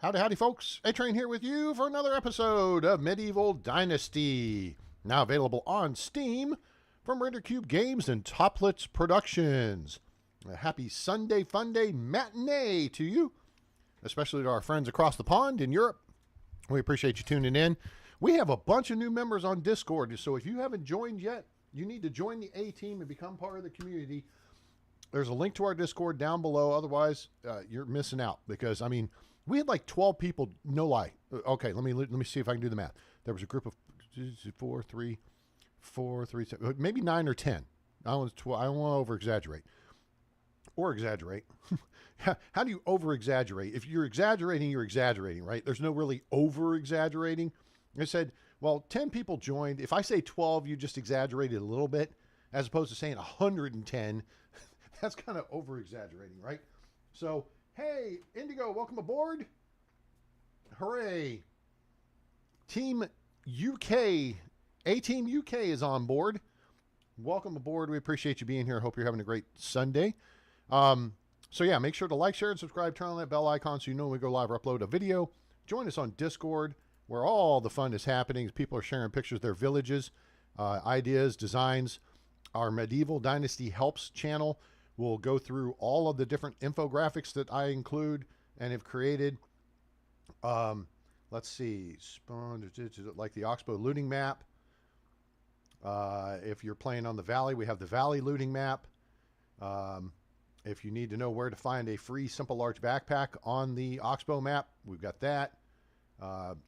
Howdy, howdy, folks. A-Train here with you for another episode of Medieval Dynasty. Now available on Steam from Render Cube Games and Toplets Productions. A happy Sunday Funday matinee to you, especially to our friends across the pond in Europe. We appreciate you tuning in. We have a bunch of new members on Discord, so if you haven't joined yet, you need to join the A-Team and become part of the community. There's a link to our Discord down below. Otherwise, you're missing out because, I mean, we had like 12 people, no lie. Okay, let me see if I can do the math. There was a group of 4, 3, 7, maybe 9 or 10. I don't want to over-exaggerate. Or exaggerate. How do you over-exaggerate? If you're exaggerating, right? There's no really over-exaggerating. I said, well, 10 people joined. If I say 12, you just exaggerated a little bit, as opposed to saying 110. That's kind of over-exaggerating, right? So, hey, Indigo, welcome aboard. Hooray. Team UK, A-Team UK is on board. Welcome aboard. We appreciate you being here. Hope you're having a great Sunday. So yeah, make sure to like, share, and subscribe. Turn on that bell icon so you know when we go live or upload a video. Join us on Discord, where all the fun is happening. People are sharing pictures of their villages, ideas, designs. Our Medieval Dynasty Helps channel will go through all of the different infographics that I include and have created. Let's see, like the Oxbow looting map. If you're playing on the Valley, we have the Valley looting map. If you need to know where to find a free simple large backpack on the Oxbow map, we've got that.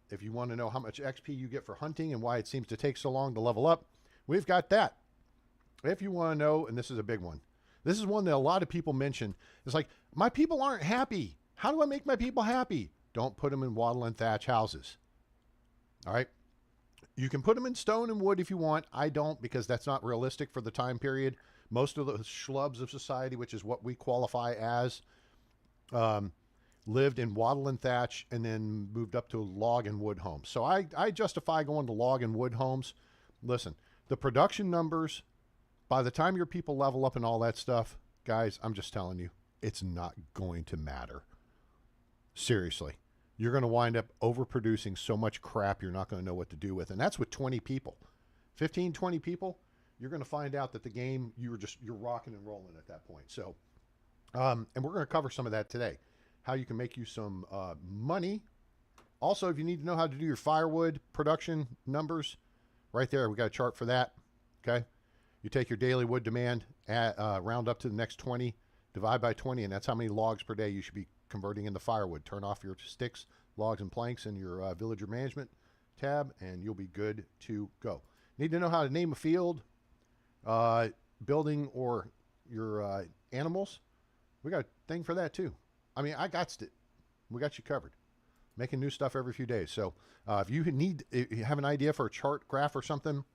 If you want to know how much XP you get for hunting and why it seems to take so long to level up, we've got that. If you want to know, and this is a big one, this is one that a lot of people mention. It's like, my people aren't happy. How do I make my people happy? Don't put them in wattle and thatch houses. All right. You can put them in stone and wood if you want. I don't, because that's not realistic for the time period. Most of the schlubs of society, which is what we qualify as, lived in wattle and thatch and then moved up to log and wood homes. So I justify going to log and wood homes. Listen, the production numbers, by the time your people level up and all that stuff, guys, I'm just telling you, it's not going to matter. Seriously. You're going to wind up overproducing so much crap you're not going to know what to do with. And that's with 20 people. 15, 20 people, you're going to find out that the game, you're rocking and rolling at that point. So, and we're going to cover some of that today. How you can make you some money. Also, if you need to know how to do your firewood production numbers, right there, we got a chart for that. Okay. You take your daily wood demand, round up to the next 20, divide by 20, and that's how many logs per day you should be converting into firewood. Turn off your sticks, logs, and planks in your villager management tab, and you'll be good to go. Need to know how to name a field, building, or your animals? We got a thing for that too. I mean, I got it. We got you covered. Making new stuff every few days. So if you have an idea for a chart, graph, or something,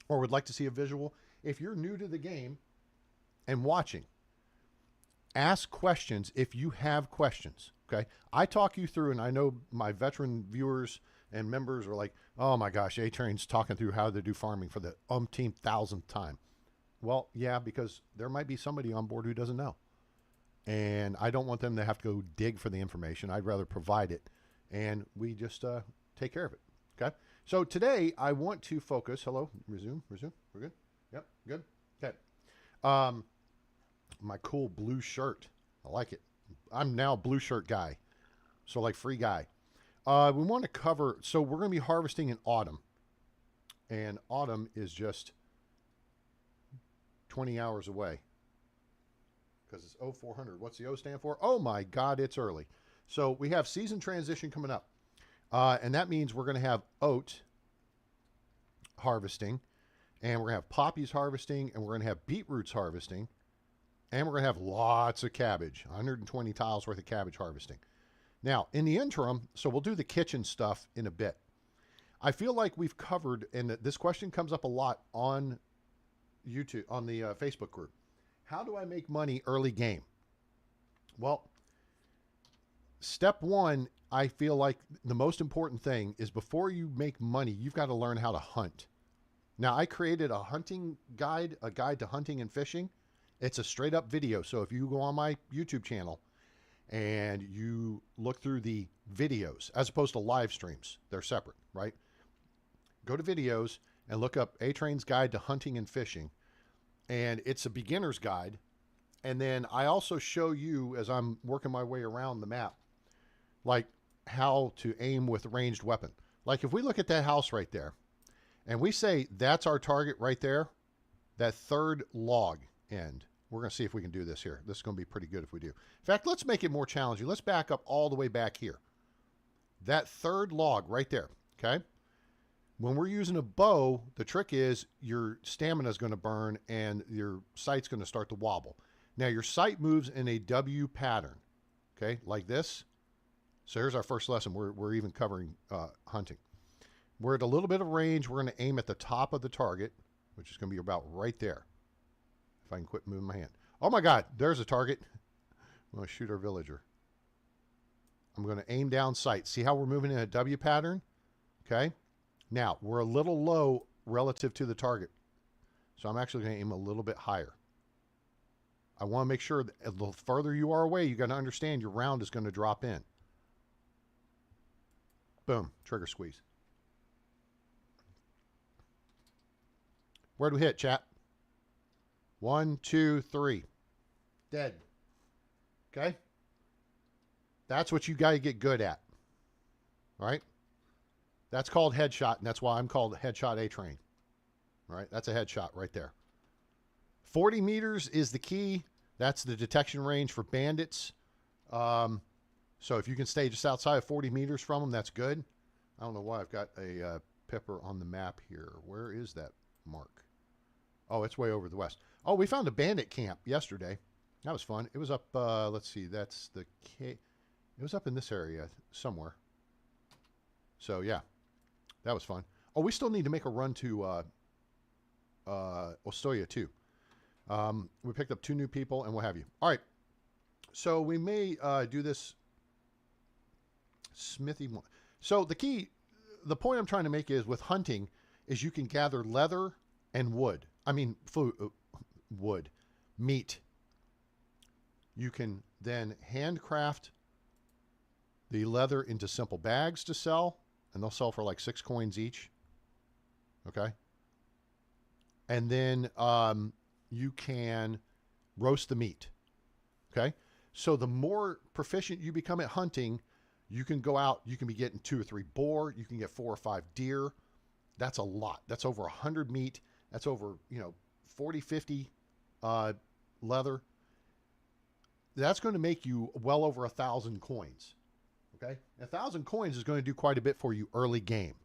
or would like to see a visual, if you're new to the game and watching, ask questions if you have questions, okay? I talk you through, and I know my veteran viewers and members are like, oh my gosh, A-Train's talking through how to do farming for the umpteenth thousandth time. Well, yeah, because there might be somebody on board who doesn't know. And I don't want them to have to go dig for the information. I'd rather provide it, and we just take care of it, okay? So today I want to focus, hello, resume, we're good? Yep, good, okay. My cool blue shirt. I like it. I'm now a blue shirt guy. So like free guy. We want to cover, so we're going to be harvesting in autumn. And autumn is just 20 hours away. Because it's 0400. What's the O stand for? Oh my God, it's early. So we have season transition coming up. And that means we're going to have oat harvesting. And we're going to have poppies harvesting. And we're going to have beetroots harvesting. And we're going to have lots of cabbage, 120 tiles worth of cabbage harvesting. Now, in the interim, so we'll do the kitchen stuff in a bit. I feel like we've covered, and this question comes up a lot on YouTube, on the Facebook group. How do I make money early game? Well, step one, I feel like the most important thing is before you make money, you've got to learn how to hunt. Now, I created a hunting guide, a guide to hunting and fishing. It's a straight up video. So if you go on my YouTube channel and you look through the videos as opposed to live streams. They're separate, right? Go to videos and look up A-Train's Guide to Hunting and Fishing. And it's a beginner's guide. And then I also show you, as I'm working my way around the map, like how to aim with a ranged weapon. Like if we look at that house right there, and we say that's our target right there, that third log end. We're going to see if we can do this here. This is going to be pretty good if we do. In fact, let's make it more challenging. Let's back up all the way back here. That third log right there, okay? When we're using a bow, the trick is your stamina is going to burn and your sight's going to start to wobble. Now, your sight moves in a W pattern, okay, like this. So here's our first lesson. We're even covering hunting. We're at a little bit of range. We're going to aim at the top of the target, which is going to be about right there. If I can quit moving my hand. Oh, my God, there's a target. I'm going to shoot our villager. I'm going to aim down sight. See how we're moving in a W pattern? Okay. Now, we're a little low relative to the target. So I'm actually going to aim a little bit higher. I want to make sure that the further you are away, you got to understand your round is going to drop in. Boom. Trigger squeeze. Where'd we hit, chat? 1, 2, 3. Dead. Okay? That's what you got to get good at. All right? That's called headshot, and that's why I'm called Headshot A-Train. All right? That's a headshot right there. 40 meters is the key. That's the detection range for bandits. So if you can stay just outside of 40 meters from them, that's good. I don't know why I've got a pepper on the map here. Where is that mark? Oh, it's way over the west. Oh, we found a bandit camp yesterday. That was fun. It was up, let's see, that's the It was up in this area somewhere. So, yeah, that was fun. Oh, we still need to make a run to Ostoya, too. We picked up 2 new people and what have you. All right. So we may do this Smithy one. So the point I'm trying to make is with hunting is you can gather leather and wood. I mean, food, wood, meat. You can then handcraft the leather into simple bags to sell, and they'll sell for like 6 coins each. Okay. And then you can roast the meat. Okay. So the more proficient you become at hunting, you can go out, you can be getting 2 or 3 boar, you can get 4 or 5 deer. That's a lot. That's over 100 meat. That's over, 40, 50 leather. That's going to make you well over 1,000 coins. Okay. 1,000 coins is going to do quite a bit for you early game.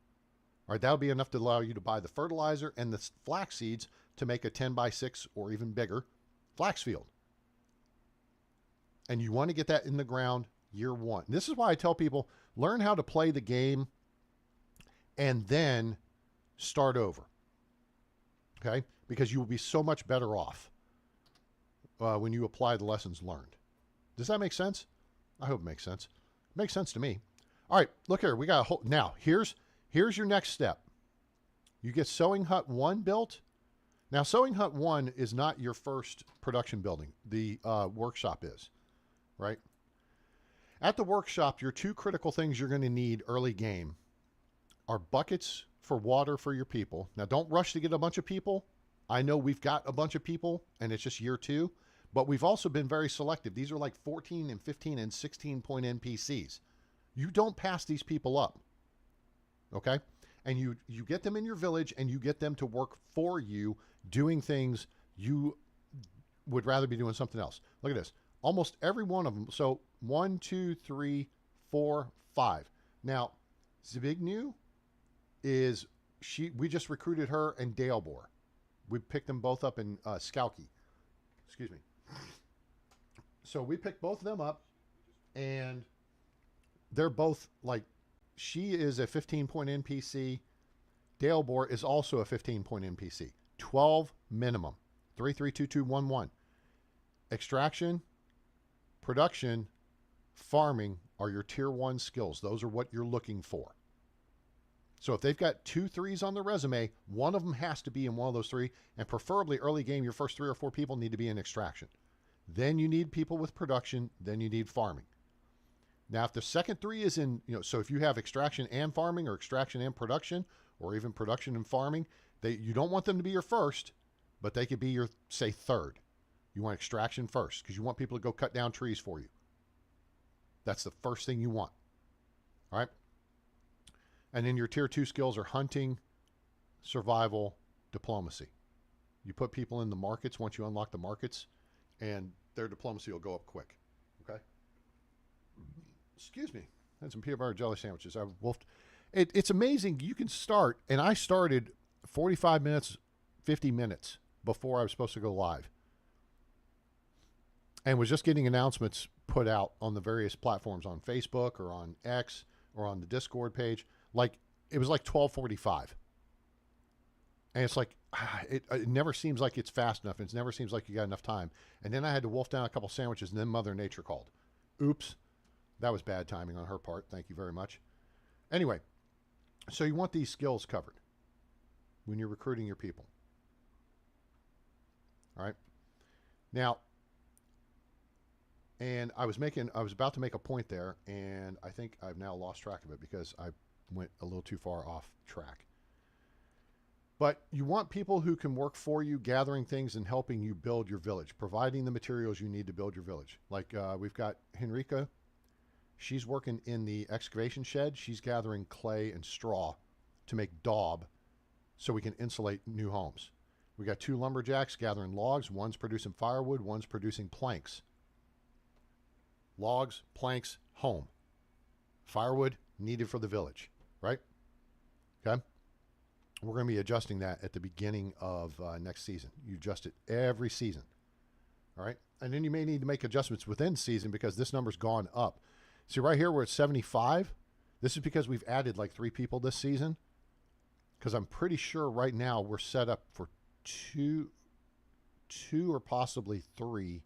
All right. That'll be enough to allow you to buy the fertilizer and the flax seeds to make a 10x6 or even bigger flax field. And you want to get that in the ground year 1. This is why I tell people, learn how to play the game and then start over. Okay? Because you will be so much better off when you apply the lessons learned. Does that make sense? I hope it makes sense. It makes sense to me. All right, look here. We got a whole, now, here's your next step. You get Sewing Hut 1 built. Now, Sewing Hut 1 is not your first production building. The workshop is, right? At the workshop, your 2 critical things you're going to need early game are buckets for water for your people. Now, don't rush to get a bunch of people. I know we've got a bunch of people, and it's just year 2, but we've also been very selective. These are like 14 and 15 and 16 point NPCs. You don't pass these people up, okay? And you get them in your village, and you get them to work for you, doing things you would rather be doing something else. Look at this. Almost every one of them. So 1, 2, 3, 4, 5. Now, Zbigniew is we just recruited her and Dalebor. We picked them both up in Skowkie. Excuse me. So we picked both of them up, and they're both like, she is a 15-point NPC. Dalebor is also a 15-point NPC. 12 minimum. 3, 3, 2, 2, 1, 1. Extraction, production, farming are your tier 1 skills. Those are what you're looking for. So if they've got 2 3s on their resume, one of them has to be in one of those 3, and preferably early game, your first 3 or 4 people need to be in extraction. Then you need people with production. Then you need farming. Now, if the second three is in, so if you have extraction and farming or extraction and production or even production and farming, you don't want them to be your first, but they could be your, say, third. You want extraction first because you want people to go cut down trees for you. That's the first thing you want. All right. And then your tier 2 skills are hunting, survival, diplomacy. You put people in the markets once you unlock the markets, and their diplomacy will go up quick. Okay. Excuse me. I had some peanut butter jelly sandwiches. I wolfed. It's amazing. You can start, and I started 45 minutes, 50 minutes before I was supposed to go live, and was just getting announcements put out on the various platforms on Facebook or on X or on the Discord page. Like, it was like 12:45. And it's like, it never seems like it's fast enough. It never seems like you got enough time. And then I had to wolf down a couple sandwiches, and then Mother Nature called. Oops. That was bad timing on her part. Thank you very much. Anyway, so you want these skills covered when you're recruiting your people. All right. Now, and I was about to make a point there, and I think I've now lost track of it because I went a little too far off track. But you want people who can work for you, gathering things and helping you build your village, providing the materials you need to build your village. Like we've got Henrika. She's working in the excavation shed. She's gathering clay and straw to make daub so we can insulate new homes. We got 2 lumberjacks gathering logs. One's producing firewood. One's producing planks. Logs, planks, home. Firewood needed for the village, right? Okay. We're going to be adjusting that at the beginning of next season. You adjust it every season. All right. And then you may need to make adjustments within season because this number's gone up. See right here where it's 75. This is because we've added like 3 people this season. Because I'm pretty sure right now we're set up for two or possibly 3.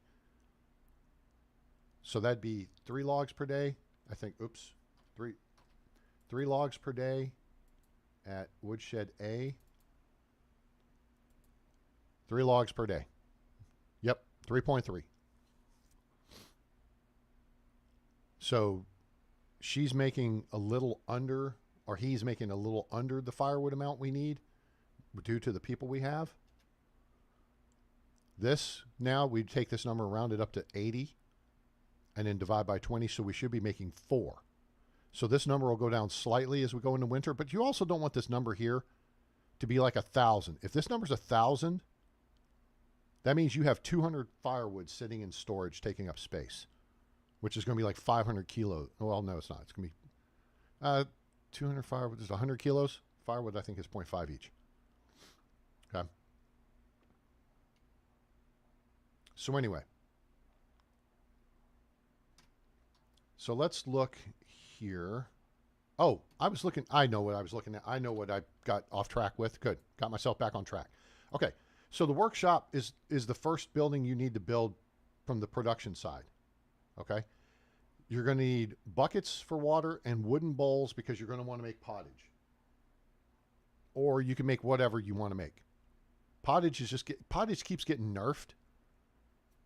So that'd be 3 logs per day. I think, oops, 3 logs per day at Woodshed A. 3 logs per day. Yep, 3.3. So she's making a little under, or he's making a little under the firewood amount we need due to the people we have. This, now we take this number, round it up to 80, and then divide by 20, so we should be making 4. So this number will go down slightly as we go into winter, but you also don't want this number here to be like 1,000. If this number's 1,000, that means you have 200 firewood sitting in storage taking up space, which is going to be like 500 kilos. Well, no, it's not. It's going to be 200 firewood is 100 kilos. Firewood, I think, is 0.5 each. Okay. So anyway. So let's look here. Oh, I know what I was looking at. I know what I got off track with. Good. Got myself back on track. Okay. So the workshop is the first building you need to build from the production side. Okay. You're going to need buckets for water and wooden bowls because you're going to want to make pottage. Or you can make whatever you want to make. Pottage keeps getting nerfed,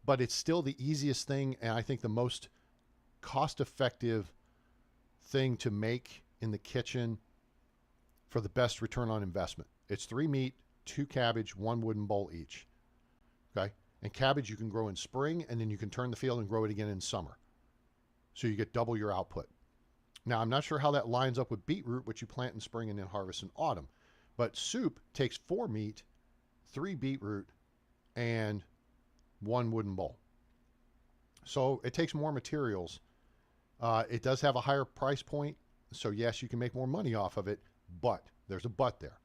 but it's still the easiest thing, and I think the most cost-effective thing to make in the kitchen for the best return on investment. It's 3 meat, 2 cabbage, 1 wooden bowl each. Okay? And cabbage you can grow in spring, and then you can turn the field and grow it again in summer. So you get double your output. Now, I'm not sure how that lines up with beetroot, which you plant in spring and then harvest in autumn. But soup takes 4 meat, 3 beetroot, and 1 wooden bowl. So it takes more materials. It does have a higher price point. So yes, you can make more money off of it, but there's a but there.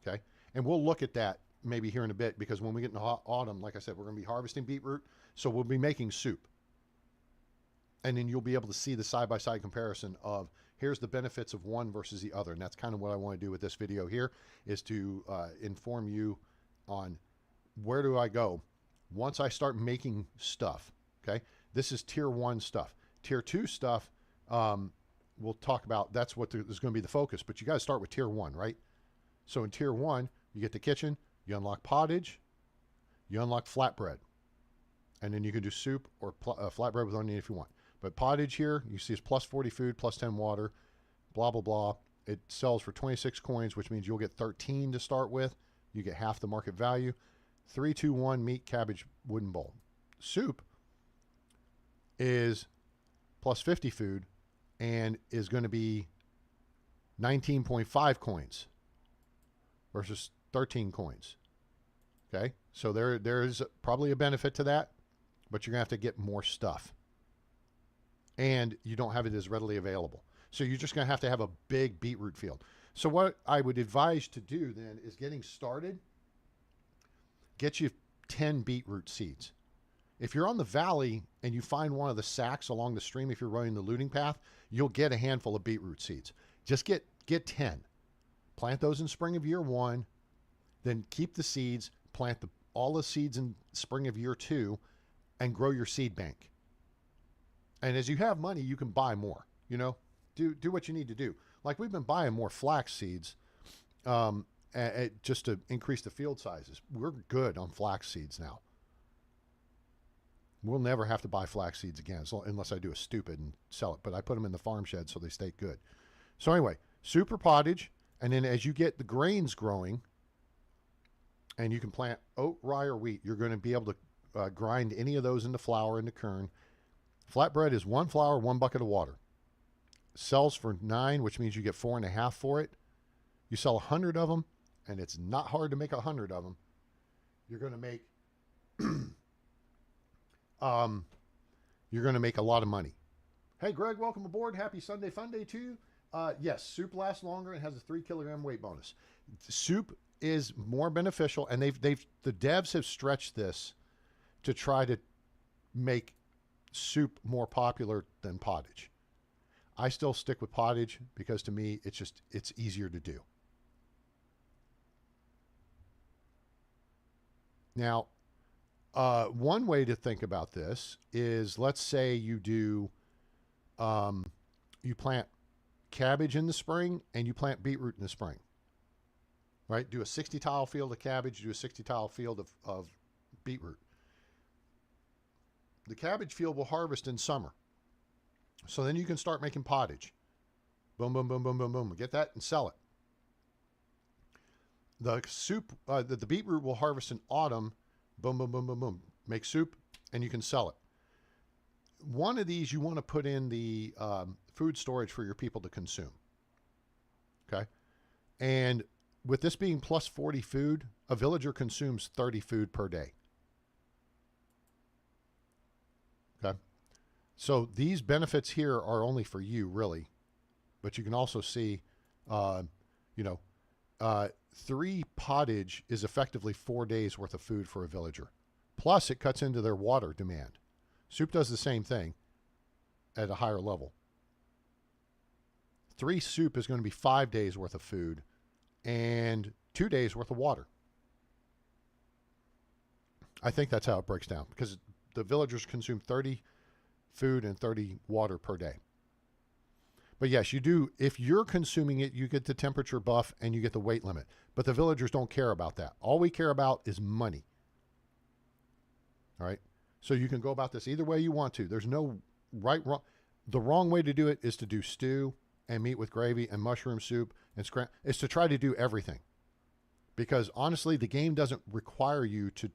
Okay. And we'll look at that maybe here in a bit, because when we get into autumn, like I said, we're going to be harvesting beetroot. So we'll be making soup. And then you'll be able to see the side-by-side comparison of here's the benefits of one versus the other. And that's kind of what I want to do with this video here, is to inform you on where do I go once I start making stuff. Okay. This is tier 1 stuff. Tier 2 stuff, we'll talk about. That's what is going to be the focus. But you got to start with tier 1, right? So in tier 1, you get the kitchen, you unlock pottage, you unlock flatbread. And then you can do soup or flatbread with onion if you want. But pottage here, you see it's plus 40 food, plus 10 water, blah, blah, blah. It sells for 26 coins, which means you'll get 13 to start with. You get half the market value. 321 meat, cabbage, wooden bowl. Soup is plus 50 food and is going to be 19.5 coins versus 13 coins. Okay, so there's probably a benefit to that, but you're going to have to get more stuff. And you don't have it as readily available. So you're just going to have a big beetroot field. So what I would advise to do then is getting started, get you 10 beetroot seeds. If you're on the valley and you find one of the sacks along the stream, if you're running the looting path, you'll get a handful of beetroot seeds. Just get 10. Plant those in spring of year 1, then keep the seeds, plant all the seeds in spring of year 2, and grow your seed bank. And as you have money, you can buy more, you know, do what you need to do. Like we've been buying more flax seeds just to increase the field sizes. We're good on flax seeds now. We'll never have to buy flax seeds again unless I do a stupid and sell it. But I put them in the farm shed so they stay good. So anyway, super pottage. And then as you get the grains growing, and you can plant oat, rye, or wheat, you're going to be able to grind any of those into flour, into kern. Flatbread is 1 flour, 1 bucket of water. Sells for 9, which means you get 4.5 for it. You sell 100 of them, and it's not hard to make 100 of them. You're going to make you're going to make a lot of money. Hey, Greg, welcome aboard. Happy Sunday Funday to you. Yes, soup lasts longer and has a 3 kilogram weight bonus. Soup is more beneficial, and the devs have stretched this to try to make soup more popular than pottage. I still stick with pottage because to me it's easier to do. Now, one way to think about this is, let's say you do you plant cabbage in the spring and you plant beetroot in the spring. Right? Do a 60 tile field of cabbage, do a 60 tile field of beetroot. The cabbage field will harvest in summer. So then you can start making pottage. Boom, boom, boom, boom, boom, boom. Get that and sell it. The soup, the beetroot will harvest in autumn. Boom, boom, boom, boom, boom. Make soup and you can sell it. One of these you want to put in the food storage for your people to consume. Okay? And with this being plus 40 food, a villager consumes 30 food per day. Okay. So these benefits here are only for you, really. But you can also see, 3 pottage is effectively 4 days worth of food for a villager. Plus, it cuts into their water demand. Soup does the same thing at a higher level. 3 soup is going to be 5 days worth of food and 2 days worth of water. I think that's how it breaks down, because the villagers consume 30 food and 30 water per day. But yes, you do. If you're consuming it, you get the temperature buff and you get the weight limit. But the villagers don't care about that. All we care about is money. All right. So you can go about this either way you want to. There's no right, wrong. The wrong way to do it is to do stew and meat with gravy and mushroom soup and is to try to do everything. Because honestly, the game doesn't require you to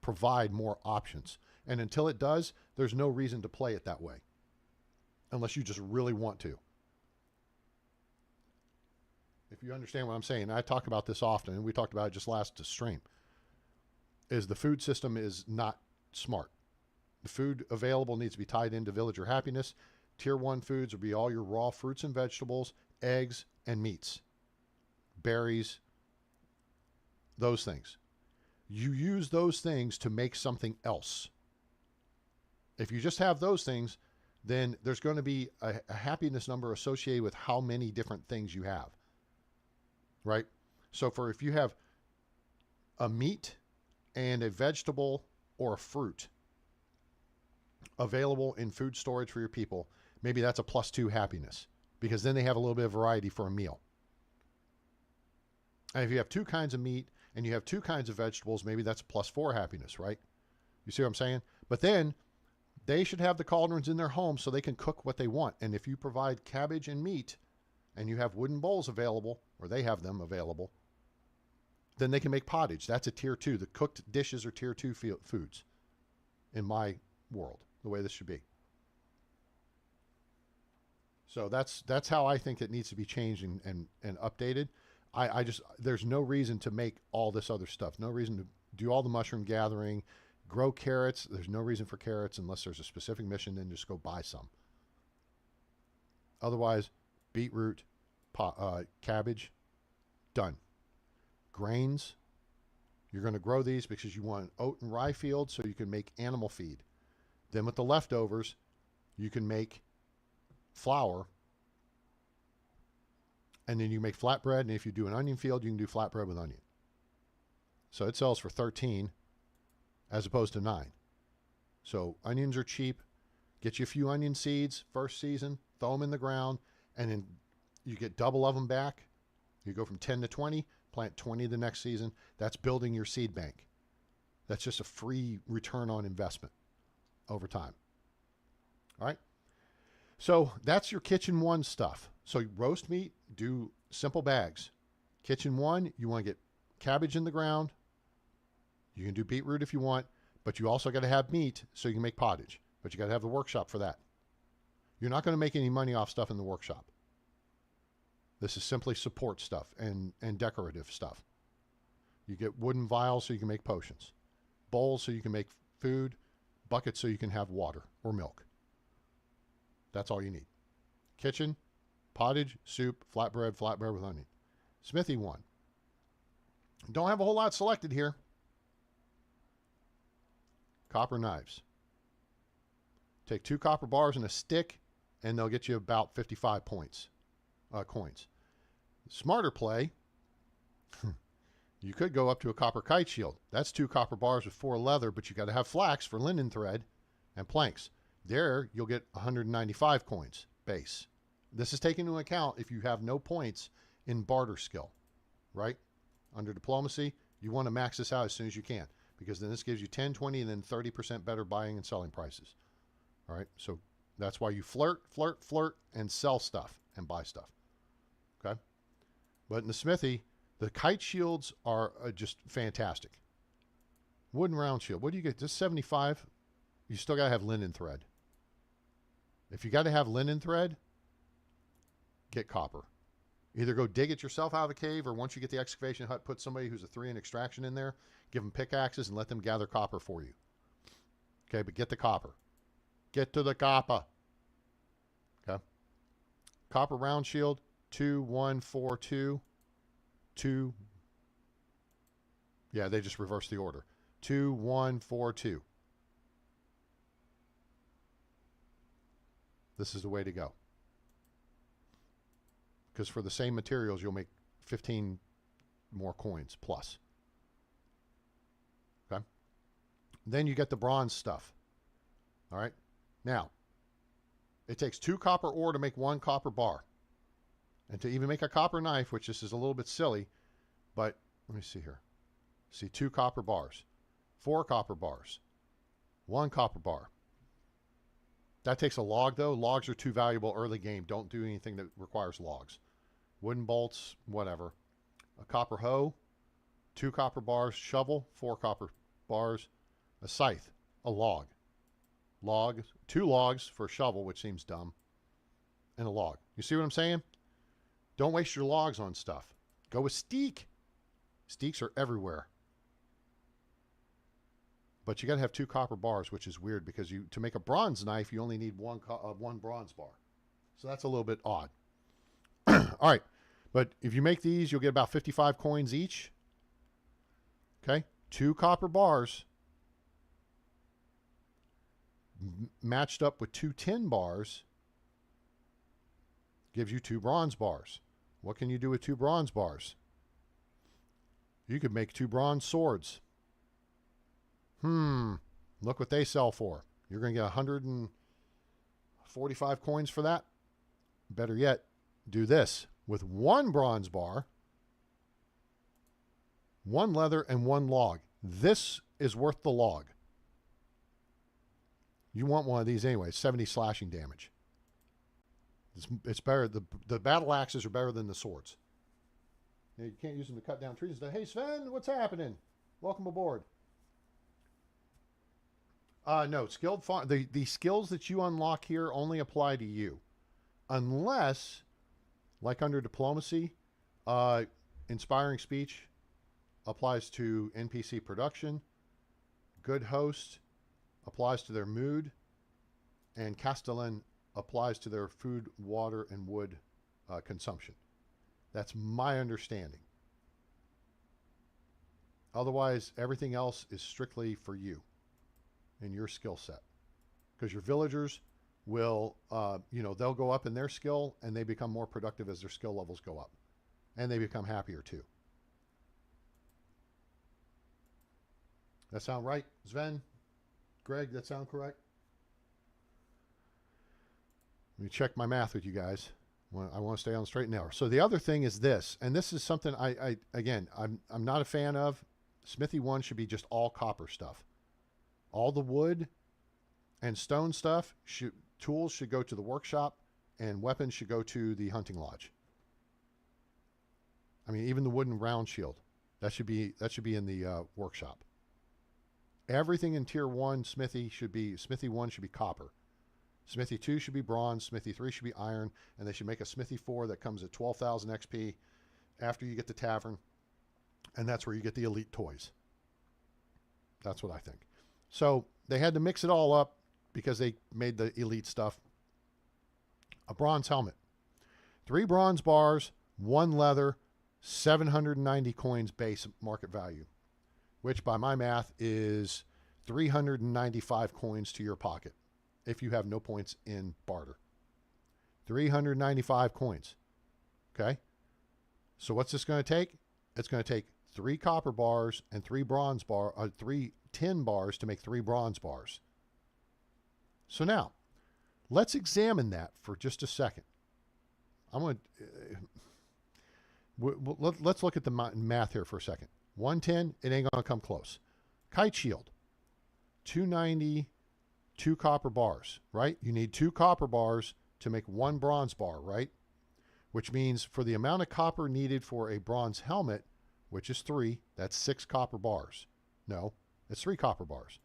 provide more options. And until it does, there's no reason to play it that way. Unless you just really want to. If you understand what I'm saying, I talk about this often, and we talked about it just last stream, is the food system is not smart. The food available needs to be tied into villager happiness. Tier 1 foods will be all your raw fruits and vegetables, eggs, and meats. Berries, those things. You use those things to make something else. If you just have those things, then there's going to be a happiness number associated with how many different things you have. Right? So if you have a meat and a vegetable or a fruit available in food storage for your people, maybe that's a +2 happiness, because then they have a little bit of variety for a meal. And if you have 2 kinds of meat and you have 2 kinds of vegetables, maybe that's a +4 happiness, right? You see what I'm saying? But then They should have the cauldrons in their home so they can cook what they want. And if you provide cabbage and meat and you have wooden bowls available, or they have them available, then they can make pottage. That's a tier 2. The cooked dishes are tier 2 foods in my world, the way this should be. So that's how I think it needs to be changed and updated. I just, there's no reason to make all this other stuff. No reason to do all the mushroom gathering, grow carrots. There's no reason for carrots unless there's a specific mission, then just go buy some. Otherwise, beetroot, cabbage, done. Grains, you're going to grow these because you want an oat and rye field so you can make animal feed. Then with the leftovers, you can make flour, and then you make flatbread, and if you do an onion field, you can do flatbread with onion. So it sells for 13 as opposed to 9. So onions are cheap. Get you a few onion seeds first season, throw them in the ground, and then you get double of them back. You go from 10 to 20, plant 20 the next season. That's building your seed bank. That's just a free return on investment over time. All right. So that's your kitchen 1 stuff. So roast meat, do simple bags. Kitchen 1, you want to get cabbage in the ground. You can do beetroot if you want, but you also got to have meat so you can make pottage. But you got to have the workshop for that. You're not going to make any money off stuff in the workshop. This is simply support stuff and decorative stuff. You get wooden vials so you can make potions. Bowls so you can make food. Buckets so you can have water or milk. That's all you need. Kitchen, pottage, soup, flatbread with onion. Smithy 1. Don't have a whole lot selected here. Copper knives. Take 2 copper bars and a stick, and they'll get you about 55 coins. Smarter play, you could go up to a copper kite shield. That's 2 copper bars with 4 leather, but you got to have flax for linen thread and planks. There, you'll get 195 coins base. This is taken into account if you have no points in barter skill, right? Under diplomacy, you want to max this out as soon as you can, because then this gives you 10, 20, and then 30% better buying and selling prices. All right, so that's why you flirt, and sell stuff and buy stuff. Okay? But in the Smithy, the kite shields are just fantastic. Wooden round shield. What do you get? Just 75? You still got to have linen thread. If you got to have linen thread, get copper. Either go dig it yourself out of the cave, or once you get the excavation hut, put somebody who's a 3 in extraction in there, give them pickaxes and let them gather copper for you. Okay, but get the copper. Get to the copper. Okay. Copper round shield, 2, 1, 4, 2, 2. Yeah, they just reversed the order. 2, 1, 4, 2. This is the way to go. Because for the same materials, you'll make 15 more coins plus. Okay. Then you get the bronze stuff. All right. Now, it takes 2 copper ore to make 1 copper bar. And to even make a copper knife, which this is a little bit silly, but let me see here. See, 2 copper bars, 4 copper bars, 1 copper bar. That takes a log, though. Logs are too valuable early game. Don't do anything that requires logs. Wooden bolts, whatever. A copper hoe, 2 copper bars, shovel, 4 copper bars, a scythe, a log. 2 logs for a shovel, which seems dumb, and a log. You see what I'm saying? Don't waste your logs on stuff. Go with steak. Steaks are everywhere. But you got to have 2 copper bars, which is weird because to make a bronze knife, you only need 1 bronze bar. So that's a little bit odd. All right. But if you make these, you'll get about 55 coins each. Okay. 2 copper bars matched up with 2 tin bars gives you 2 bronze bars. What can you do with 2 bronze bars? You could make 2 bronze swords. Look what they sell for. You're going to get 145 coins for that. Better yet, do this. With 1 bronze bar, 1 leather, and 1 log. This is worth the log. You want one of these anyway. 70 slashing damage. It's better. The battle axes are better than the swords. You can't use them to cut down trees. Hey, Sven, what's happening? Welcome aboard. No, skilled farm. The skills that you unlock here only apply to you, unless, like under diplomacy, inspiring speech applies to NPC production. Good host applies to their mood, and Castellan applies to their food, water, and wood consumption. That's my understanding. Otherwise, everything else is strictly for you and your skill set. Because your villagers will, they'll go up in their skill and they become more productive as their skill levels go up. And they become happier too. That sound right, Sven? Greg, that sound correct? Let me check my math with you guys. I want to stay on the straight and narrow. So the other thing is this, and this is something I'm not a fan of. Smithy 1 should be just all copper stuff. All the wood and stone stuff, tools should go to the workshop, and weapons should go to the hunting lodge. I mean, even the wooden round shield, that should be in the workshop. Everything in tier 1 Smithy 1 should be copper. Smithy 2 should be bronze, Smithy 3 should be iron, and they should make a Smithy 4 that comes at 12,000 XP after you get the tavern, and that's where you get the elite toys. That's what I think. So they had to mix it all up because they made the elite stuff. A bronze helmet. 3 bronze bars, 1 leather, 790 coins base market value, which by my math is 395 coins to your pocket if you have no points in barter. 395 coins. Okay? So what's this going to take? It's going to take 3 copper bars and 3 tin bars to make 3 bronze bars. So now, let's examine that for just a second. Let's look at the math here for a second. 110, it ain't going to come close. Kite shield, 290, 2 copper bars, right? You need 2 copper bars to make 1 bronze bar, right? Which means for the amount of copper needed for a bronze helmet, which is 3, that's 6 copper bars. No, it's 3 copper bars.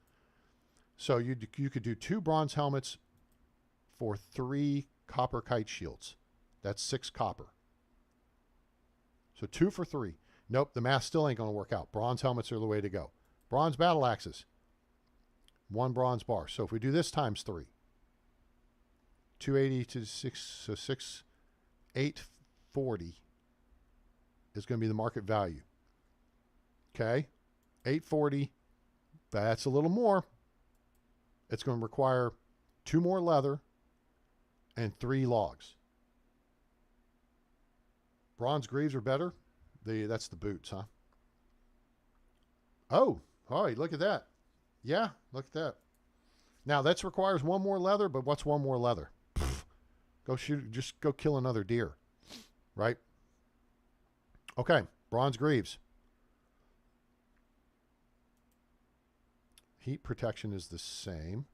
So you could do 2 bronze helmets for 3 copper kite shields. That's 6 copper. So 2 for 3. Nope, the math still ain't going to work out. Bronze helmets are the way to go. Bronze battle axes, 1 bronze bar. So if we do this times 3, 280 to 6, so 840 is going to be the market value. Okay, 840, that's a little more. It's going to require 2 more leather and 3 logs. Bronze greaves are better. That's the boots, huh? Oh, all right, look at that. Yeah, look at that. Now, that requires 1 more leather, but what's 1 more leather? Just go kill another deer, right? Okay, bronze greaves. Heat protection is the same.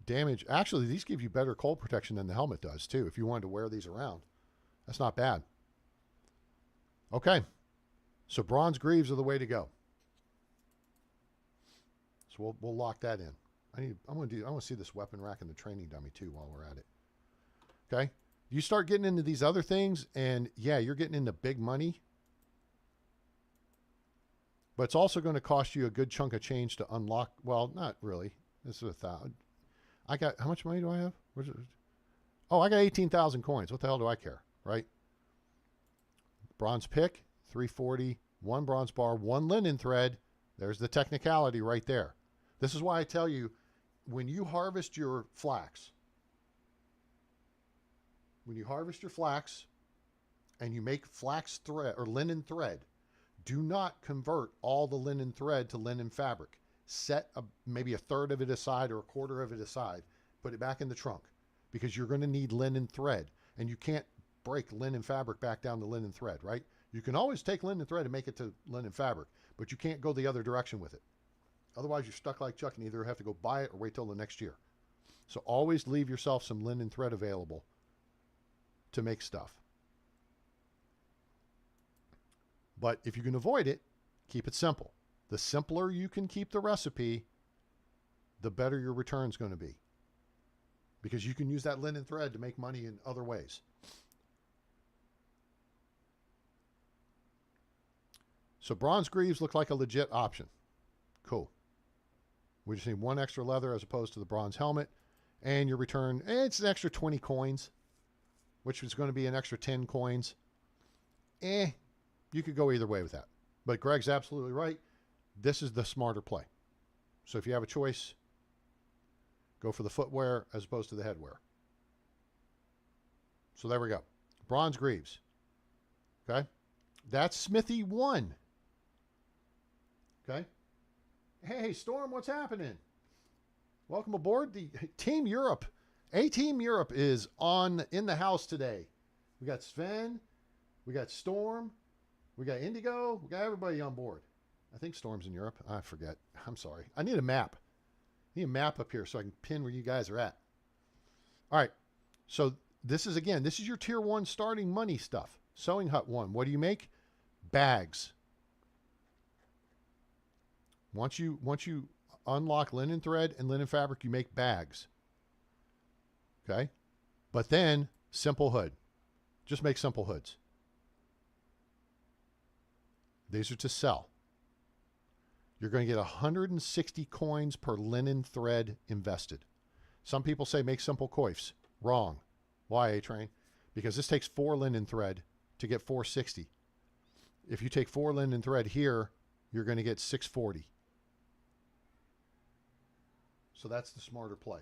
Damage, actually, these give you better cold protection than the helmet does, too, if you wanted to wear these around. That's not bad. Okay, so bronze greaves are the way to go. So we'll lock that in. I want to see this weapon rack and the training dummy too while we're at it. Okay, you start getting into these other things, and yeah, you're getting into big money. But it's also going to cost you a good chunk of change to unlock. Well, not really. This is 1,000. I got, how much money do I have? Oh, I got 18,000 coins. What the hell do I care, right? Bronze pick, 340, 1 bronze bar, 1 linen thread. There's the technicality right there. This is why I tell you, when you harvest your flax, and you make flax thread or linen thread, do not convert all the linen thread to linen fabric. Set maybe a third of it aside or a quarter of it aside. Put it back in the trunk because you're going to need linen thread, and you can't break linen fabric back down to linen thread, right? You can always take linen thread and make it to linen fabric, but you can't go the other direction with it. Otherwise, you're stuck like Chuck and either have to go buy it or wait till the next year. So always leave yourself some linen thread available to make stuff. But if you can avoid it, keep it simple. The simpler you can keep the recipe, the better your return is going to be. Because you can use that linen thread to make money in other ways. So bronze greaves look like a legit option. Cool. We just need one extra leather as opposed to the bronze helmet. And your return, it's an extra 20 coins, which is going to be an extra 10 coins. You could go either way with that. But Greg's absolutely right. This is the smarter play. So if you have a choice, go for the footwear as opposed to the headwear. So there we go. Bronze greaves. Okay. That's Smithy 1. Okay. Hey, Storm, what's happening? Welcome aboard. The Team Europe. A-Team Europe is in the house today. We got Sven. We got Storm. We got Indigo. We got everybody on board. I think Storm's in Europe. I forget. I'm sorry. I need a map. I need a map up here so I can pin where you guys are at. All right. So this is your tier 1 starting money stuff. Sewing Hut 1. What do you make? Bags. Once you unlock linen thread and linen fabric, you make bags. Okay? But then simple hood. Just make simple hoods. These are to sell. You're going to get 160 coins per linen thread invested. Some people say make simple coifs. Wrong. Why, A-Train? Because this takes 4 linen thread to get 460. If you take 4 linen thread here, you're going to get 640. So that's the smarter play.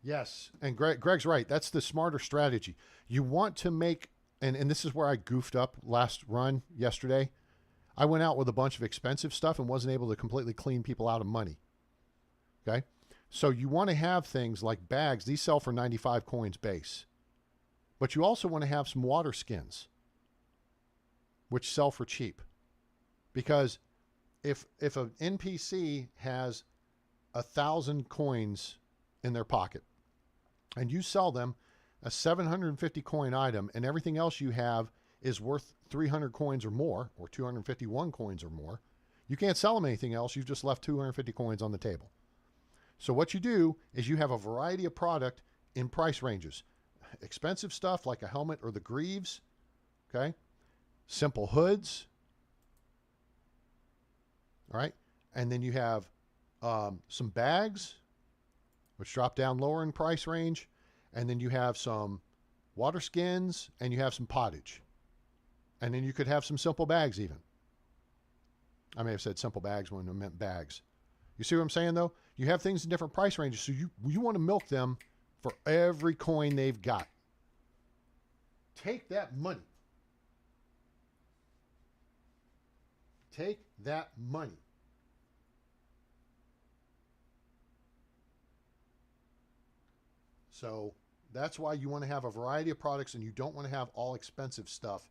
Yes, and Greg's right. That's the smarter strategy. You want to make, and this is where I goofed up last run yesterday. I went out with a bunch of expensive stuff and wasn't able to completely clean people out of money. Okay? So you want to have things like bags. These sell for 95 coins base. But you also want to have some water skins, which sell for cheap. Because if an NPC has 1,000 coins in their pocket and you sell them a 750 coin item and everything else you have is worth 300 coins or more, or 251 coins or more, you can't sell them anything else. You've just left 250 coins on the table. So what you do is you have a variety of product in price ranges. Expensive stuff like a helmet or the greaves, okay? Simple hoods, all right? And then you have some bags, which drop down lower in price range. And then you have some water skins and you have some pottage. And then you could have some simple bags even. I may have said simple bags when I meant bags. You see what I'm saying though? You have things in different price ranges. So you want to milk them for every coin they've got. Take that money. Take that money. So that's why you want to have a variety of products and you don't want to have all expensive stuff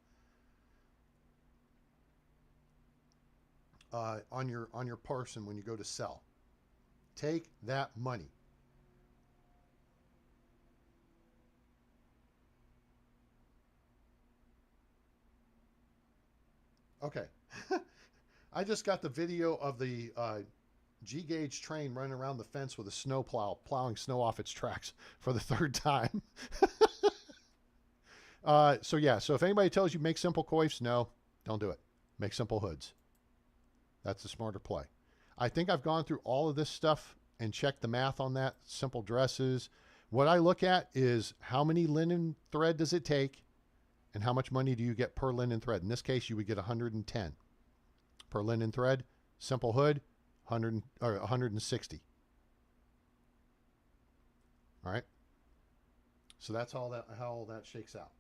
on your person when you go to sell. Take that money. Okay. I just got the video of the G-gauge train running around the fence with a snow plow, plowing snow off its tracks for the 3rd time. So if anybody tells you make simple coifs, no, don't do it. Make simple hoods. That's the smarter play. I think I've gone through all of this stuff and checked the math on that. Simple dresses. What I look at is how many linen thread does it take and how much money do you get per linen thread. In this case, you would get 110 per linen thread. Simple hood, 160. All right. So that's how all that shakes out.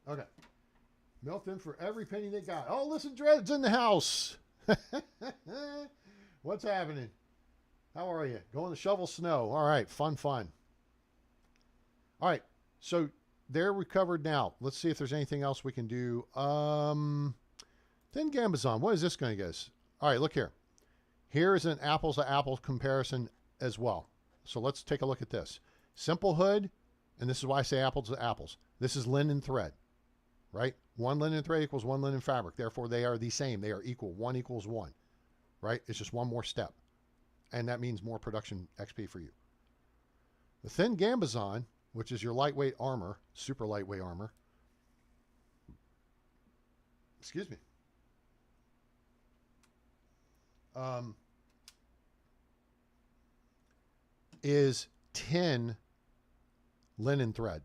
Okay. Milton for every penny they got. Oh, listen, Dred's in the house. What's happening? How are you? Going to shovel snow. All right. Fun. All right. So they're recovered now. Let's see if there's anything else we can do. Then Gambazon. What is this going to get us? All right. Look here. Here is an apples to apples comparison as well. So let's take a look at this. Simple hood. And this is why I say apples to apples. This is linen thread, right? One linen thread equals one linen fabric. Therefore, they are the same. They are equal. 1 equals 1, right? It's just one more step. And that means more production XP for you. The thin Gambazon, which is your lightweight armor, super lightweight armor. Excuse me. Is 10 linen thread,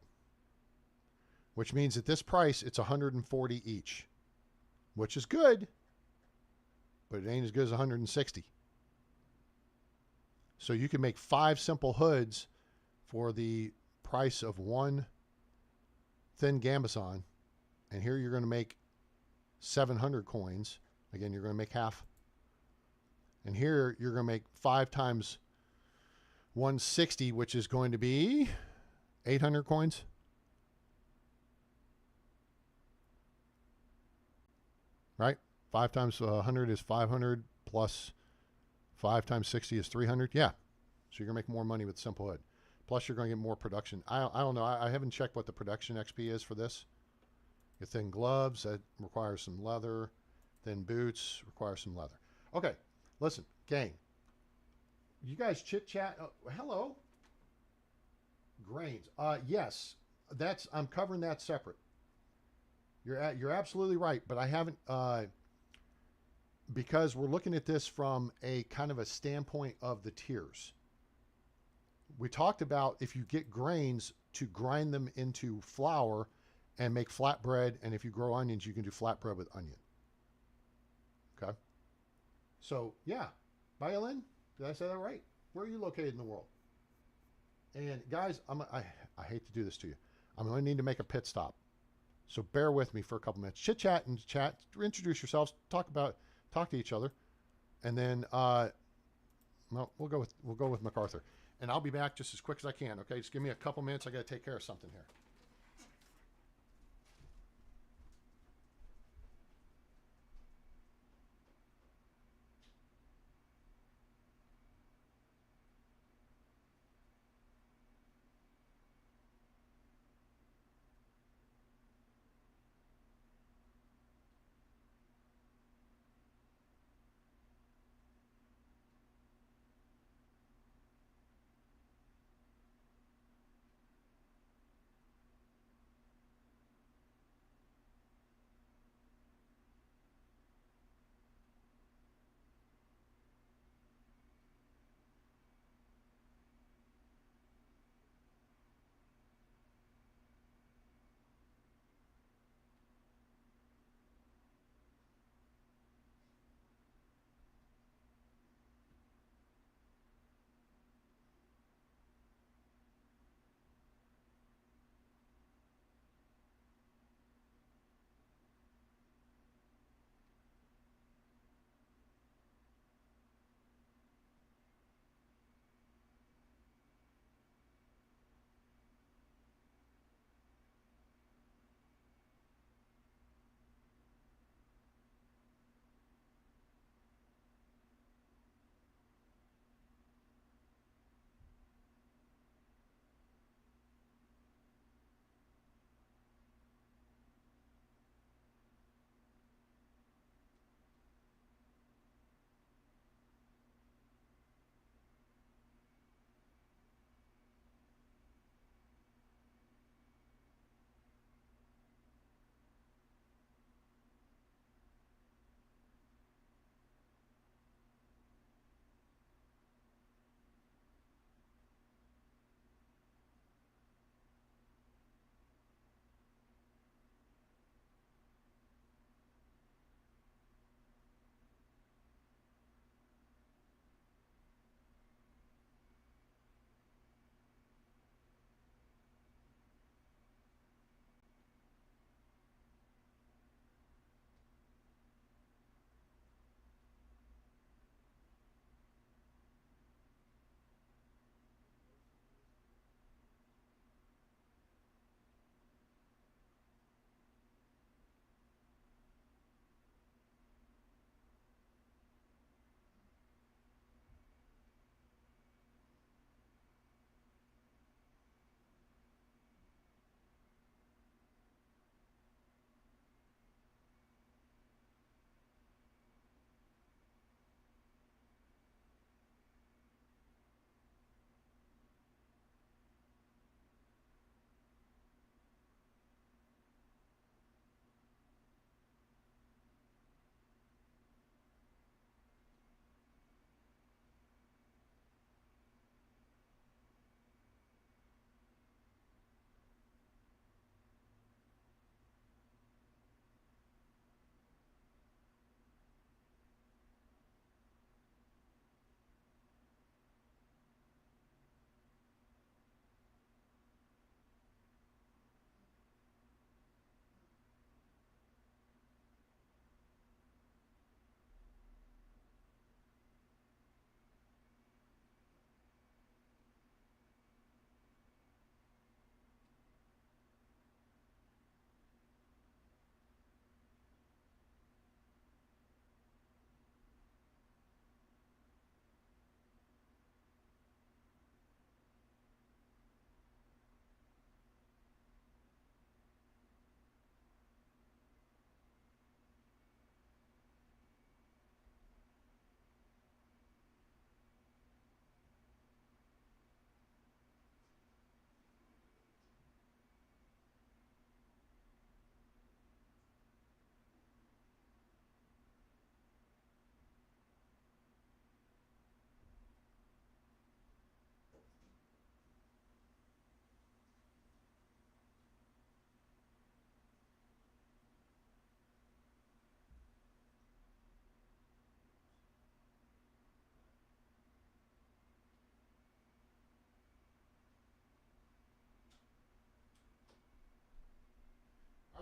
which means at this price it's 140 each, which is good, but it ain't as good as 160. So you can make 5 simple hoods for the price of 1 thin Gambazon, and here you're going to make 700 coins. Again, you're going to make half. And here you're going to make 5 times 160, which is going to be 800 coins. Right? 5 times 100 is 500 plus 5 times 60 is 300. Yeah. So you're going to make more money with simple hood. Plus you're going to get more production. I don't know. I haven't checked what the production XP is for this. Your thin gloves, that requires some leather. Thin boots requires some leather. Okay. Listen, gang. You guys chit chat. Oh, hello. Grains. Yes, I'm covering that separate. You're absolutely right, but I haven't because we're looking at this from a kind of a standpoint of the tiers. We talked about if you get grains to grind them into flour and make flatbread, and if you grow onions, you can do flatbread with onion. Okay. So yeah, Violin, did I say that right? Where are you located in the world? And guys, I hate to do this to you. I'm going to need to make a pit stop. So bear with me for a couple minutes. Chit chat and chat. Introduce yourselves. Talk to each other, and then no, we'll go with MacArthur, and I'll be back just as quick as I can. Okay, just give me a couple minutes. I got to take care of something here.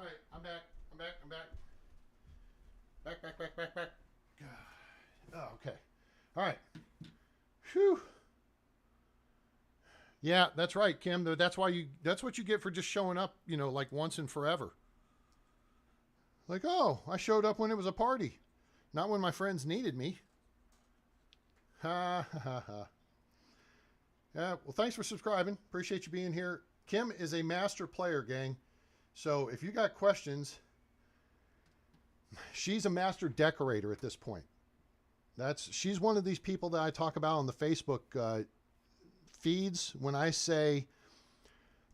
All right, I'm back. I'm back. Back. Oh, okay. All right. Whew. Yeah, that's right, Kim. That's what you get for just showing up, like once and forever. Like, oh, I showed up when it was a party, not when my friends needed me. Ha ha ha. Yeah, well, thanks for subscribing. Appreciate you being here. Kim is a master player, gang. So if you got questions, she's a master decorator at this point. She's one of these people that I talk about on the Facebook feeds when I say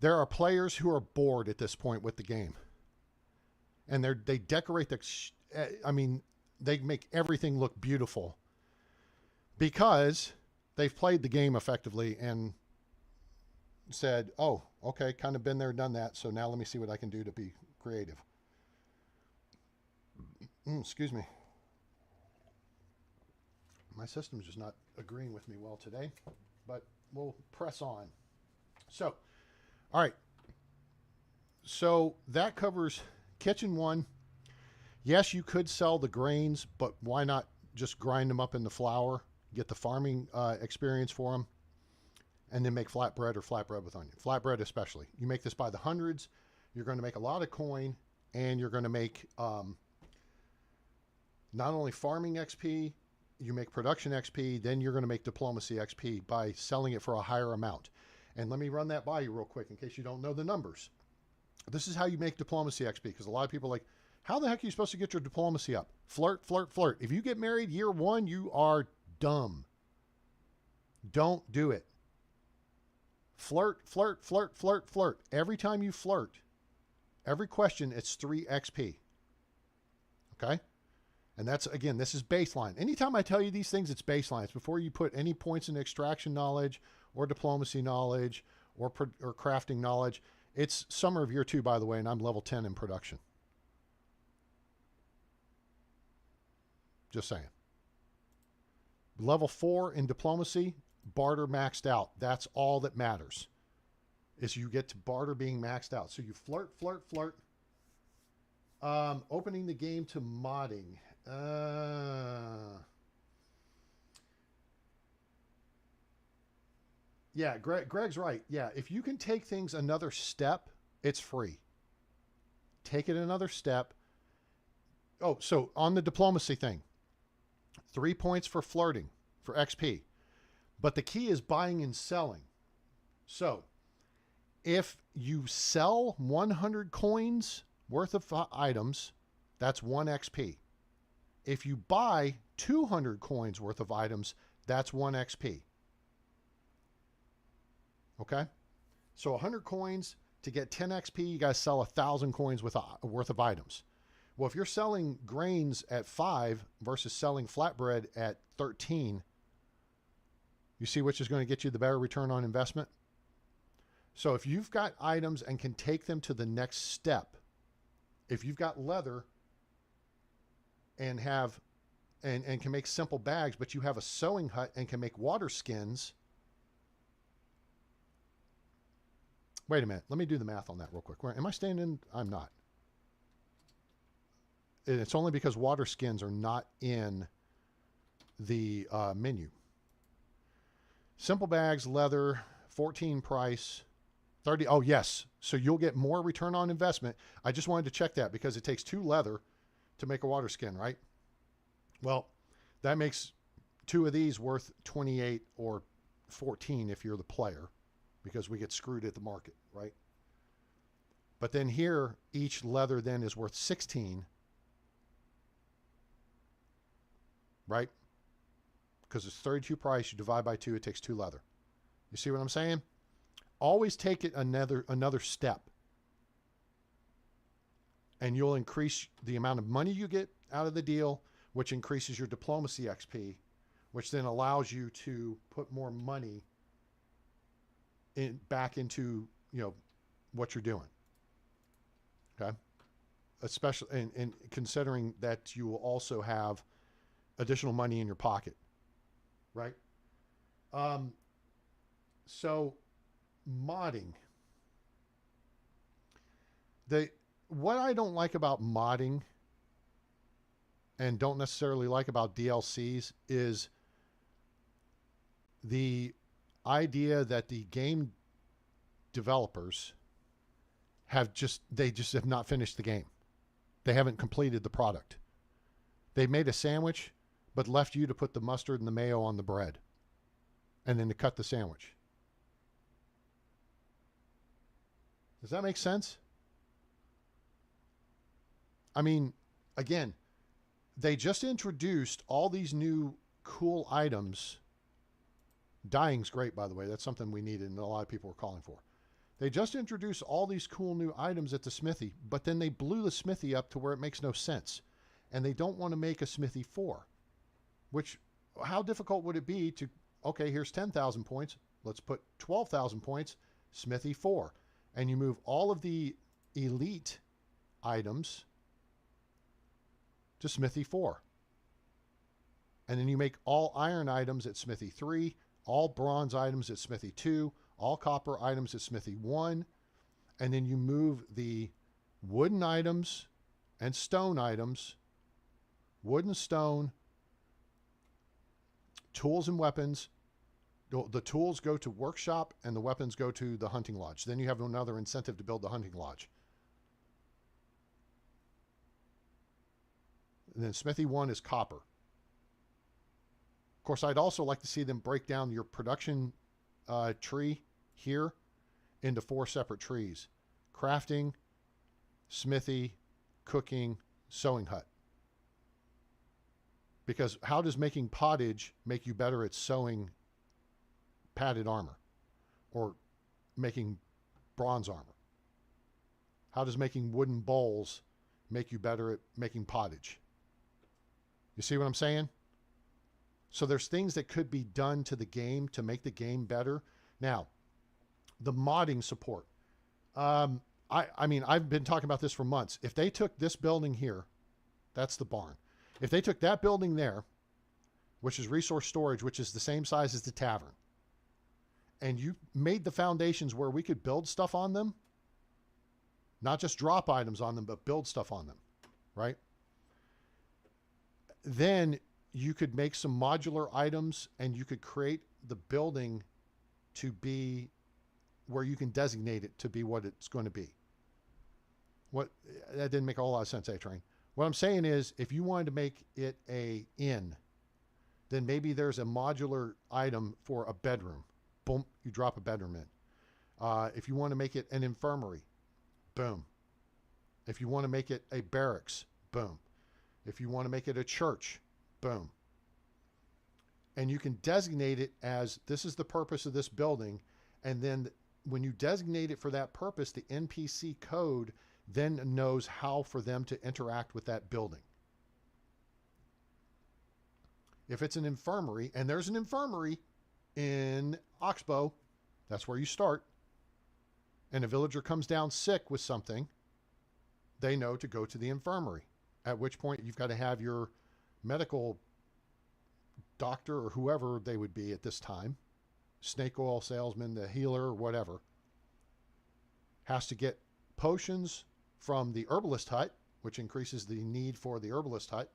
there are players who are bored at this point with the game. And they decorate they make everything look beautiful because they've played the game effectively and said, oh, okay, kind of been there, done that. So now let me see what I can do to be creative. Excuse me. My system's just not agreeing with me well today, but we'll press on. So, all right. So that covers kitchen 1. Yes, you could sell the grains, but why not just grind them up into flour, get the farming experience for them, and then make flatbread or flatbread with onion. Flatbread especially. You make this by the hundreds, you're going to make a lot of coin, and you're going to make not only farming XP, you make production XP, then you're going to make diplomacy XP by selling it for a higher amount. And let me run that by you real quick in case you don't know the numbers. This is how you make diplomacy XP, because a lot of people are like, how the heck are you supposed to get your diplomacy up? Flirt. If you get married year 1, you are dumb. Don't do it. Flirt. Every time you flirt, every question, it's 3 XP. Okay? And that's, again, this is baseline. Anytime I tell you these things, it's baseline. It's before you put any points in extraction knowledge or diplomacy knowledge or crafting knowledge. It's summer of year 2, by the way, and I'm level 10 in production. Just saying. Level 4 in diplomacy, barter maxed out. That's all that matters, is you get to barter being maxed out. So you flirt. Opening the game to modding. Yeah, Greg's right. Yeah, if you can take things another step, it's free. Take it another step. Oh, so on the diplomacy thing, 3 points for flirting, for XP. But the key is buying and selling. So if you sell 100 coins worth of items, that's 1 XP. If you buy 200 coins worth of items, that's 1 XP. Okay? So 100 coins, to get 10 XP, you got to sell 1,000 coins worth of items. Well, if you're selling grains at 5 versus selling flatbread at 13, you see which is going to get you the better return on investment? So if you've got items and can take them to the next step, if you've got leather and can make simple bags, but you have a sewing hut and can make water skins. Wait a minute. Let me do the math on that real quick. Am I staying in? I'm not. It's only because water skins are not in the menu. Simple bags, leather, 14 price, 30. Oh, yes. So you'll get more return on investment. I just wanted to check that because it takes 2 leather to make a water skin, right? Well, that makes 2 of these worth 28 or 14 if you're the player, because we get screwed at the market, right? But then here, each leather then is worth 16, right? Because it's 32 price, you divide by 2, it takes 2 leather. You see what I'm saying? Always take it another step. And you'll increase the amount of money you get out of the deal, which increases your diplomacy XP, which then allows you to put more money back into, what you're doing. Okay? Especially and considering that you will also have additional money in your pocket. Right? So modding. what I don't like about modding and don't necessarily like about DLCs is the idea that the game developers they just have not finished the game. They haven't completed the product. They made a sandwich, but left you to put the mustard and the mayo on the bread and then to cut the sandwich. Does that make sense? I mean, again, they just introduced all these new cool items. Dying's great, by the way. That's something we needed and a lot of people were calling for. They just introduced all these cool new items at the Smithy, but then they blew the Smithy up to where it makes no sense. And they don't want to make a Smithy 4, which, how difficult would it be to, okay, here's 10,000 points. Let's put 12,000 points, Smithy 4. And you move all of the elite items to Smithy 4. And then you make all iron items at Smithy 3, all bronze items at Smithy 2, all copper items at Smithy 1, and then you move the wooden items and stone items, wood and stone, tools and weapons. The tools go to workshop and the weapons go to the hunting lodge. Then you have another incentive to build the hunting lodge. And then Smithy 1 is copper. Of course, I'd also like to see them break down your production tree here into 4 separate trees. Crafting, smithy, cooking, sewing hut. Because how does making pottage make you better at sewing padded armor or making bronze armor? How does making wooden bowls make you better at making pottage? You see what I'm saying? So there's things that could be done to the game to make the game better. Now, the modding support. I mean, I've been talking about this for months. If they took this building here, that's the barn. If they took that building there, which is resource storage, which is the same size as the tavern, and you made the foundations where we could build stuff on them, not just drop items on them, but build stuff on them, right? Then you could make some modular items and you could create the building to be where you can designate it to be what it's going to be. That didn't make a whole lot of sense, A-Train. What I'm saying is, if you wanted to make it a inn, then maybe there's a modular item for a bedroom. Boom, you drop a bedroom in. If you want to make it an infirmary, boom. If you want to make it a barracks, boom. If you want to make it a church, boom. And you can designate it as, this is the purpose of this building. And then when you designate it for that purpose, the NPC code then knows how for them to interact with that building. If it's an infirmary, and there's an infirmary in Oxbow, that's where you start. And a villager comes down sick with something, they know to go to the infirmary. At which point you've got to have your medical doctor or whoever they would be at this time, snake oil salesman, the healer, or whatever, has to get potions from the herbalist hut, which increases the need for the herbalist hut.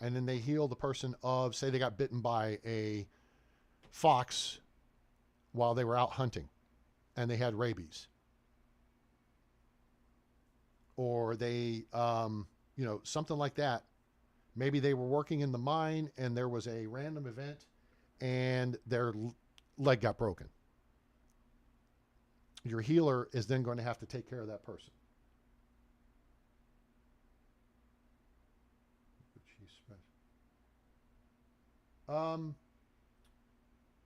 And then they heal the person of, say they got bitten by a fox while they were out hunting and they had rabies. Or they, something like that. Maybe they were working in the mine and there was a random event and their leg got broken. Your healer is then going to have to take care of that person.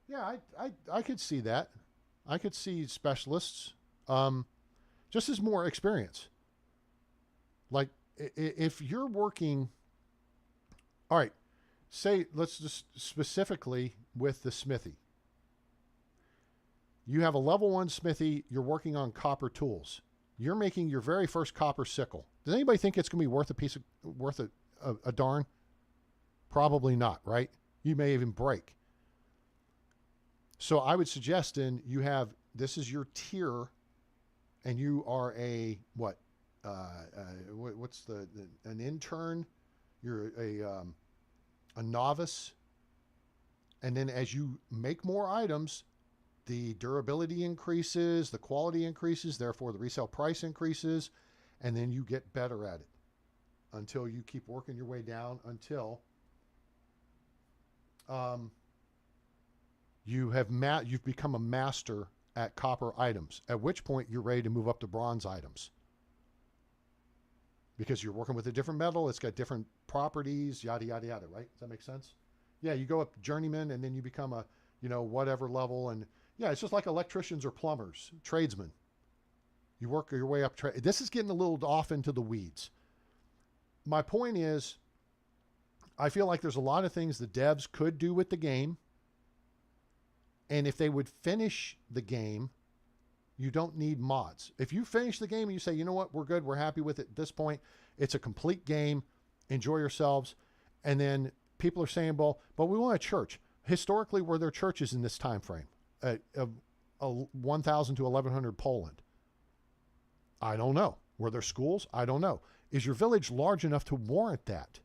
Yeah, I could see that. I could see specialists, just as more experience. Like if you're working, all right, say, let's just specifically with the smithy. You have a level 1 smithy, you're working on copper tools. You're making your very first copper sickle. Does anybody think it's going to be worth a darn? Probably not, right? You may even break. So I would suggest then you have, this is your tier, and you are a, what, what's an intern? You're a novice, and then as you make more items, the durability increases, the quality increases, therefore the resale price increases, and then you get better at it until you keep working your way down until you've become a master at copper items, at which point you're ready to move up to bronze items. Because you're working with a different metal, it's got different properties, yada, yada, yada, right? Does that make sense? Yeah, you go up journeyman and then you become a, whatever level. And yeah, it's just like electricians or plumbers, tradesmen. You work your way up. This is getting a little off into the weeds. My point is, I feel like there's a lot of things the devs could do with the game. And if they would finish the game, you don't need mods. If you finish the game and you say, you know what, we're good, we're happy with it at this point, it's a complete game, enjoy yourselves. And then people are saying, well, but we want a church. Historically, were there churches in this time frame? 1,000 to 1,100 Poland. I don't know. Were there schools? I don't know. Is your village large enough to warrant that?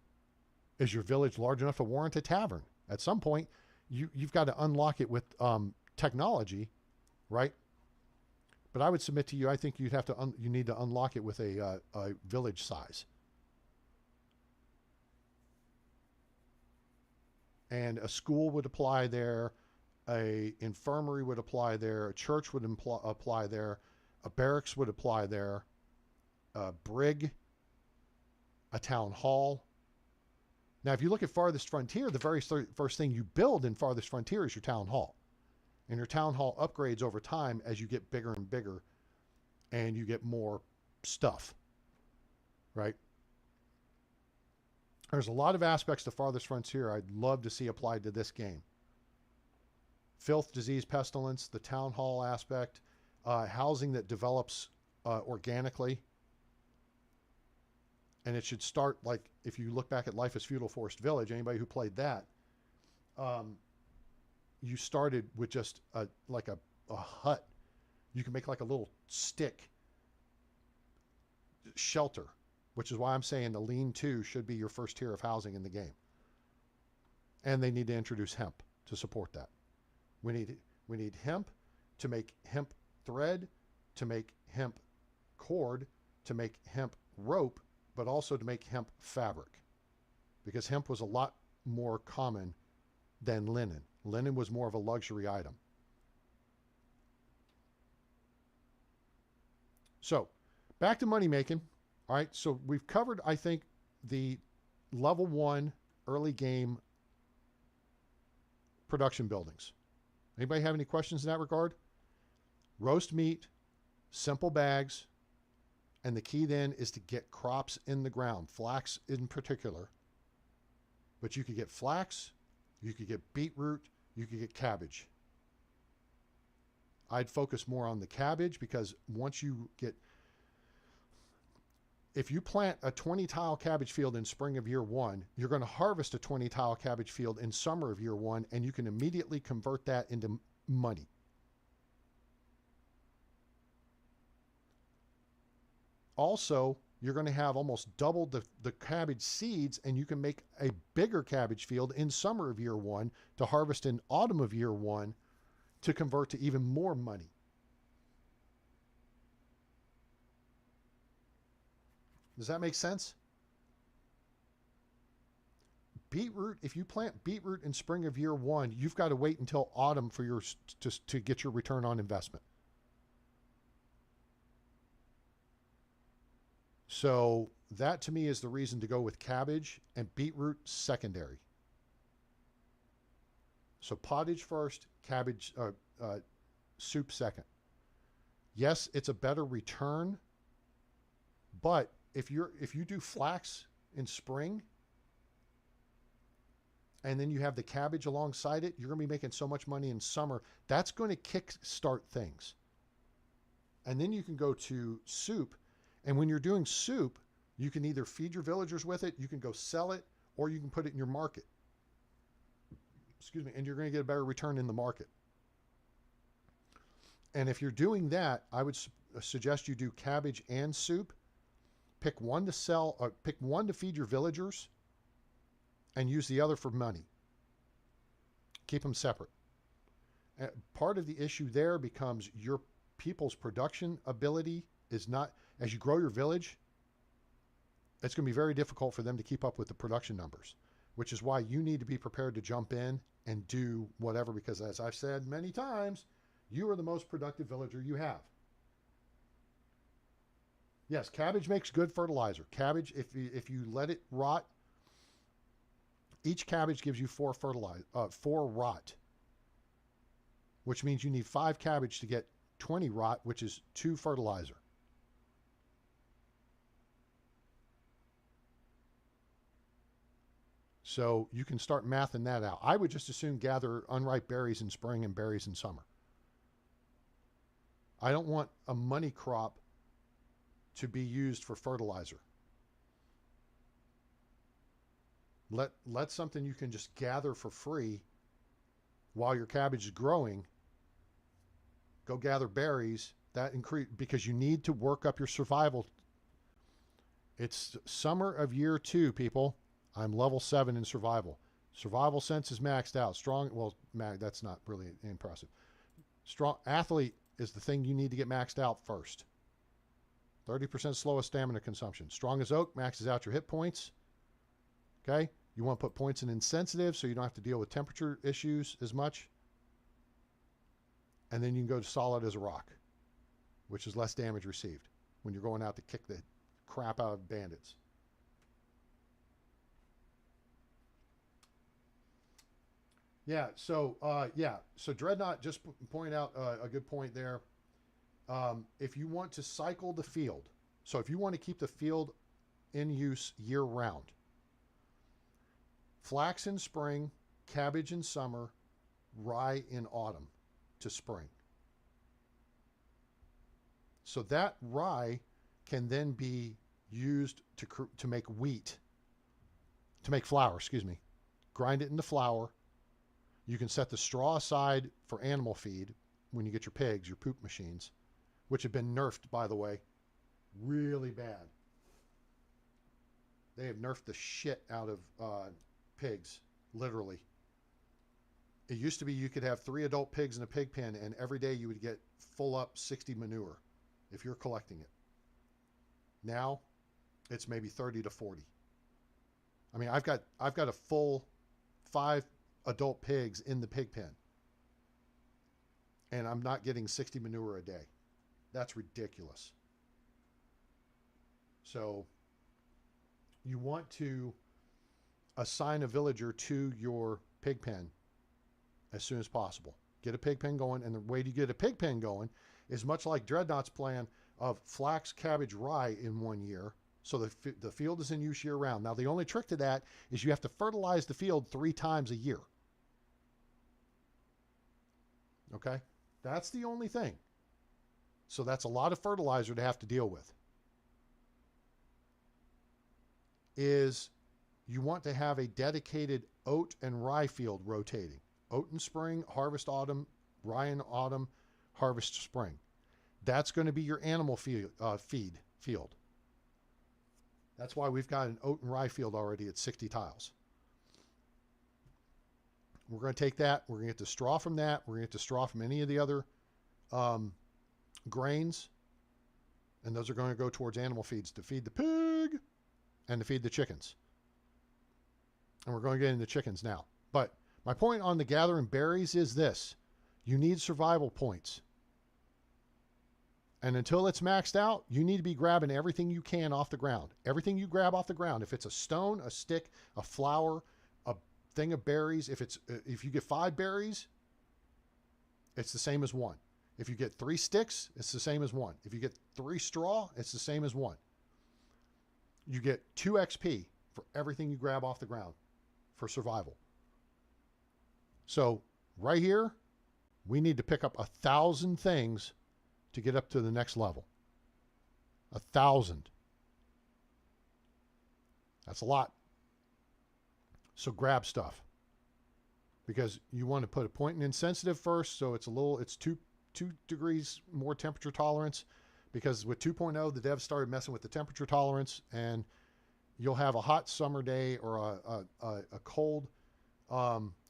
Is your village large enough to warrant a tavern? At some point, you've got to unlock it with technology, right? But I would submit to you, I think you need to unlock it with a village size. And a school would apply there, a infirmary would apply there, a church would apply there, a barracks would apply there, a brig, a town hall. Now, if you look at Farthest Frontier, the very first thing you build in Farthest Frontier is your town hall. And your town hall upgrades over time as you get bigger and bigger and you get more stuff, right? There's a lot of aspects to Farthest Frontier I'd love to see applied to this game. Filth, disease, pestilence, the town hall aspect, housing that develops organically. And it should start, like, if you look back at Life is Feudal Forest Village, anybody who played that, you started with just a hut. You can make like a little stick shelter, which is why I'm saying the lean-to should be your first tier of housing in the game. And they need to introduce hemp to support that. We need hemp to make hemp thread, to make hemp cord, to make hemp rope, but also to make hemp fabric. Because hemp was a lot more common than linen. Linen was more of a luxury item. So, back to money making. All right, so we've covered, I think, the level 1 early game production buildings. Anybody have any questions in that regard? Roast meat, simple bags, and the key then is to get crops in the ground, flax in particular. But you could get flax, you could get beetroot, you could get cabbage. I'd focus more on the cabbage because once you get, if you plant a 20 tile cabbage field in spring of year 1, you're going to harvest a 20 tile cabbage field in summer of year 1, and you can immediately convert that into money. Also, you're going to have almost double the cabbage seeds, and you can make a bigger cabbage field in summer of year 1 to harvest in autumn of year 1 to convert to even more money. Does that make sense? Beetroot, if you plant beetroot in spring of year 1, you've got to wait until autumn for to get your return on investment. So that to me is the reason to go with cabbage and beetroot secondary. So pottage first, cabbage, soup second. Yes, it's a better return, but if you do flax in spring and then you have the cabbage alongside it, you're going to be making so much money in summer. That's going to kickstart things. And then you can go to soup. And when you're doing soup, you can either feed your villagers with it, you can go sell it, or you can put it in your market. Excuse me, and you're going to get a better return in the market. And if you're doing that, I would suggest you do cabbage and soup. Pick one to sell, or pick one to feed your villagers and use the other for money. Keep them separate. Part of the issue there becomes your people's production ability is not, as you grow your village, it's going to be very difficult for them to keep up with the production numbers, which is why you need to be prepared to jump in and do whatever, because as I've said many times, you are the most productive villager you have. Yes, cabbage makes good fertilizer. Cabbage, if you let it rot, each cabbage gives you 4 rot, which means you need 5 cabbage to get 20 rot, which is 2 fertilizer. So you can start mathing that out. I would just as soon gather unripe berries in spring and berries in summer. I don't want a money crop to be used for fertilizer. Let something you can just gather for free while your cabbage is growing. Go gather berries. That increase, because you need to work up your survival. It's summer of year 2, people. I'm level 7 in survival. Survival sense is maxed out. Strong, well, that's not really impressive. Strong athlete is the thing you need to get maxed out first. 30% slowest stamina consumption. Strong as oak maxes out your hit points. Okay? You want to put points in insensitive so you don't have to deal with temperature issues as much. And then you can go to solid as a rock, which is less damage received when you're going out to kick the crap out of bandits. Yeah, so Dreadnought just point out a good point there. If you want to cycle the field, so if you want to keep the field in use year round, flax in spring, cabbage in summer, rye in autumn to spring. So that rye can then be used to make wheat, to make flour, excuse me. Grind it into flour. You can set the straw aside for animal feed when you get your pigs, your poop machines, which have been nerfed, by the way, really bad. They have nerfed the shit out of pigs, literally. It used to be you could have 3 adult pigs in a pig pen, and every day you would get full up 60 manure if you're collecting it. Now, it's maybe 30 to 40. I mean, I've got a full 5 adult pigs in the pig pen, and I'm not getting 60 manure a day. That's ridiculous. So you want to assign a villager to your pig pen as soon as possible. Get a pig pen going, and the way to get a pig pen going is much like Dreadnought's plan of flax, cabbage, rye in 1 year, so the field is in use year round. Now, the only trick to that is you have to fertilize the field 3 times a year. Okay? That's the only thing. So that's a lot of fertilizer to have to deal with. Is you want to have a dedicated oat and rye field rotating. Oat in spring, harvest autumn, rye in autumn, harvest spring. That's going to be your animal feed field. That's why we've got an oat and rye field already at 60 tiles. We're going to take that. We're going to get the straw from that. We're going to get the straw from any of the other grains. And those are going to go towards animal feeds to feed the pig and to feed the chickens. And we're going to get into chickens now. But my point on the gathering berries is this. You need survival points. And until it's maxed out, you need to be grabbing everything you can off the ground. Everything you grab off the ground. If it's a stone, a stick, a flower, a thing of berries, if you get 5 berries, it's the same as 1. If you get 3 sticks, it's the same as 1. If you get 3 straw, it's the same as 1. You get 2 XP for everything you grab off the ground for survival. So right here, we need to pick up 1,000 things to get up to the next level. 1,000. That's a lot. So grab stuff, because you want to put a point in insensitive first, so it's 2 degrees more temperature tolerance. because with 2.0, the devs started messing with the temperature tolerance, and you'll have a hot summer day or a cold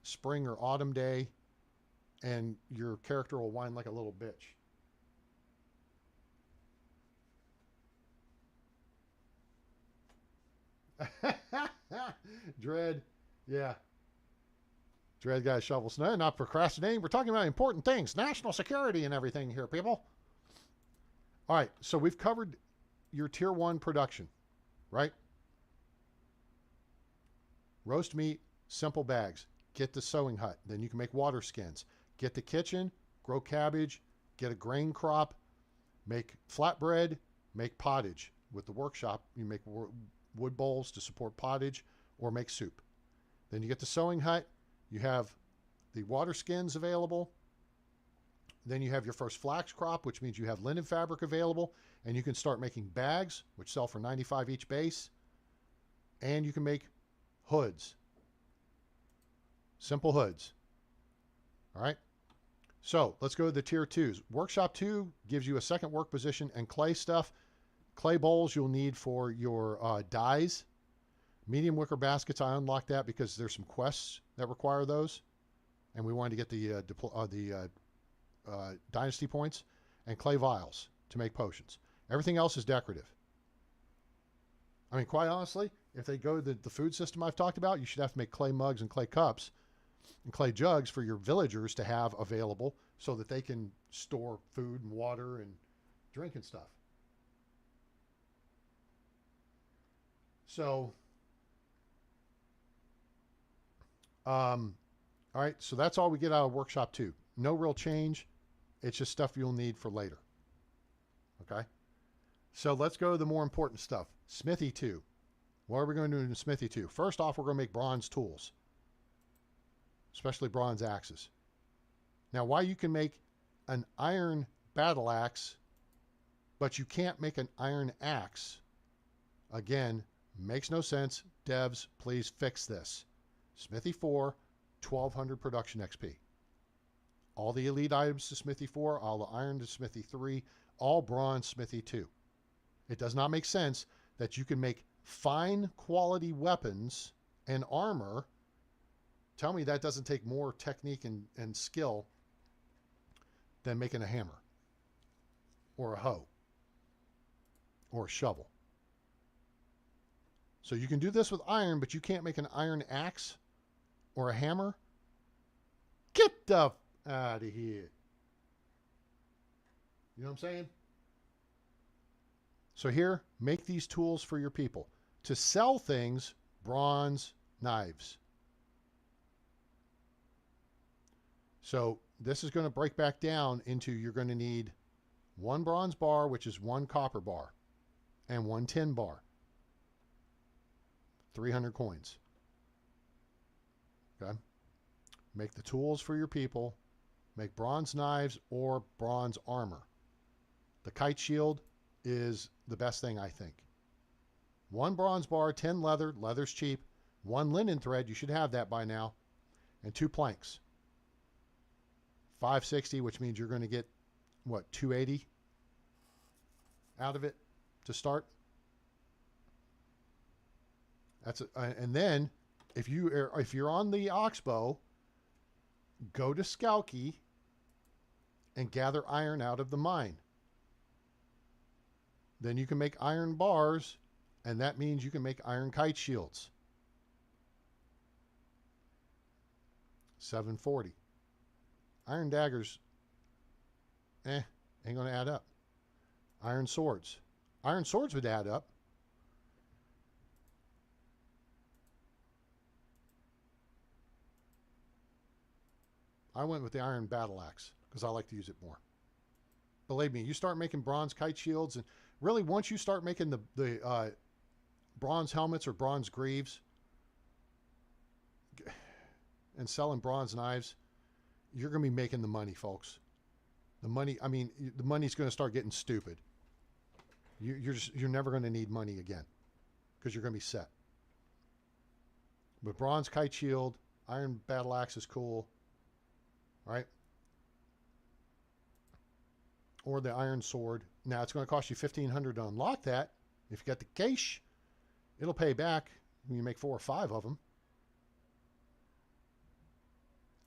spring or autumn day, and your character will whine like a little bitch. Dread, yeah. Dread guy shovel snow. Not procrastinating. We're talking about important things, national security and everything here, people. All right, so we've covered your tier 1 production, right? Roast meat, simple bags. Get the sewing hut. Then you can make water skins. Get the kitchen, grow cabbage, get a grain crop, make flatbread, make pottage. With the workshop, you make wood bowls to support pottage or make soup. Then you get the sewing hut. You have the water skins available. Then you have your first flax crop, which means you have linen fabric available, and you can start making bags, which sell for $95 each base. And you can make hoods. Simple hoods. All right. So let's go to the tier 2s. Workshop 2 gives you a second work position and clay stuff. Clay bowls you'll need for your dyes. Medium wicker baskets, I unlocked that because there's some quests that require those. And we wanted to get the Dynasty points, and clay vials to make potions. Everything else is decorative. I mean, quite honestly, if they go to the food system I've talked about, you should have to make clay mugs and clay cups and clay jugs for your villagers to have available so that they can store food and water and drink and stuff. So, all right, so that's all we get out of Workshop 2. No real change. It's just stuff you'll need for later. Okay? So let's go to the more important stuff. Smithy 2. What are we going to do in Smithy 2? First off, we're going to make bronze tools, especially bronze axes. Now, why you can make an iron battle axe, but you can't make an iron axe, again, makes no sense. Devs, please fix this. Smithy 4, 1200 production XP. All the elite items to Smithy 4, all the iron to Smithy 3, all bronze Smithy 2. It does not make sense that you can make fine quality weapons and armor. Tell me that doesn't take more technique and skill than making a hammer or a hoe or a shovel. So you can do this with iron, but you can't make an iron axe or a hammer? Get the out of here. You know what I'm saying? So here, make these tools for your people. To sell things, bronze knives. So this is going to break back down into you're going to need 1 bronze bar, which is 1 copper bar, and 1 tin bar. 300 coins. Okay? Make the tools for your people. Make bronze knives or bronze armor. The kite shield is the best thing, I think. 1 bronze bar, 10 leather. Leather's cheap. 1 linen thread. You should have that by now. And 2 planks. 560, which means you're going to get, what, 280 out of it to start. That's and then if you're on the oxbow, go to Skalki and gather iron out of the mine. Then you can make iron bars, and that means you can make iron kite shields. 740. Iron daggers, ain't going to add up. Iron swords. Iron swords would add up. I went with the iron battle axe because I like to use it more. Believe me, you start making bronze kite shields, and really once you start making the bronze helmets or bronze greaves and selling bronze knives, you're going to be making the money, folks. The money, I mean, the money's going to start getting stupid. You're never going to need money again because you're going to be set. But bronze kite shield, iron battle axe is cool. Right? or the iron sword. Now it's going to cost you $1,500 to unlock that. If you got the cash, it'll pay back when you make 4 or 5 of them.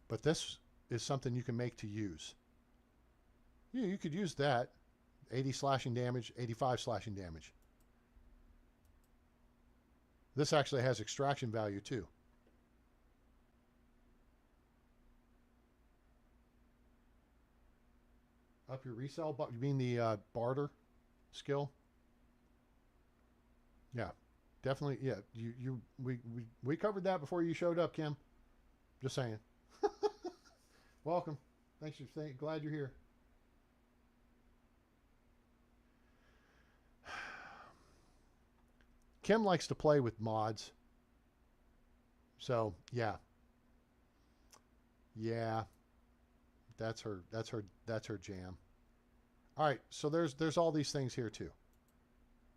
But this is something you can make to use. Yeah, you could use that. 80 slashing damage, 85 slashing damage. This actually has extraction value too. Up your resell, but you mean the barter skill? Yeah, definitely. Yeah, we covered that before you showed up, Kim. Just saying. Welcome. Thanks for staying. Glad you're here. Kim likes to play with mods. So, yeah. Yeah. That's her jam. All right, so there's all these things here too.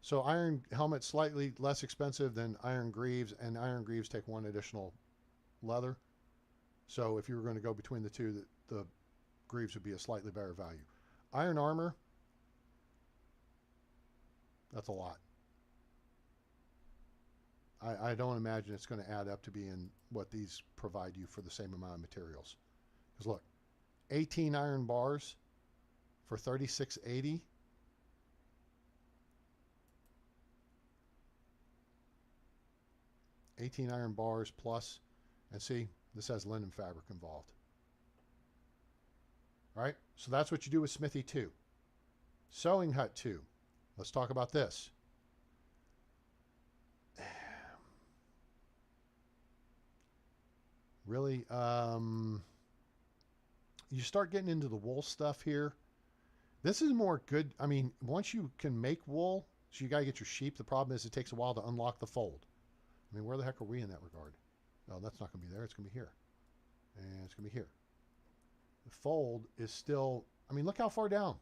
So iron helmet slightly less expensive than iron greaves, and iron greaves take 1 additional leather. So if you were going to go between the two, the greaves would be a slightly better value. Iron armor, that's a lot. I don't imagine it's going to add up to being what these provide you for the same amount of materials. Because look, 18 iron bars for $36.80. $18 iron bars plus, and see, this has linen fabric involved. All right, so that's what you do with Smithy 2. Sewing Hut 2. Let's talk about this. Really, you start getting into the wool stuff here. This is more good. I mean, once you can make wool, so you got to get your sheep. The problem is it takes a while to unlock the fold. I mean, where the heck are we in that regard? Oh, that's not going to be there. It's going to be here. And it's going to be here. The fold is still, I mean, look how far down.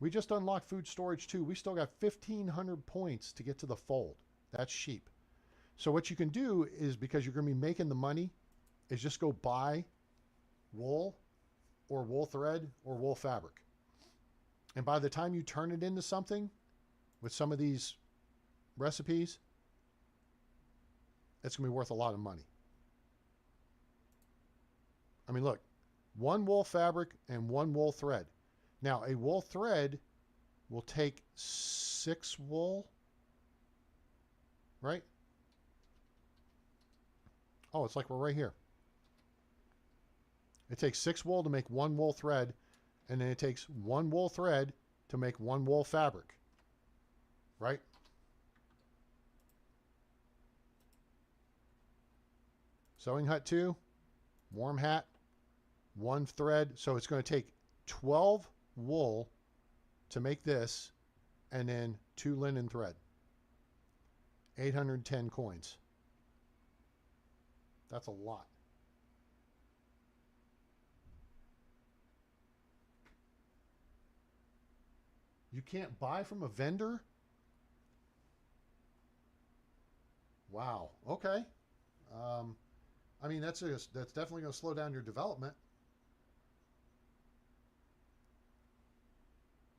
We just unlocked food storage too. We still got 1,500 points to get to the fold. That's sheep. So what you can do is, because you're going to be making the money, is just go buy wool or wool thread or wool fabric. And by the time you turn it into something with some of these recipes, it's going to be worth a lot of money. I mean, look, 1 wool fabric and 1 wool thread. Now, a wool thread will take 6 wool, right? Oh, it's like we're right here. It takes 6 wool to make 1 wool thread, and then it takes 1 wool thread to make 1 wool fabric, right? Sewing Hut 2, warm hat, 1 thread. So it's going to take 12 wool to make this, and then 2 linen thread. 810 coins. That's a lot. You can't buy from a vendor? Wow. Okay. I mean, that's definitely going to slow down your development.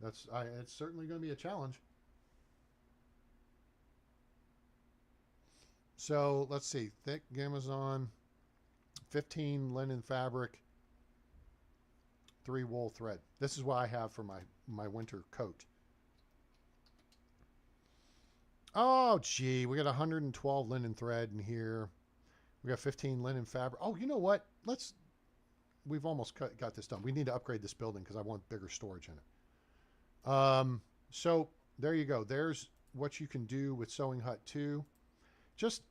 It's certainly going to be a challenge. So let's see, thick Amazon, 15 linen fabric, 3 wool thread. This is what I have for my winter coat. Oh, gee, we got 112 linen thread in here. We got 15 linen fabric. Oh, you know what? We've almost got this done. We need to upgrade this building because I want bigger storage in it. So there you go. There's what you can do with Sewing Hut 2. Just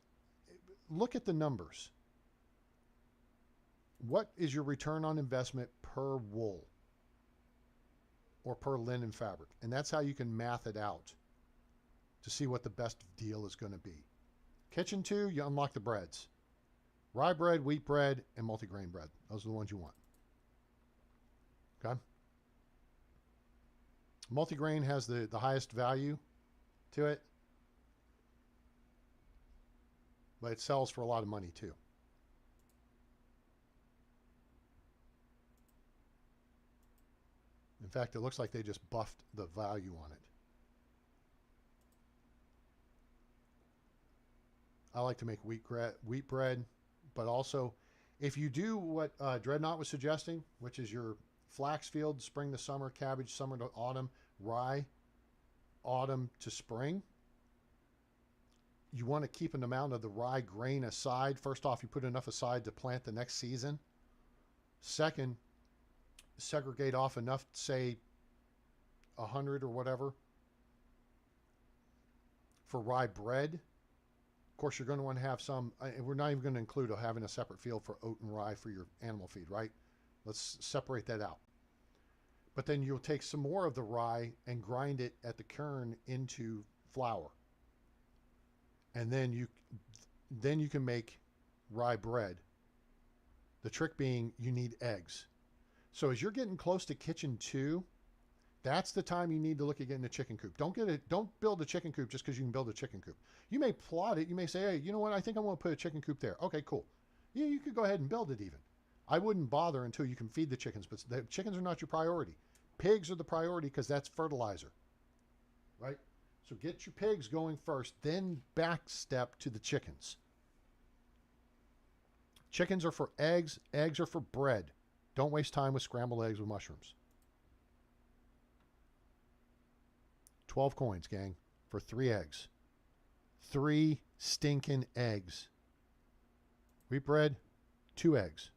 look at the numbers. What is your return on investment per wool or per linen fabric? And that's how you can math it out to see what the best deal is going to be. Kitchen 2, you unlock the breads. Rye bread, wheat bread, and multigrain bread. Those are the ones you want. Okay? Multigrain has the highest value to it, but it sells for a lot of money too. In fact, it looks like they just buffed the value on it. I like to make wheat bread, but also if you do what Dreadnought was suggesting, which is your flax field, spring to summer, cabbage, summer to autumn, rye, autumn to spring, you want to keep an amount of the rye grain aside. First off, you put enough aside to plant the next season. Second, segregate off enough, say 100 or whatever, for rye bread. Of course, you're going to want to have some, we're not even going to include having a separate field for oat and rye for your animal feed, right? Let's separate that out. But then you'll take some more of the rye and grind it at the kern into flour. And then you can make rye bread. The trick being you need eggs. So as you're getting close to kitchen 2, that's the time you need to look at getting a chicken coop. Don't build a chicken coop just because you can build a chicken coop. You may plot it. You may say, hey, you know what? I think I want to put a chicken coop there. Okay, cool. Yeah, you could go ahead and build it even. I wouldn't bother until you can feed the chickens, but the chickens are not your priority. Pigs are the priority because that's fertilizer, right? So get your pigs going first, then back step to the chickens. Chickens are for eggs. Eggs are for bread. Don't waste time with scrambled eggs with mushrooms. 12 coins, gang, for 3 eggs. 3 stinking eggs. Wheat bread, 2 eggs.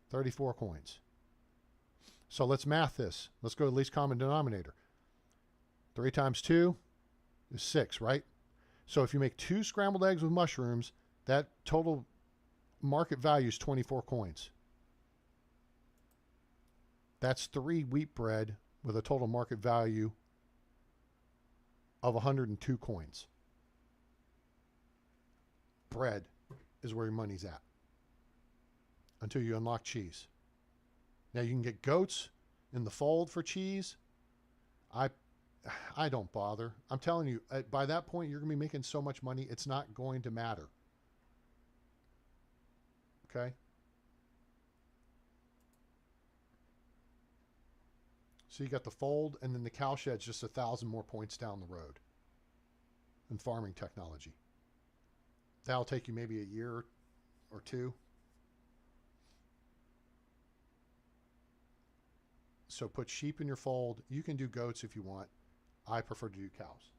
34 coins. So let's math this. Let's go to least common denominator. 3 times 2 is 6, right? So if you make 2 scrambled eggs with mushrooms, that total market value is 24 coins. That's 3 wheat bread with a total market value of 102 coins. Bread is where your money's at until you unlock cheese. Now you can get goats in the fold for cheese. I don't bother. I'm telling you, by that point, you're going to be making so much money, it's not going to matter. Okay? So you got the fold, and then the cow shed's just 1,000 more points down the road in farming technology. That'll take you maybe a year or 2. So put sheep in your fold. You can do goats if you want. I prefer to do cows.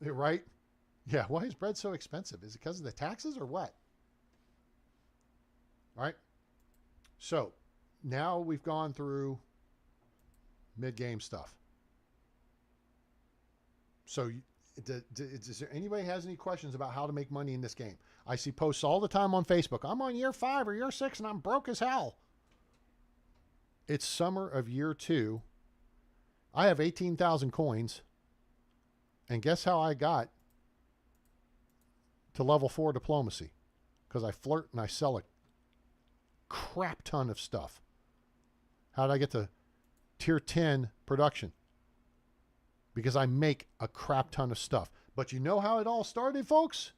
Right? Yeah, why is bread so expensive? Is it because of the taxes or what? All right. So now we've gone through mid-game stuff. So is there anybody has any questions about how to make money in this game? I see posts all the time on Facebook. I'm on year 5 or year 6 and I'm broke as hell. It's summer of year 2. I have 18,000 coins. And guess how I got to level 4 diplomacy? Because I flirt and I sell a crap ton of stuff. How did I get to tier 10 production? Because I make a crap ton of stuff. But you know how it all started, folks?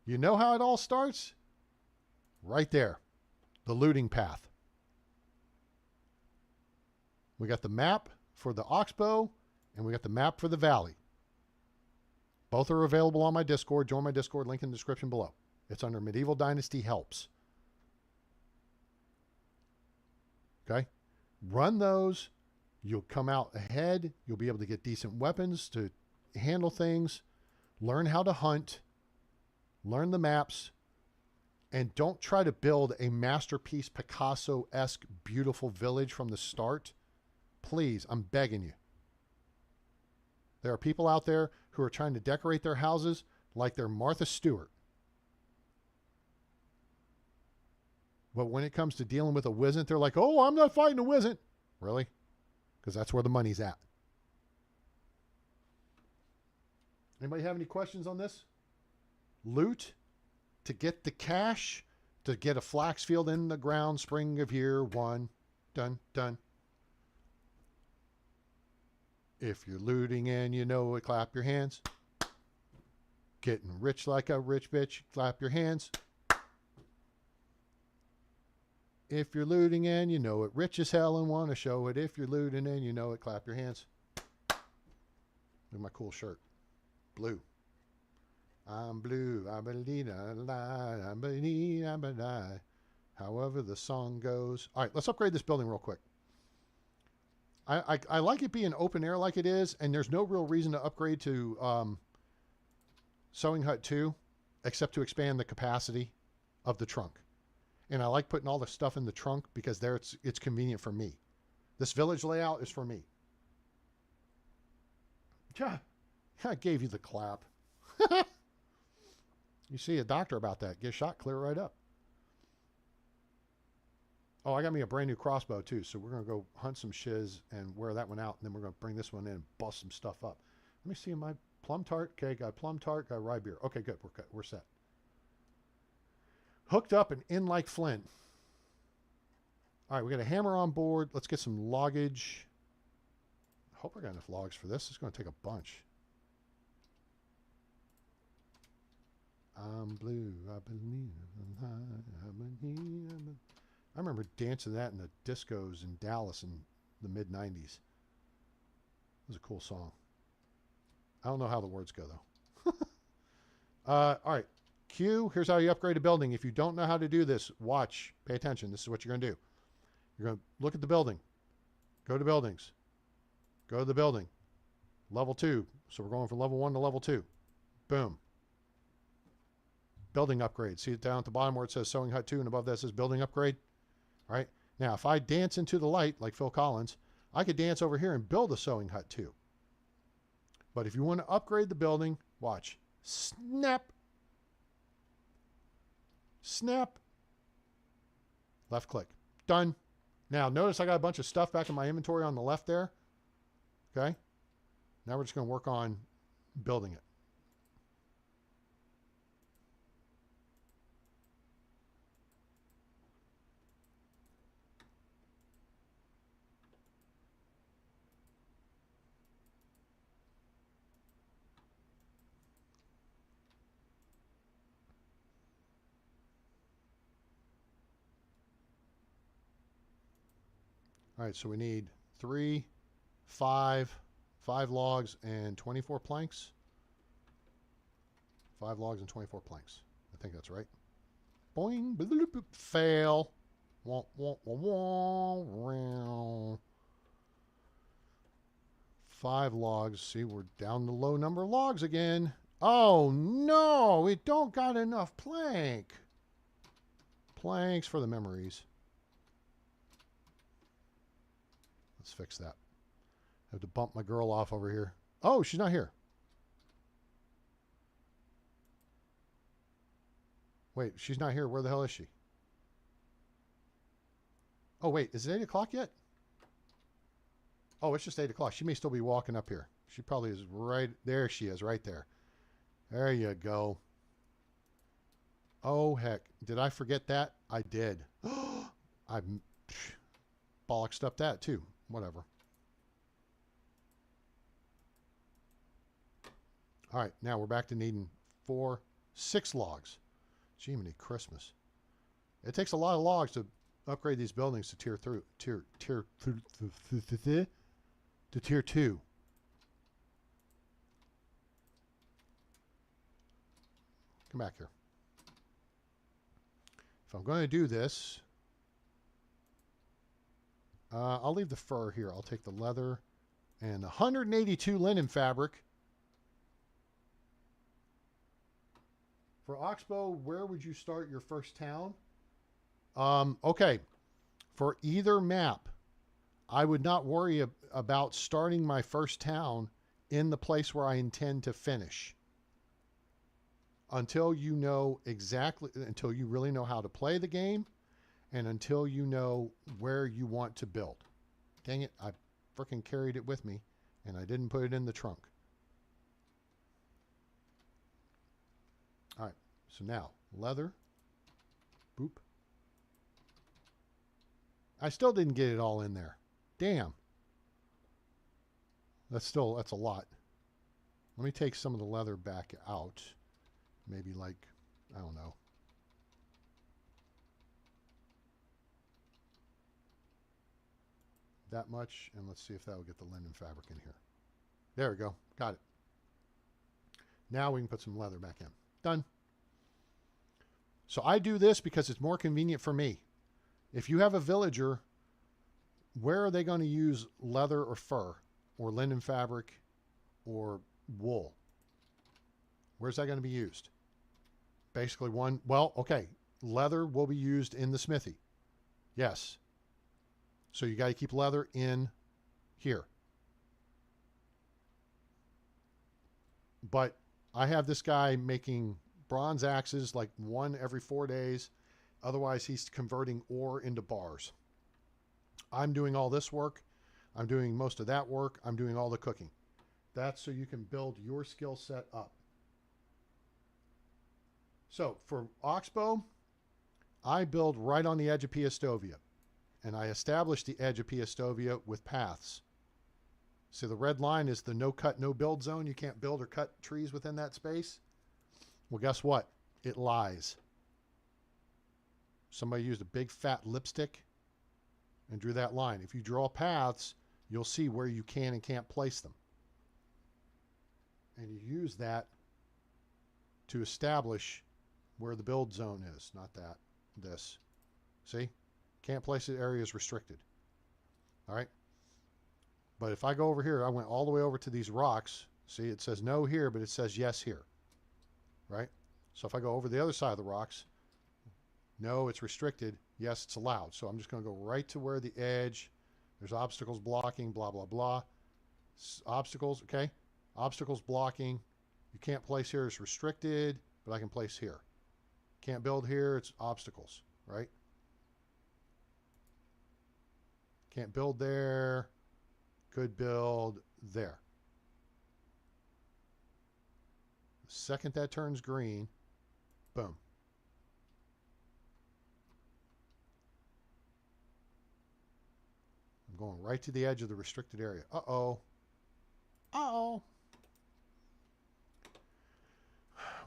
You know how it all starts? Right there. The looting path. We got the map for the Oxbow, and we got the map for the Valley. Both are available on my Discord. Join my Discord, link in the description below. It's under Medieval Dynasty Helps. Okay? Run those. You'll come out ahead. You'll be able to get decent weapons to handle things. Learn how to hunt. Learn the maps. And don't try to build a masterpiece Picasso-esque beautiful village from the start. Please, I'm begging you. There are people out there who are trying to decorate their houses like they're Martha Stewart. But when it comes to dealing with a Wizzent, they're like, oh, I'm not fighting a Wizzent. Really? Because that's where the money's at. Anybody have any questions on this? Loot to get the cash, to get a flax field in the ground, spring of year 1. Done, done. If you're looting and you know it, clap your hands. Getting rich like a rich bitch, clap your hands. If you're looting and you know it, rich as hell and want to show it. If you're looting and you know it, clap your hands. Look at my cool shirt. Blue. I'm blue. I believe I lie. I believe I die. However the song goes. All right, let's upgrade this building real quick. I like it being open air like it is, and there's no real reason to upgrade to Sewing Hut 2 except to expand the capacity of the trunk. And I like putting all the stuff in the trunk because there it's convenient for me. This village layout is for me. Yeah, I gave you the clap. You see a doctor about that. Get shot, clear right up. Oh, I got me a brand new crossbow too. So we're going to go hunt some shiz and wear that one out. And then we're going to bring this one in and bust some stuff up. Let me see my plum tart. Okay, got plum tart, got rye beer. Okay, good. We're set. Hooked up and in like flint. All right, we got a hammer on board. Let's get some loggage. I hope I got enough logs for this. It's going to take a bunch. I'm blue. I believe. I remember dancing that in the discos in Dallas in the mid-90s. It was a cool song. I don't know how the words go, though. All right. Q, here's how you upgrade a building. If you don't know how to do this, watch. Pay attention. This is what you're going to do. You're going to look at the building. Go to buildings. Go to the building. Level 2. So we're going from level 1 to level 2. Boom. Building upgrade. See it down at the bottom where it says Sewing Hut 2 and above that says building upgrade? All right. Now, if I dance into the light like Phil Collins, I could dance over here and build a Sewing Hut 2. But if you want to upgrade the building, watch. Snap. Snap. Left click. Done. Now, notice I got a bunch of stuff back in my inventory on the left there. Okay. Now we're just going to work on building it. All right, so we need 5 logs and 24 planks. 5 logs and 24 planks. I think that's right. Boing, bloop, fail. Wah, wah, wah, wah. 5 logs. See, we're down to low number of logs again. Oh no, we don't got enough plank. Planks for the memories. Let's fix that. I have to bump my girl off over here. Oh, she's not here. Wait, she's not here. Where the hell is she? Oh, wait. Is it 8 o'clock yet? Oh, it's just 8 o'clock. She may still be walking up here. She probably is right there. She is right there. There you go. Oh, heck. Did I forget that? I did. I bollocksed up that too. Whatever. All right, now we're back to needing 6 logs. Jiminy Christmas. It takes a lot of logs to upgrade these buildings to tier 2. Come back here. If I'm going to do this, I'll leave the fur here. I'll take the leather and 182 linen fabric. For Oxbow, where would you start your first town? Okay. For either map, I would not worry about starting my first town in the place where I intend to finish. Until you know exactly, until you really know how to play the game, and until you know where you want to build. Dang it, I freaking carried it with me, and I didn't put it in the trunk. All right, so now, leather. Boop. I still didn't get it all in there. Damn. That's a lot. Let me take some of the leather back out. Maybe like, I don't know. that much, and let's see if that will get the linen fabric in here. There we go. Got it. Now we can put some leather back in. Done. So I do this because it's more convenient for me. If you have a villager, where are they going to use leather or fur or linen fabric or wool? Where's that going to be used? Basically one, well, okay, leather will be used in the smithy. Yes. So you got to keep leather in here. But I have this guy making bronze axes like one every 4 days. Otherwise, he's converting ore into bars. I'm doing all this work. I'm doing most of that work. I'm doing all the cooking. That's so you can build your skill set up. So for oxbow, I build right on the edge of Piastovia. And I establish the edge of Piastovia with paths. See, the red line is the no cut, no build zone. You can't build or cut trees within that space. Well, guess what? It lies. Somebody used a big fat lipstick and drew that line. If you draw paths, you'll see where you can and can't place them. And you use that to establish where the build zone is. Not that. This. See? Can't place it. Area is restricted. All right? But if I go over here, I went all the way over to these rocks. See, it says no here, but it says yes here. Right? So if I go over the other side of the rocks, no, it's restricted. Yes, it's allowed. So I'm just going to go right to where the edge, there's obstacles blocking, blah, blah, blah. Obstacles, okay? Obstacles blocking. You can't place here. It's restricted, but I can place here. Can't build here. It's obstacles, right? Can't build there. Could build there. The second that turns green, boom. I'm going right to the edge of the restricted area. Uh-oh. Uh-oh.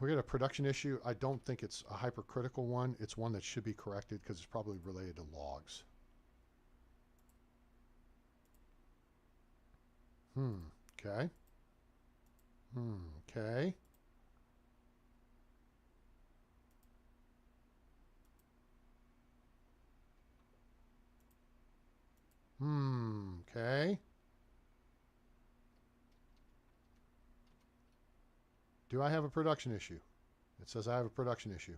We got a production issue. I don't think it's a hypercritical one. It's one that should be corrected because it's probably related to logs. Okay. Okay. Okay. Do I have a production issue? It says I have a production issue.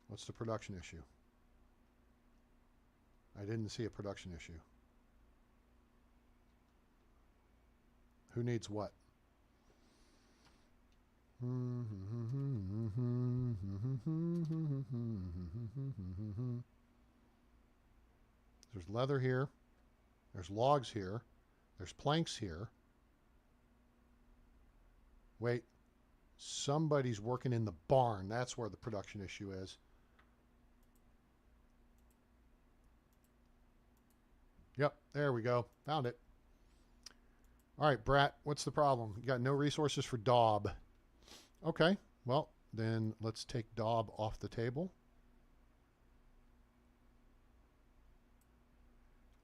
What's the production issue? I didn't see a production issue. Who needs what? There's leather here. There's logs here. There's planks here. Wait. Somebody's working in the barn. That's where the production issue is. Yep, there we go. Found it. All right, Brat, what's the problem? You got no resources for Daub. Okay, well, then let's take Daub off the table.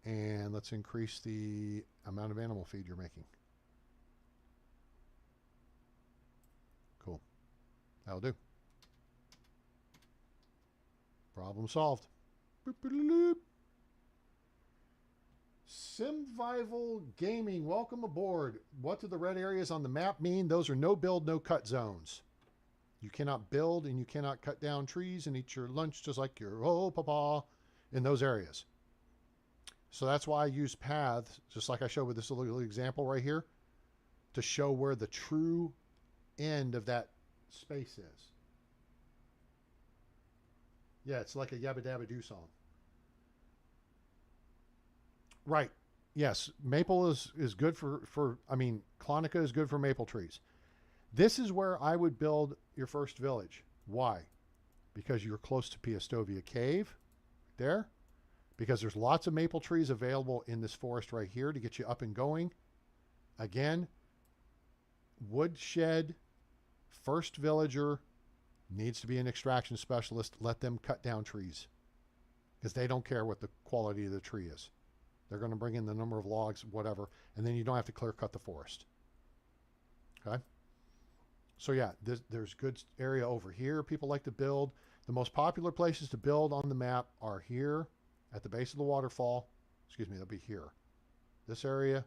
And let's increase the amount of animal feed you're making. Cool. That'll do. Problem solved. Boop, boop, boop. Simvival Gaming, welcome aboard. What do the red areas on the map mean? Those are no build, no cut zones. You cannot build and you cannot cut down trees and eat your lunch just like your old papa in those areas. So that's why I use paths, just like I showed with this little example right here, to show where the true end of that space is. Yeah, it's like a Yabba Dabba Doo song. Right. Yes. Maple is good for I mean, Clonica is good for maple trees. This is where I would build your first village. Why? Because you're close to Piastovia Cave there. Because there's lots of maple trees available in this forest right here to get you up and going. Again, woodshed, first villager needs to be an extraction specialist. Let them cut down trees. Because they don't care what the quality of the tree is. They're going to bring in the number of logs, whatever, and then you don't have to clear cut the forest. Okay? So yeah, there's good area over here people like to build. The most popular places to build on the map are here at the base of the waterfall. Excuse me, they'll be here. This area,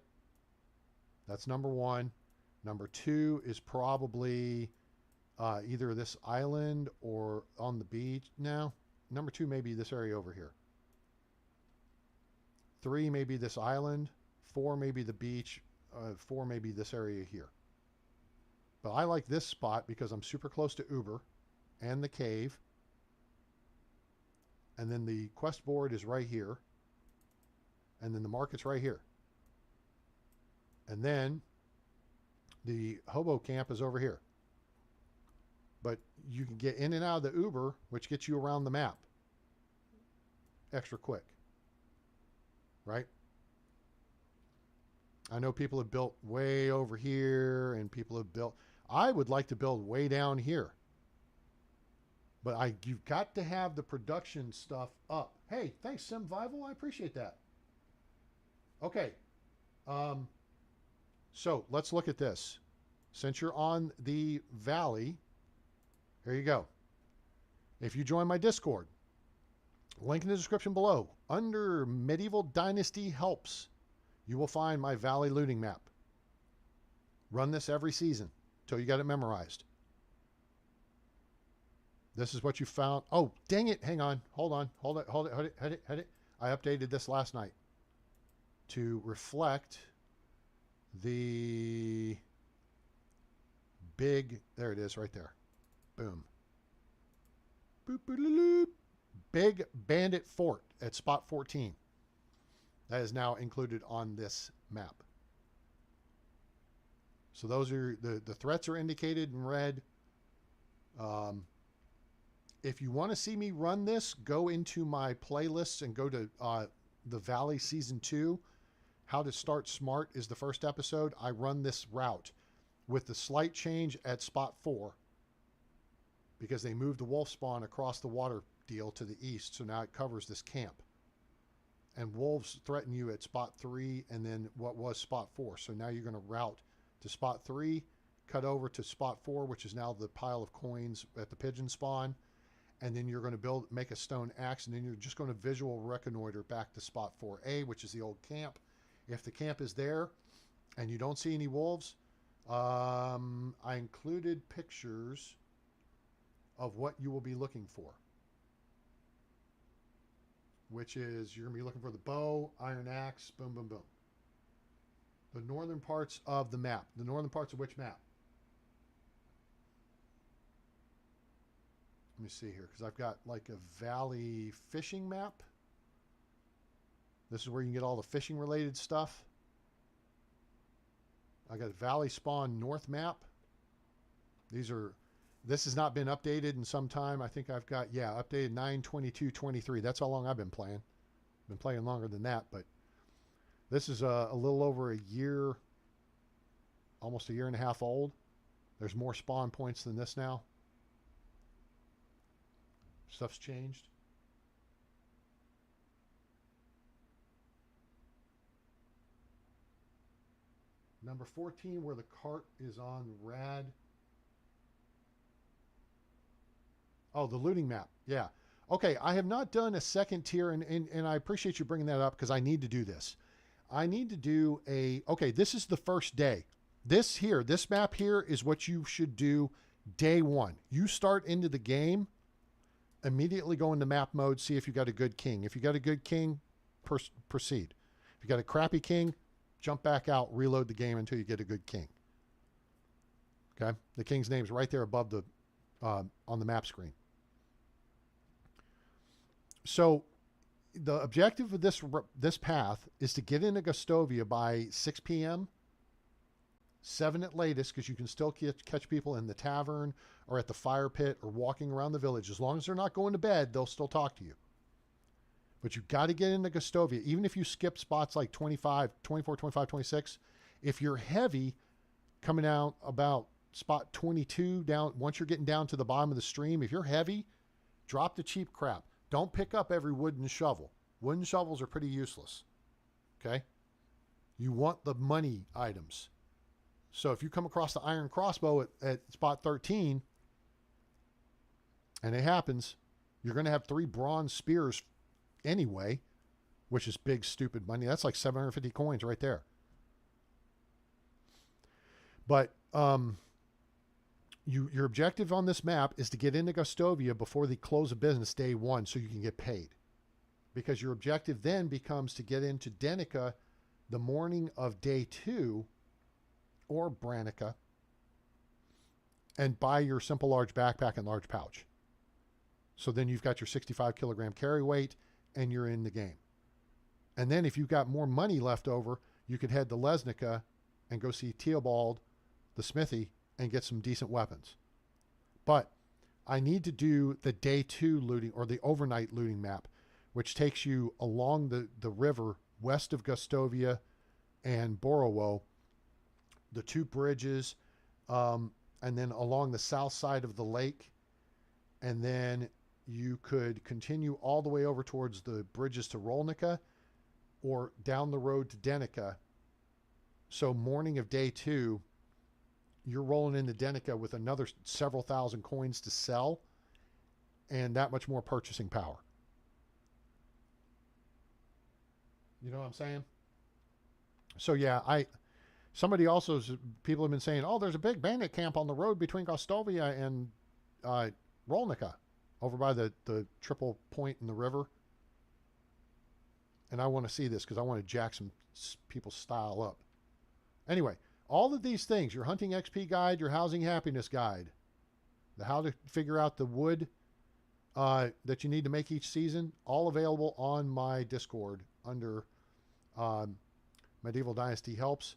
that's number one. Number two is probably either this island or on the beach. Now, number two may be this area over here. 3 may be this island. 4 may be the beach. 4 may be this area here. But I like this spot because I'm super close to Uber and the cave. And then the quest board is right here. And then the market's right here. And then the hobo camp is over here. But you can get in and out of the Uber, which gets you around the map extra quick. Right? I know people have built way over here, and people have built... I would like to build way down here. But you've got to have the production stuff up. Hey, thanks, Simvival. I appreciate that. Okay. So let's look at this. Since you're on the valley, here you go. If you join my Discord, link in the description below, under Medieval Dynasty Helps, you will find my valley looting map. Run this every season till you got it memorized. This is what you found. Oh, dang it. Hang on. Hold on. Hold it. I updated this last night to reflect the big, there it is right there. Boom. Boop, boop, boop, boop. Big Bandit Fort at spot 14. That is now included on this map. So those are, the threats are indicated in red. If you want to see me run this, go into my playlists and go to the Valley Season 2. How to Start Smart is the first episode. I run this route with the slight change at spot 4 because they moved the wolf spawn across the water deal to the east, so now it covers this camp. And wolves threaten you at spot 3 and then what was spot 4. So now you're going to route to spot 3, cut over to spot 4, which is now the pile of coins at the pigeon spawn. And then you're going to make a stone axe, and then you're just going to visual reconnoiter back to spot 4A, which is the old camp. If the camp is there and you don't see any wolves, I included pictures of what you will be looking for, which is you're going to be looking for the bow, iron axe, boom, boom, boom. The northern parts of the map. The northern parts of which map? Let me see here, because I've got like a valley fishing map. This is where you can get all the fishing related stuff. I got a Valley Spawn North map. This has not been updated in some time. I think I've got, yeah, updated 9/22/23. That's how long I've been playing. Been playing longer than that, but this is a little over a year, almost a year and a half old. There's more spawn points than this now. Stuff's changed. Number 14, where the cart is on rad. Oh, the looting map. Yeah. Okay, I have not done a second tier, and I appreciate you bringing that up because I need to do this. I need to do okay, this is the first day. This map here is what you should do day 1. You start into the game, immediately go into map mode, see if you got a good king. If you got a good king, proceed. If you got a crappy king, jump back out, reload the game until you get a good king. Okay? The king's name's right there above the on the map screen. So the objective of this path is to get into Gustovia by 6 p.m., 7 at latest, because you can still catch people in the tavern or at the fire pit or walking around the village. As long as they're not going to bed, they'll still talk to you. But you've got to get into Gustovia. Even if you skip spots like 25, 24, 25, 26, if you're heavy coming out about spot 22 down, once you're getting down to the bottom of the stream, if you're heavy, drop the cheap crap. Don't pick up every wooden shovel. Wooden shovels are pretty useless. Okay? You want the money items. So if you come across the iron crossbow at spot 13, and it happens, you're going to have 3 bronze spears anyway, which is big, stupid money. That's like 750 coins right there. But your objective on this map is to get into Gustovia before the close of business day 1 so you can get paid. Because your objective then becomes to get into Denica the morning of day 2 or Branica and buy your simple large backpack and large pouch. So then you've got your 65 kilogram carry weight and you're in the game. And then if you've got more money left over, you could head to Lesnica and go see Theobald, the Smithy, and get some decent weapons. But I need to do the day 2 looting or the overnight looting map, which takes you along the river west of Gustovia and Borowo, the 2 bridges, and then along the south side of the lake. And then you could continue all the way over towards the bridges to Rolnica or down the road to Denica. So morning of day 2, you're rolling into Denica with another several thousand coins to sell and that much more purchasing power. You know what I'm saying? So yeah, people have been saying, oh, there's a big bandit camp on the road between Gustovia and Rolnica over by the triple point in the river. And I want to see this because I want to jack some people's style up. Anyway, all of these things, your hunting XP guide, your housing happiness guide, the how to figure out the wood that you need to make each season, all available on my Discord under Medieval Dynasty Helps.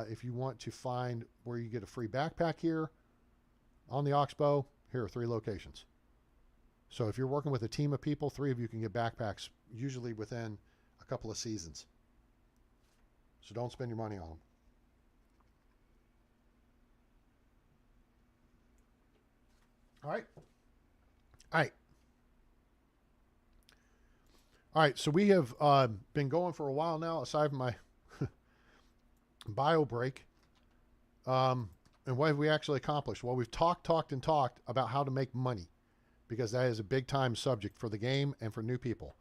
If you want to find where you get a free backpack here on the Oxbow, here are 3 locations. So if you're working with a team of people, 3 of you can get backpacks, usually within a couple of seasons. So don't spend your money on them. All right. All right. So we have been going for a while now, aside from my bio break. And what have we actually accomplished? Well, we've talked about how to make money, because that is a big time subject for the game and for new people.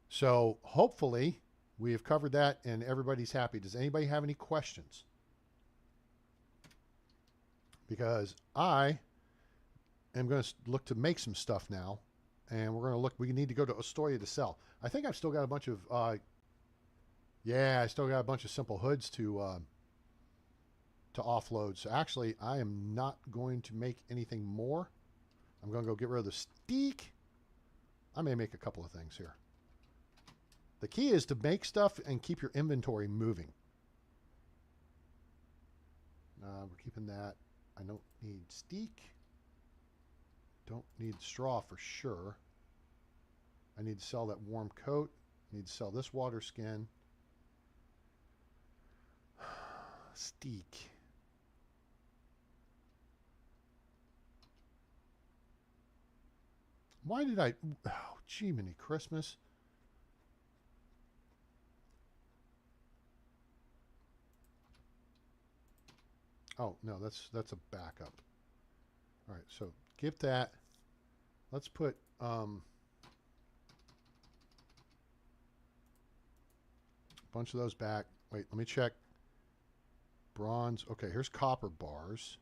So hopefully we have covered that and everybody's happy. Does anybody have any questions? Because I am going to look to make some stuff now, and we're going to look. We need to go to Astoria to sell. I think I've still got a bunch of. I still got a bunch of simple hoods to offload. So actually, I am not going to make anything more. I'm going to go get rid of the steak. I may make a couple of things here. The key is to make stuff and keep your inventory moving. We're keeping that. I don't need steak. Don't need straw for sure. I need to sell that warm coat. I need to sell this water skin. Steak. Why did I... Oh, gee, mini Christmas. Oh, no, that's a backup. All right, so get that. Let's put... a bunch of those back. Wait, let me check. Bronze. Okay, here's copper bars.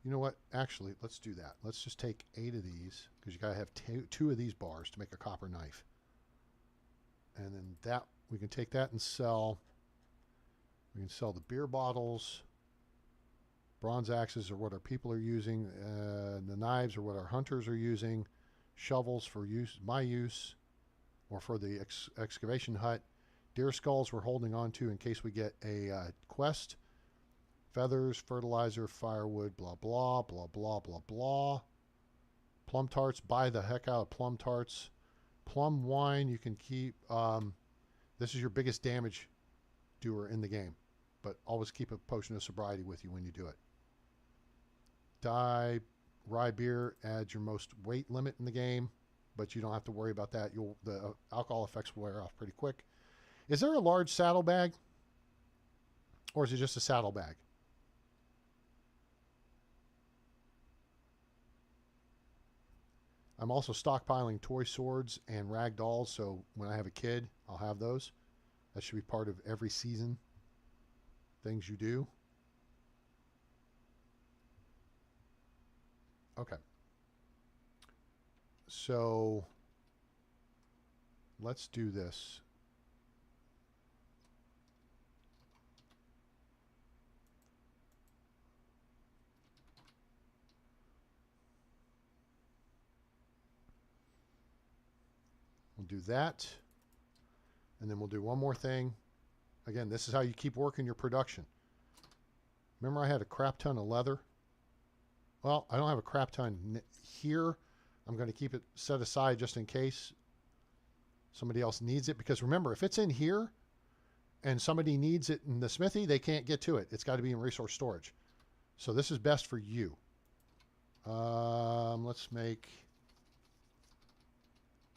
You know what? Actually, let's do that. Let's just take 8 of these, because you got to have 2 of these bars to make a copper knife. And then that, we can take that and sell. We can sell the beer bottles. Bronze axes are what our people are using. The knives are what our hunters are using. Shovels for my use, or for the excavation hut. Deer skulls we're holding on to in case we get a quest. Feathers, fertilizer, firewood, blah, blah, blah, blah, blah, blah. Plum tarts, buy the heck out of plum tarts. Plum wine you can keep. This is your biggest damage doer in the game, but always keep a potion of sobriety with you when you do it. Rye beer adds your most weight limit in the game, but you don't have to worry about that. The alcohol effects will wear off pretty quick. Is there a large saddlebag? Or is it just a saddlebag? I'm also stockpiling toy swords and rag dolls, so when I have a kid, I'll have those. That should be part of every season. Things you do. Okay. So let's do this. We'll do that. And then we'll do one more thing. Again, this is how you keep working your production. Remember I had a crap ton of leather? Well, I don't have a crap ton here. I'm going to keep it set aside just in case somebody else needs it. Because remember, if it's in here and somebody needs it in the smithy, they can't get to it. It's got to be in resource storage. So this is best for you. Let's make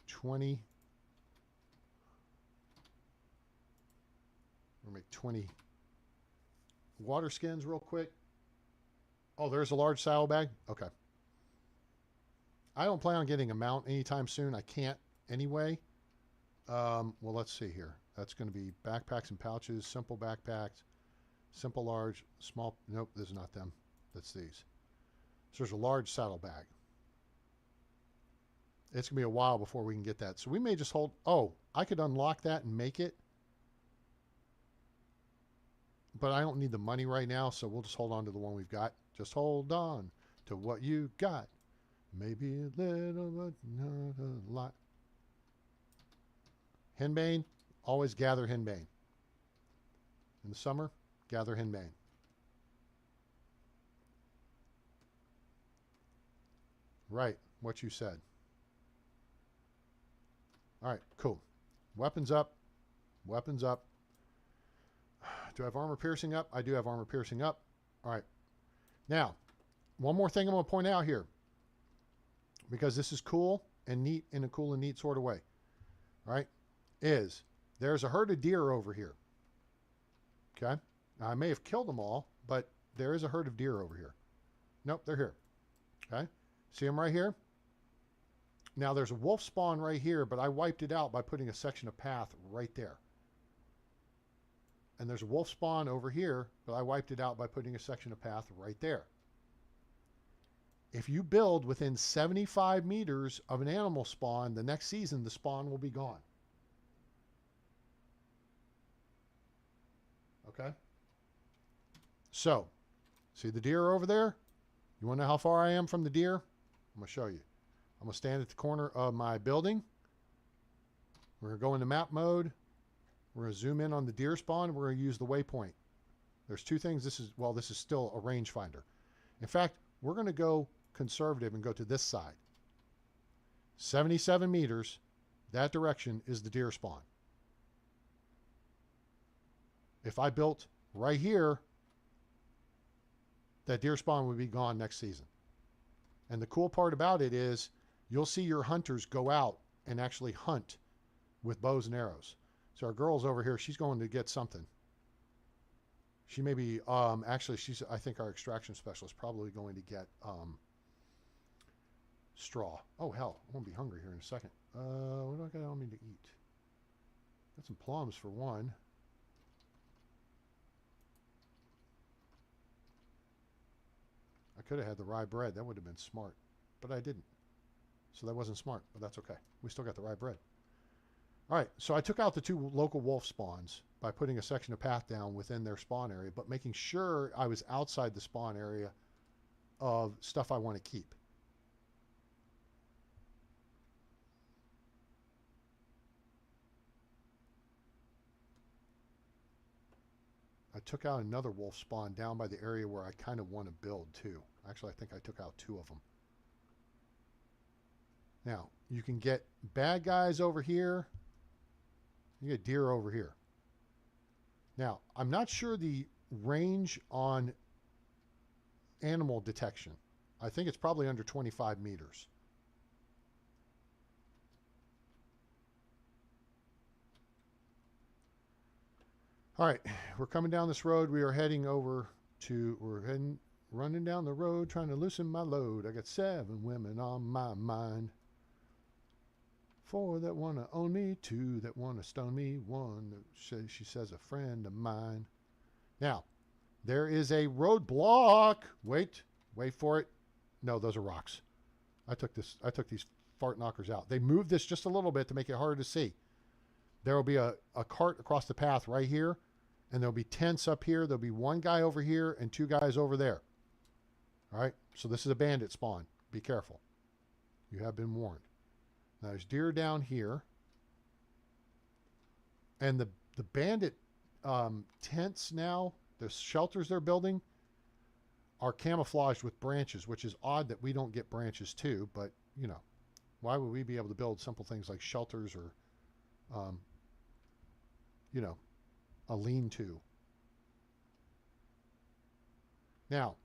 20. We'll make 20 water skins real quick. Oh, there's a large saddlebag? Okay. I don't plan on getting a mount anytime soon. I can't anyway. Well, let's see here. That's going to be backpacks and pouches, simple backpacks, simple large, small. Nope, this is not them. That's these. So there's a large saddlebag. It's going to be a while before we can get that. So we may just hold. Oh, I could unlock that and make it. But I don't need the money right now, so we'll just hold on to the one we've got. Just hold on to what you got. Maybe a little, but not a lot. Henbane, always gather henbane. In the summer, gather henbane. Right, what you said. All right, cool. Weapons up. Weapons up. Do I have armor piercing up? I do have armor piercing up. All right. Now, one more thing I'm going to point out here, because this is cool and neat in a cool and neat sort of way, right, is there's a herd of deer over here. Okay? Now, I may have killed them all, but there is a herd of deer over here. Nope, they're here. Okay? See them right here? Now, there's a wolf spawn right here, but I wiped it out by putting a section of path right there. And there's a wolf spawn over here, but I wiped it out by putting a section of path right there. If you build within 75 meters of an animal spawn, the next season, the spawn will be gone. Okay? So, see the deer over there? You want to know how far I am from the deer? I'm going to show you. I'm going to stand at the corner of my building. We're going to go into map mode. We're going to zoom in on the deer spawn. We're going to use the waypoint. There's two things. This is still a rangefinder. In fact, we're going to go conservative and go to this side. 77 meters, that direction is the deer spawn. If I built right here, that deer spawn would be gone next season. And the cool part about it is you'll see your hunters go out and actually hunt with bows and arrows. So our girl's over here, she's going to get something. She may be, actually, I think our extraction specialist probably going to get straw. Oh, hell, I'm going to be hungry here in a second. What do I got on me to eat? Got some plums for one. I could have had the rye bread. That would have been smart, but I didn't. So that wasn't smart, but that's okay. We still got the rye bread. All right, so I took out the two local wolf spawns by putting a section of path down within their spawn area, but making sure I was outside the spawn area of stuff I want to keep. I took out another wolf spawn down by the area where I kind of want to build too. Actually, I think I took out two of them. Now, you can get bad guys over here. You get deer over here. Now, I'm not sure the range on animal detection. I think it's probably under 25 meters. All right, we're coming down this road. We are heading running down the road, trying to loosen my load. I got 7 women on my mind. 4 that want to own me, 2 that want to stone me, 1 that she says a friend of mine. Now, there is a roadblock. Wait for it. No, those are rocks. I took these fart knockers out. They moved this just a little bit to make it harder to see. There will be a cart across the path right here, and there'll be tents up here. There'll be 1 guy over here and 2 guys over there. All right, so this is a bandit spawn. Be careful. You have been warned. Now there's deer down here, and the bandit tents now, the shelters they're building, are camouflaged with branches, which is odd that we don't get branches too, but, you know, why would we be able to build simple things like shelters or, you know, a lean-to? Now,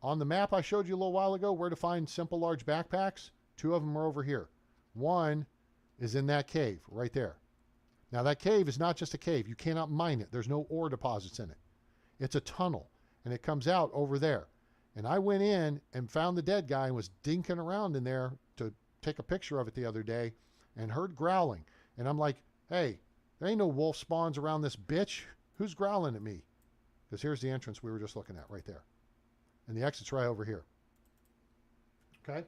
on the map I showed you a little while ago where to find simple large backpacks, 2 of them are over here. 1 is in that cave right there. Now, that cave is not just a cave. You cannot mine it. There's no ore deposits in it. It's a tunnel, and it comes out over there. And I went in and found the dead guy and was dinking around in there to take a picture of it the other day and heard growling. And I'm like, hey, there ain't no wolf spawns around this bitch. Who's growling at me? Because here's the entrance we were just looking at right there. And the exit's right over here. Okay?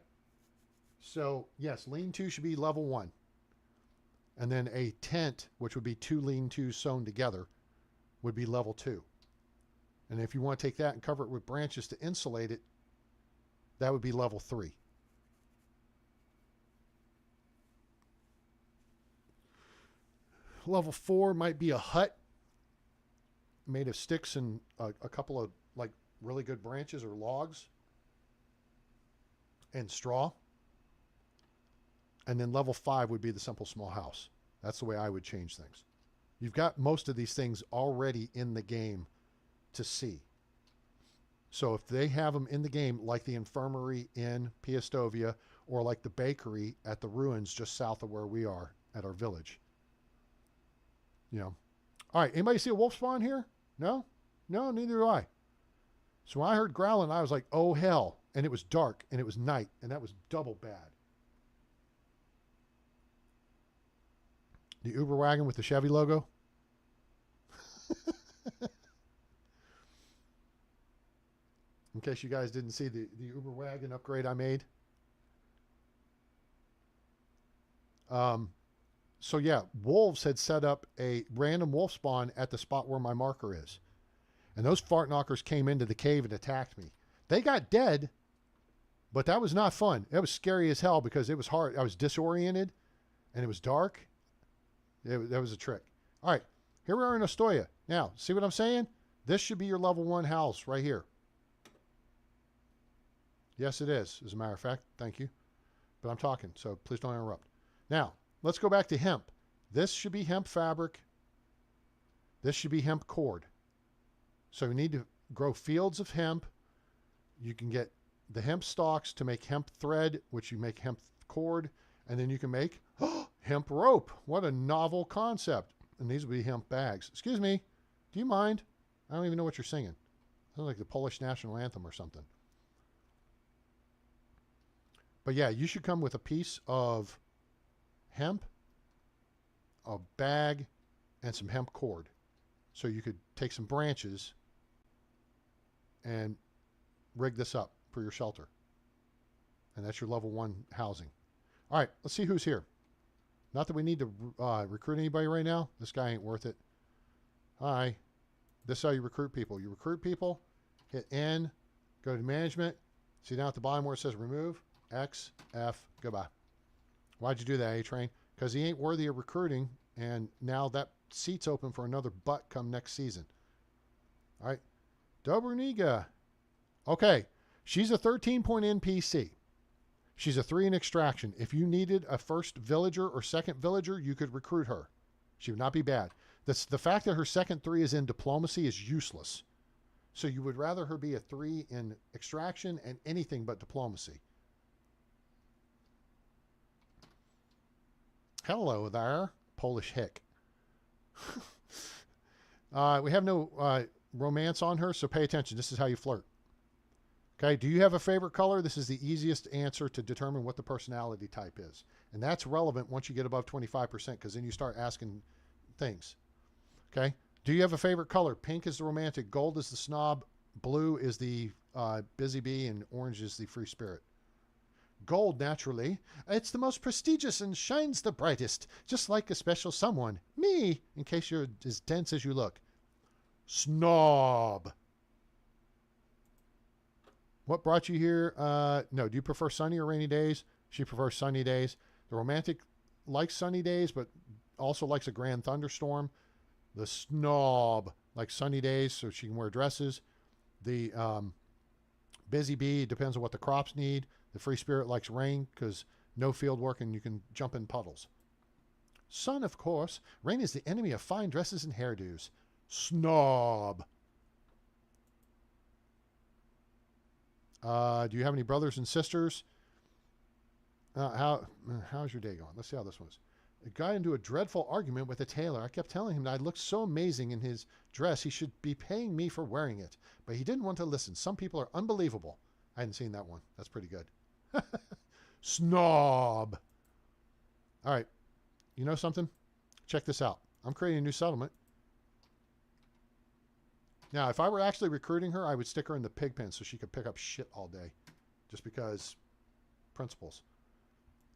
So, yes, lean-to should be level 1. And then a tent, which would be 2 lean-tos sewn together, would be level 2. And if you want to take that and cover it with branches to insulate it, that would be level 3. Level 4 might be a hut made of sticks and a couple of like really good branches or logs and straw. And then level 5 would be the simple small house. That's the way I would change things. You've got most of these things already in the game to see. So if they have them in the game, like the infirmary in Piastovia or like the bakery at the ruins just south of where we are at our village, you know. All right, anybody see a wolf spawn here? No? No, neither do I. So when I heard growling, I was like, oh hell. And it was dark and it was night, and that was double bad. The Uber wagon with the Chevy logo. In case you guys didn't see the Uber wagon upgrade I made. So yeah, wolves had set up a random wolf spawn at the spot where my marker is. And those fart knockers came into the cave and attacked me. They got dead, but that was not fun. It was scary as hell because it was hard. I was disoriented and it was dark. That was a trick. All right, here we are in Ostoya. Now, see what I'm saying? This should be your level 1 house right here. Yes, it is, as a matter of fact. Thank you. But I'm talking, so please don't interrupt. Now, let's go back to hemp. This should be hemp fabric. This should be hemp cord. So you need to grow fields of hemp. You can get the hemp stalks to make hemp thread, which you make hemp cord, and then you can make hemp rope. What a novel concept. And these would be hemp bags. Excuse me, do you mind? I don't even know what you're singing. Sounds like the Polish national anthem or something. But yeah, you should come with a piece of hemp, a bag, and some hemp cord. So you could take some branches and rig this up for your shelter. And that's your level 1 housing. All right, let's see who's here. Not that we need to recruit anybody right now. This guy ain't worth it. Hi. This is how you recruit people. You recruit people, hit N, go to management. See down at the bottom where it says remove? X, F, goodbye. Why'd you do that, A-Train? Because he ain't worthy of recruiting, and now that seat's open for another butt come next season. All right. Dobroniga. Okay. She's a 13-point NPC. She's a 3 in extraction. If you needed a first villager or second villager, you could recruit her. She would not be bad. The fact that her second 3 is in diplomacy is useless. So you would rather her be a 3 in extraction and anything but diplomacy. Hello there, Polish hick. We have no romance on her, so pay attention. This is how you flirt. Okay, do you have a favorite color? This is the easiest answer to determine what the personality type is. And that's relevant once you get above 25%, because then you start asking things. Okay, do you have a favorite color? Pink is the romantic, gold is the snob, blue is the busy bee, and orange is the free spirit. Gold, naturally. It's the most prestigious and shines the brightest, just like a special someone. Me, in case you're as dense as you look. Snob. What brought you here? No. Do you prefer sunny or rainy days? She prefers sunny days. The romantic likes sunny days, but also likes a grand thunderstorm. The snob likes sunny days, so she can wear dresses. The busy bee depends on what the crops need. The free spirit likes rain because no field work and you can jump in puddles. Sun, of course. Rain is the enemy of fine dresses and hairdos. Snob. Do you have any brothers and sisters? How's your day going? Let's see how this was. A guy into a dreadful argument with a tailor. I kept telling him that I looked so amazing in his dress, he should be paying me for wearing it. But he didn't want to listen. Some people are unbelievable. I hadn't seen that one. That's pretty good. Snob. All right. You know something? Check this out. I'm creating a new settlement. Now, if I were actually recruiting her, I would stick her in the pig pen so she could pick up shit all day. Just because principles.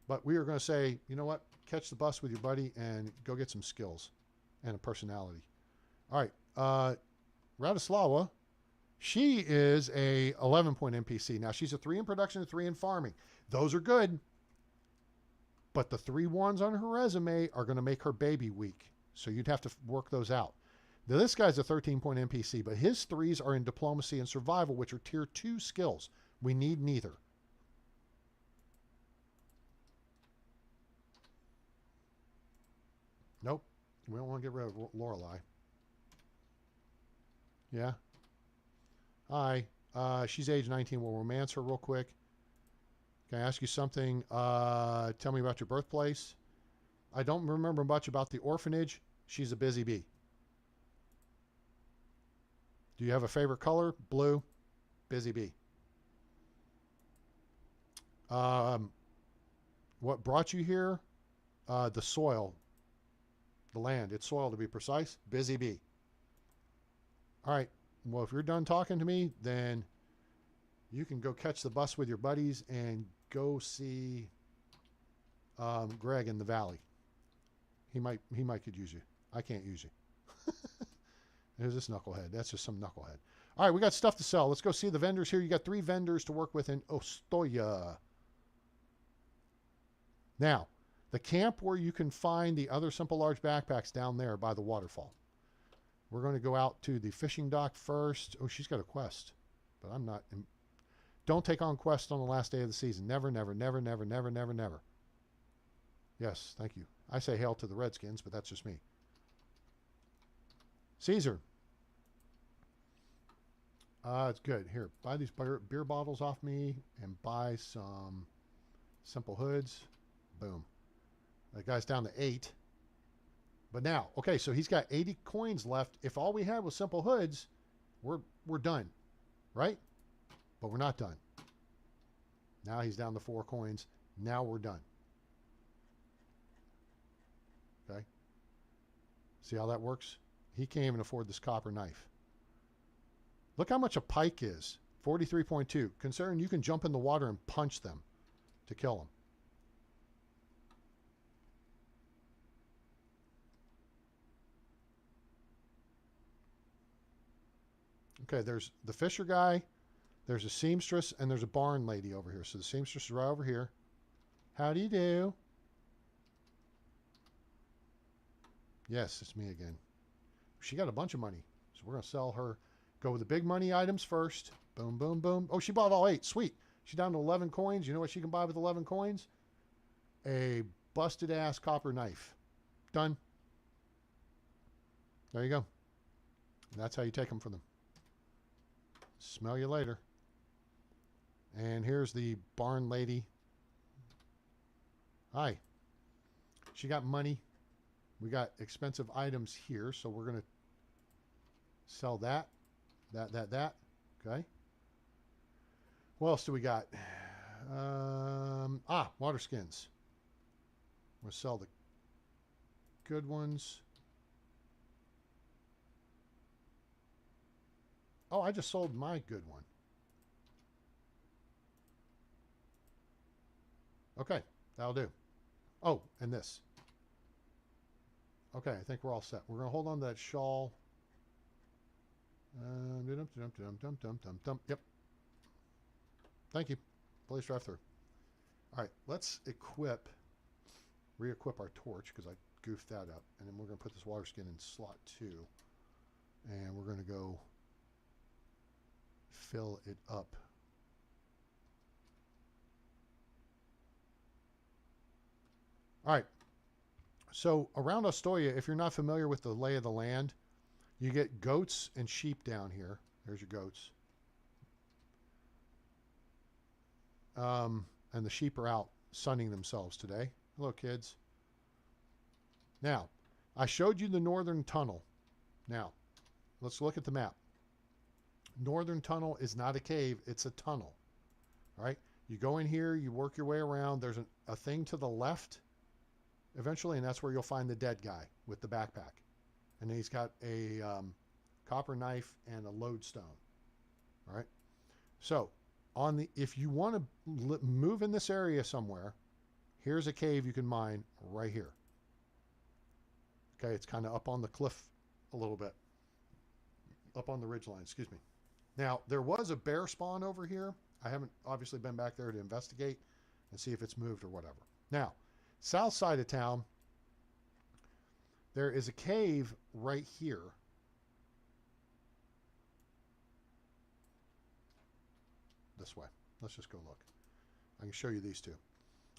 But we are going to say, you know what? Catch the bus with your buddy and go get some skills and a personality. All right. Radislava. She is a 11-point NPC. Now, she's a 3 in production and 3 in farming. Those are good. But the 3 ones on her resume are going to make her baby weak. So you'd have to work those out. Now, this guy's a 13-point NPC, but his 3s are in diplomacy and survival, which are tier 2 skills. We need neither. Nope. We don't want to get rid of Lorelei. Yeah. Hi. She's age 19. We'll romance her real quick. Can I ask you something? Tell me about your birthplace. I don't remember much about the orphanage. She's a busy bee. Do you have a favorite color? Blue. Busy bee. What brought you here? The soil. The land. It's soil, to be precise. Busy bee. All right. Well, if you're done talking to me, then you can go catch the bus with your buddies and go see Greg in the valley. He might could use you. I can't use you. There's this knucklehead. That's just some knucklehead. All right, we got stuff to sell. Let's go see the vendors here. You got 3 vendors to work with in Ostoya. Now, the camp where you can find the other simple large backpacks down there by the waterfall. We're going to go out to the fishing dock first. Oh, she's got a quest, but I'm not. Don't take on quests on the last day of the season. Never, never, never, never, never, never, never. Yes, thank you. I say hail to the Redskins, but that's just me. Caesar. It's good. Here, buy these beer bottles off me and buy some simple hoods. Boom. That guy's down to 8. But now, okay, so he's got 80 coins left. If all we had was simple hoods, we're done, right? But we're not done. Now he's down to 4 coins. Now we're done. Okay. See how that works? He can't even afford this copper knife. Look how much a pike is. 43.2. Considering you can jump in the water and punch them to kill them. Okay, there's the fisher guy, there's a seamstress, and there's a barn lady over here. So the seamstress is right over here. How do you do? Yes, it's me again. She got a bunch of money. So we're going to sell her. Go with the big money items first. Boom, boom, boom. Oh, she bought all 8. Sweet. She's down to 11 coins. You know what she can buy with 11 coins? A busted-ass copper knife. Done. There you go. And that's how you take them from them. Smell you later. And here's the barn lady. Hi. She got money. We got expensive items here, so we're going to Sell that. That. Okay. What else do we got? Water skins. We'll sell the good ones. Oh, I just sold my good one. Okay, that'll do. Oh, and this. Okay, I think we're all set. We're going to hold on to that shawl. Yep. Thank you. Please drive through. All right, let's re-equip our torch because I goofed that up. And then we're going to put this water skin in slot 2. And we're going to go fill it up. All right. So around Ostoya, if you're not familiar with the lay of the land, you get goats and sheep down here. There's your goats. And the sheep are out sunning themselves today. Hello, kids. Now, I showed you the northern tunnel. Now, let's look at the map. Northern tunnel is not a cave. It's a tunnel. All right? You go in here. You work your way around. There's a thing to the left eventually, and that's where you'll find the dead guy with the backpack. And then he's got a copper knife and a lodestone. All right? So, if you want to move in this area somewhere, here's a cave you can mine right here. Okay, it's kind of up on the cliff a little bit. Up on the ridgeline, excuse me. Now, there was a bear spawn over here. I haven't obviously been back there to investigate and see if it's moved or whatever. Now, south side of town, there is a cave right here. This way. Let's just go look. I can show you these two.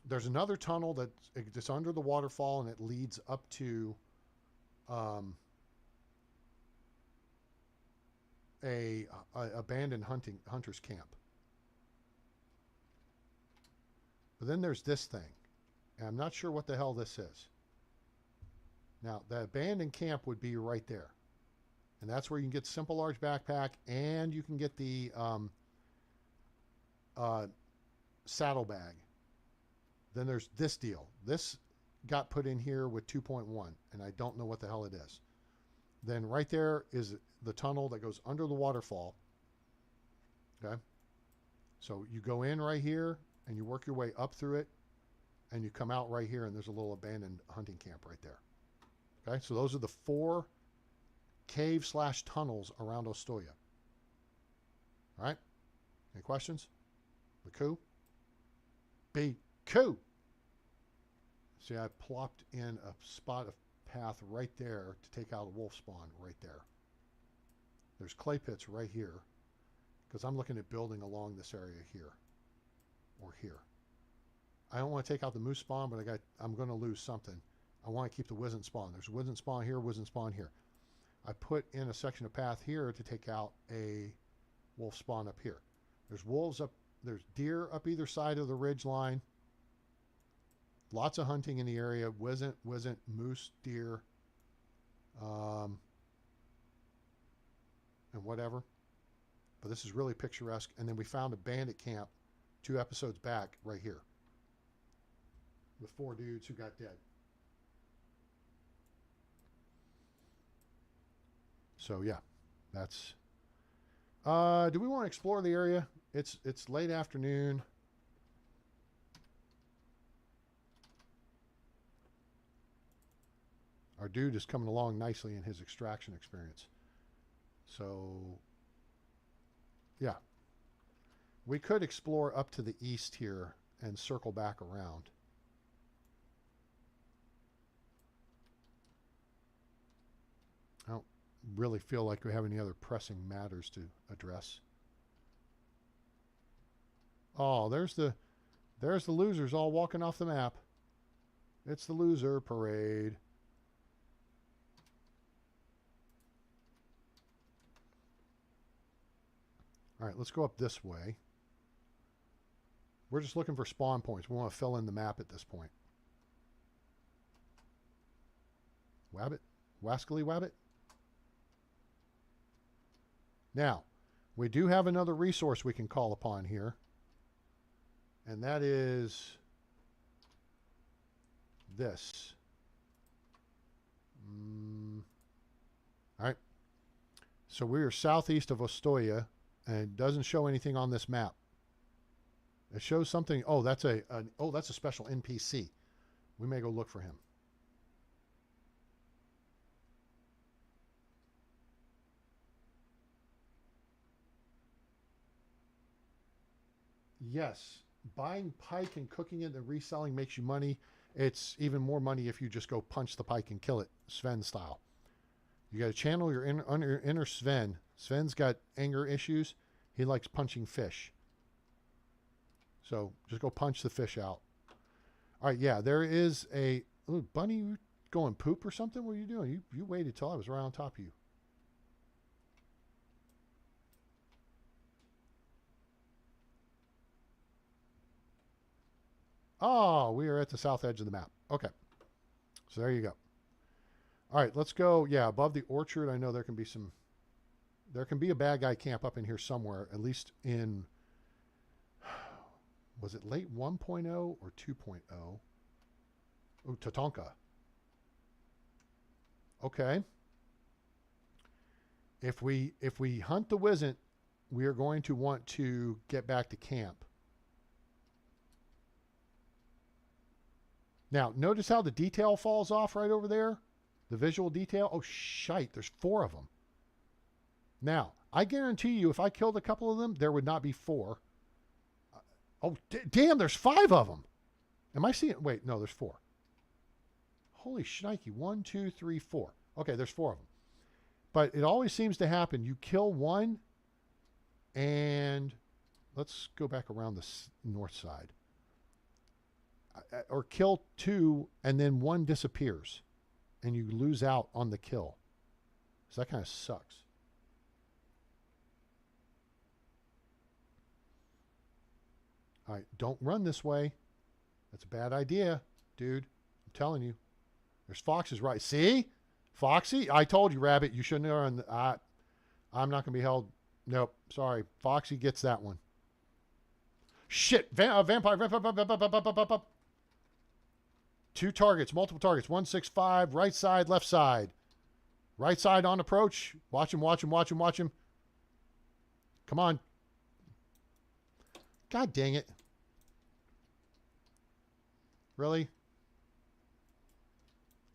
There's another tunnel that's under the waterfall, and it leads up to a abandoned hunter's camp. But then there's this thing, and I'm not sure what the hell this is. Now, the abandoned camp would be right there, and that's where you can get simple large backpack, and you can get the saddlebag. Then there's this deal. This got put in here with 2.1, and I don't know what the hell it is. Then right there is the tunnel that goes under the waterfall. Okay? So you go in right here, and you work your way up through it, and you come out right here, and there's a little abandoned hunting camp right there. Okay? So those are the 4 cave/tunnels around Ostoya. All right? Any questions? Baku? Baku! See, I plopped in a spot of path right there to take out a wolf spawn right there. There's clay pits right here because I'm looking at building along this area here or here. I don't want to take out the moose spawn, but I'm going to lose something. I want to keep the wizened spawn. There's wizened spawn here, wizened spawn here. I put in a section of path here to take out a wolf spawn up here. There's wolves up. There's deer up either side of the ridge line. Lots of hunting in the area. Wasn't moose, deer, and whatever. But this is really picturesque. And then we found a bandit camp 2 episodes back right here with 4 dudes who got dead. So yeah, that's. Do we want to explore the area? It's late afternoon. Our dude is coming along nicely in his extraction experience. So, yeah. We could explore up to the east here and circle back around. I don't really feel like we have any other pressing matters to address. Oh, there's the losers all walking off the map. It's the loser parade. All right, let's go up this way. We're just looking for spawn points. We want to fill in the map at this point. Wabbit? Wascally Wabbit? Now, we do have another resource we can call upon here, and that is this. All right. So we are southeast of Ostoya, and it doesn't show anything on this map. It shows something. Oh, that's a special NPC. We may go look for him. Yes, buying pike and cooking it and reselling makes you money. It's even more money if you just go punch the pike and kill it, Sven style. You got to channel your inner Sven. Sven's got anger issues. He likes punching fish. So just go punch the fish out. All right, yeah, there is a... Ooh, Bunny, you going poop or something? What are you doing? You waited till I was right on top of you. Oh, we are at the south edge of the map. Okay. So there you go. All right, let's go. Yeah, above the orchard, I know there can be some... There can be a bad guy camp up in here somewhere, at least in... Was it late 1.0 or 2.0? Oh, Tatanka. Okay. If we hunt the Wizzent, we are going to want to get back to camp. Now, notice how the detail falls off right over there? The visual detail? Oh, shite. There's 4 of them. Now, I guarantee you, if I killed a couple of them, there would not be 4. Oh, damn, there's 5 of them. Am I seeing... Wait, no, there's 4. Holy shnikey. 1, 2, 3, 4. Okay, there's 4 of them. But it always seems to happen. You kill one, and let's go back around the north side. Or kill 2, and then 1 disappears, and you lose out on the kill. So that kind of sucks. All right, don't run this way. That's a bad idea, dude. I'm telling you. There's foxes right. See? Foxy? I told you, Rabbit, you shouldn't have run. I'm not going to be held. Nope, sorry. Foxy gets that one. Shit. Vampire. 2 targets, multiple targets. 165, right side, left side. Right side on approach. Watch him, watch him, watch him, watch him. Come on. God dang it. Really?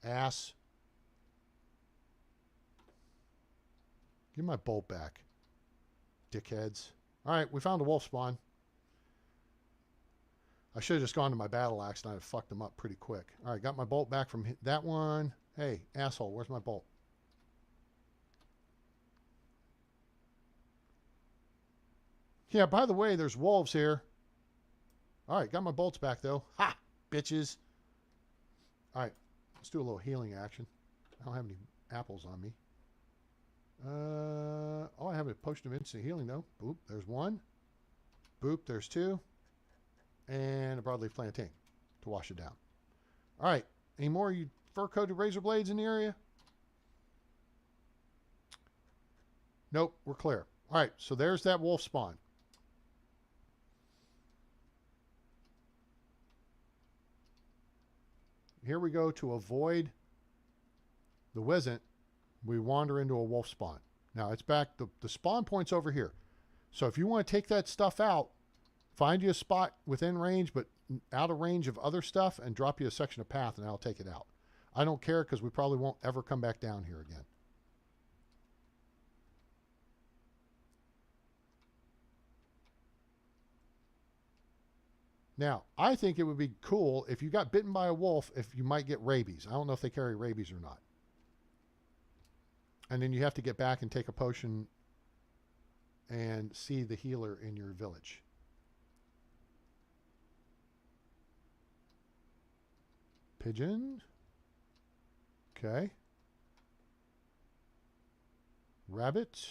Ass. Give my bolt back. Dickheads. All right, we found a wolf spawn. I should have just gone to my battle axe and I'd have fucked them up pretty quick. All right, got my bolt back from that one. Hey, asshole, where's my bolt? Yeah, by the way, there's wolves here. All right, got my bolts back, though. Ha! Bitches. All right, let's do a little healing action. I don't have any apples on me. Oh, I have a potion of instant healing, though. Boop, there's 1. Boop, there's 2. And a broadleaf plantain to wash it down. All right, any more you fur-coated razor blades in the area? Nope, we're clear. All right, so there's that wolf spawn. Here we go. To avoid the Wizzent, we wander into a wolf spawn. Now it's back, the spawn point's over here. So if you want to take that stuff out, find you a spot within range but out of range of other stuff and drop you a section of path and I'll take it out. I don't care because we probably won't ever come back down here again. Now, I think it would be cool if you got bitten by a wolf, if you might get rabies. I don't know if they carry rabies or not. And then you have to get back and take a potion and see the healer in your village. Pigeon. Okay. Rabbit.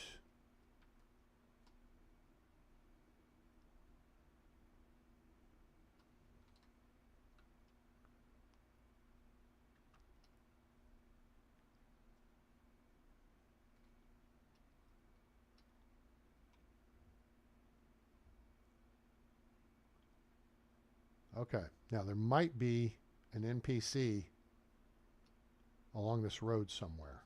Okay. Now there might be an NPC along this road somewhere.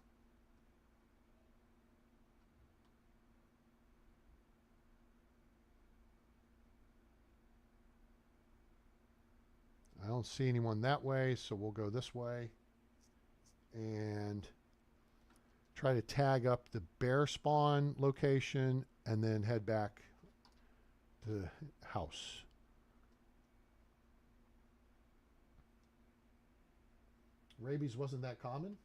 I don't see anyone that way, so we'll go this way and try to tag up the bear spawn location and then head back to the house. Rabies wasn't that common?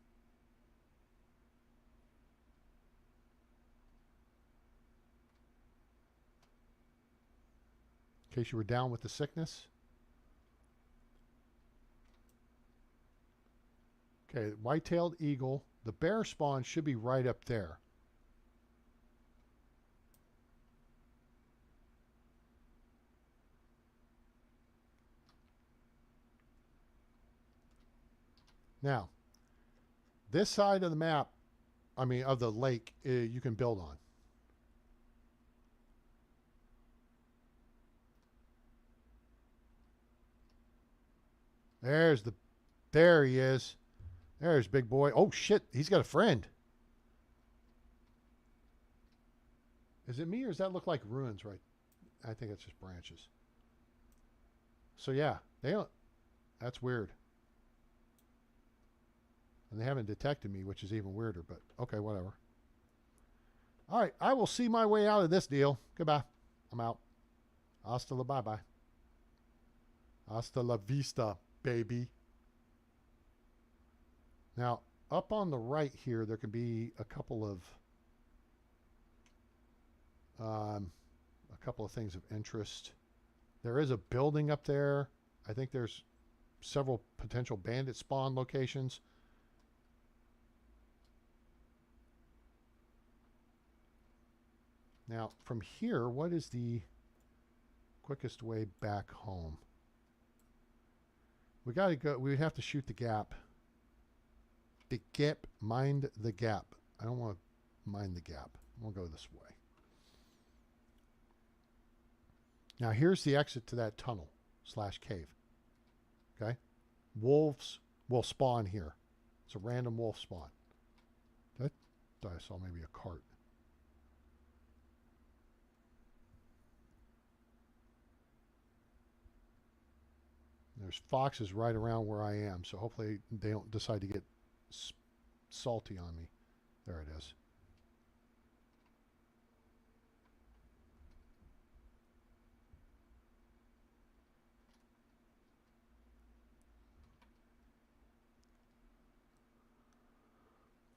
In case you were down with the sickness. Okay, white-tailed eagle. The bear spawn should be right up there. Now, this side of the map, I mean, of the lake, you can build on. There he is. There's big boy. Oh, shit. He's got a friend. Is it me or does that look like ruins, right? I think it's just branches. So, yeah. They don't. That's weird. And they haven't detected me, which is even weirder. But, okay, whatever. All right. I will see my way out of this deal. Goodbye. I'm out. Hasta la bye-bye. Hasta la vista, baby. Now, up on the right here, there could be a couple of things of interest. There is a building up there. I think there's several potential bandit spawn locations. Now, from here, what is the quickest way back home? We got to go. We would have to shoot the gap. The gap, mind the gap. I don't want to mind the gap. We'll go this way. Now here's the exit to that tunnel / cave. Okay? Wolves will spawn here. It's a random wolf spawn. I thought I saw maybe a cart. There's foxes right around where I am, so hopefully they don't decide to get salty on me. There it is.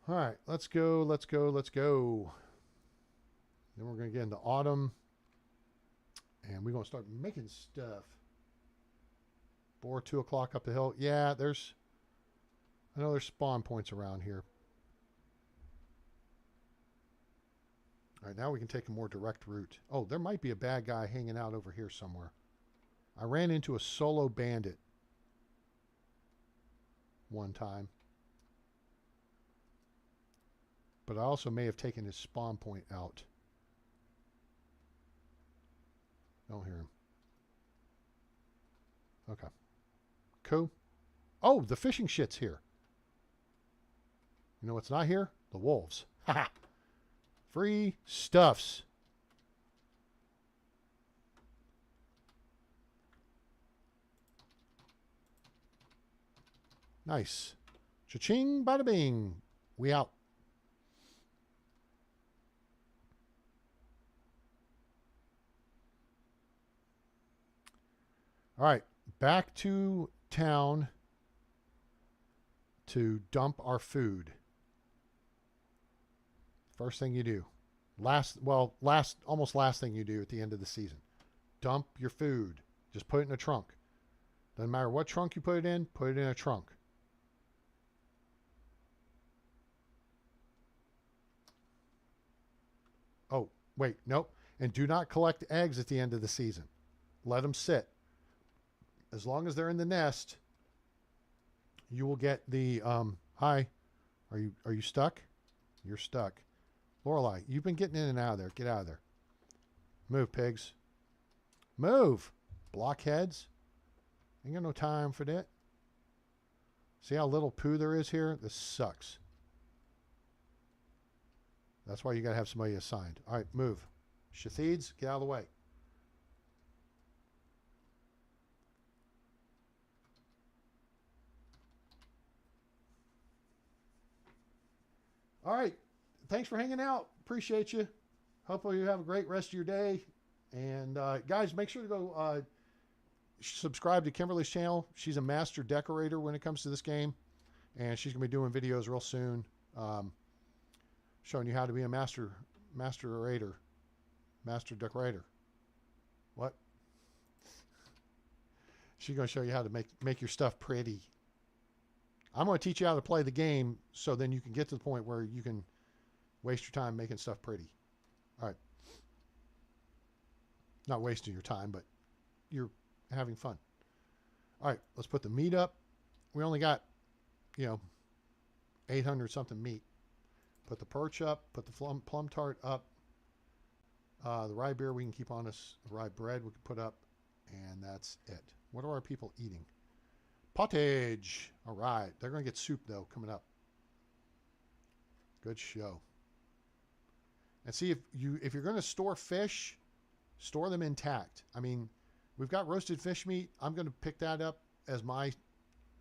All right, let's go, let's go, let's go. Then we're going to get into autumn, and we're going to start making stuff. 2 o'clock up the hill. Yeah, I know there's spawn points around here. All right, now we can take a more direct route. Oh, there might be a bad guy hanging out over here somewhere. I ran into a solo bandit one time. But I also may have taken his spawn point out. Don't hear him. Okay. Cool. Oh, the fishing shit's here. You know what's not here? The wolves. Haha. Free stuffs. Nice. Cha-ching, bada bing. We out. All right. Back to town to dump our food. First thing you do. Almost last thing you do at the end of the season. Dump your food. Just put it in a trunk. Doesn't matter what trunk you put it in a trunk. Oh, wait, nope. And do not collect eggs at the end of the season. Let them sit. As long as they're in the nest, you will get the, hi, are you stuck? You're stuck. Lorelei, you've been getting in and out of there. Get out of there. Move, pigs. Move, blockheads. Ain't got no time for that. See how little poo there is here? This sucks. That's why you got to have somebody assigned. All right, move. Shathids, get out of the way. All right. Thanks for hanging out. Appreciate you. Hopefully you have a great rest of your day. And guys, make sure to go subscribe to Kimberly's channel. She's a master decorator when it comes to this game. And she's going to be doing videos real soon showing you how to be a master decorator. What? She's going to show you how to make your stuff pretty. I'm going to teach you how to play the game so then you can get to the point where you can waste your time making stuff pretty. All right. Not wasting your time, but you're having fun. All right, let's put the meat up. We only got, 800 something meat. Put the perch up, put the plum tart up. The rye beer we can keep on us. The rye bread we can put up. And that's it. What are our people eating? Pottage. All right. They're going to get soup, though, coming up. Good show. And see, if you're going to store fish, store them intact. I mean, we've got roasted fish meat. I'm going to pick that up as my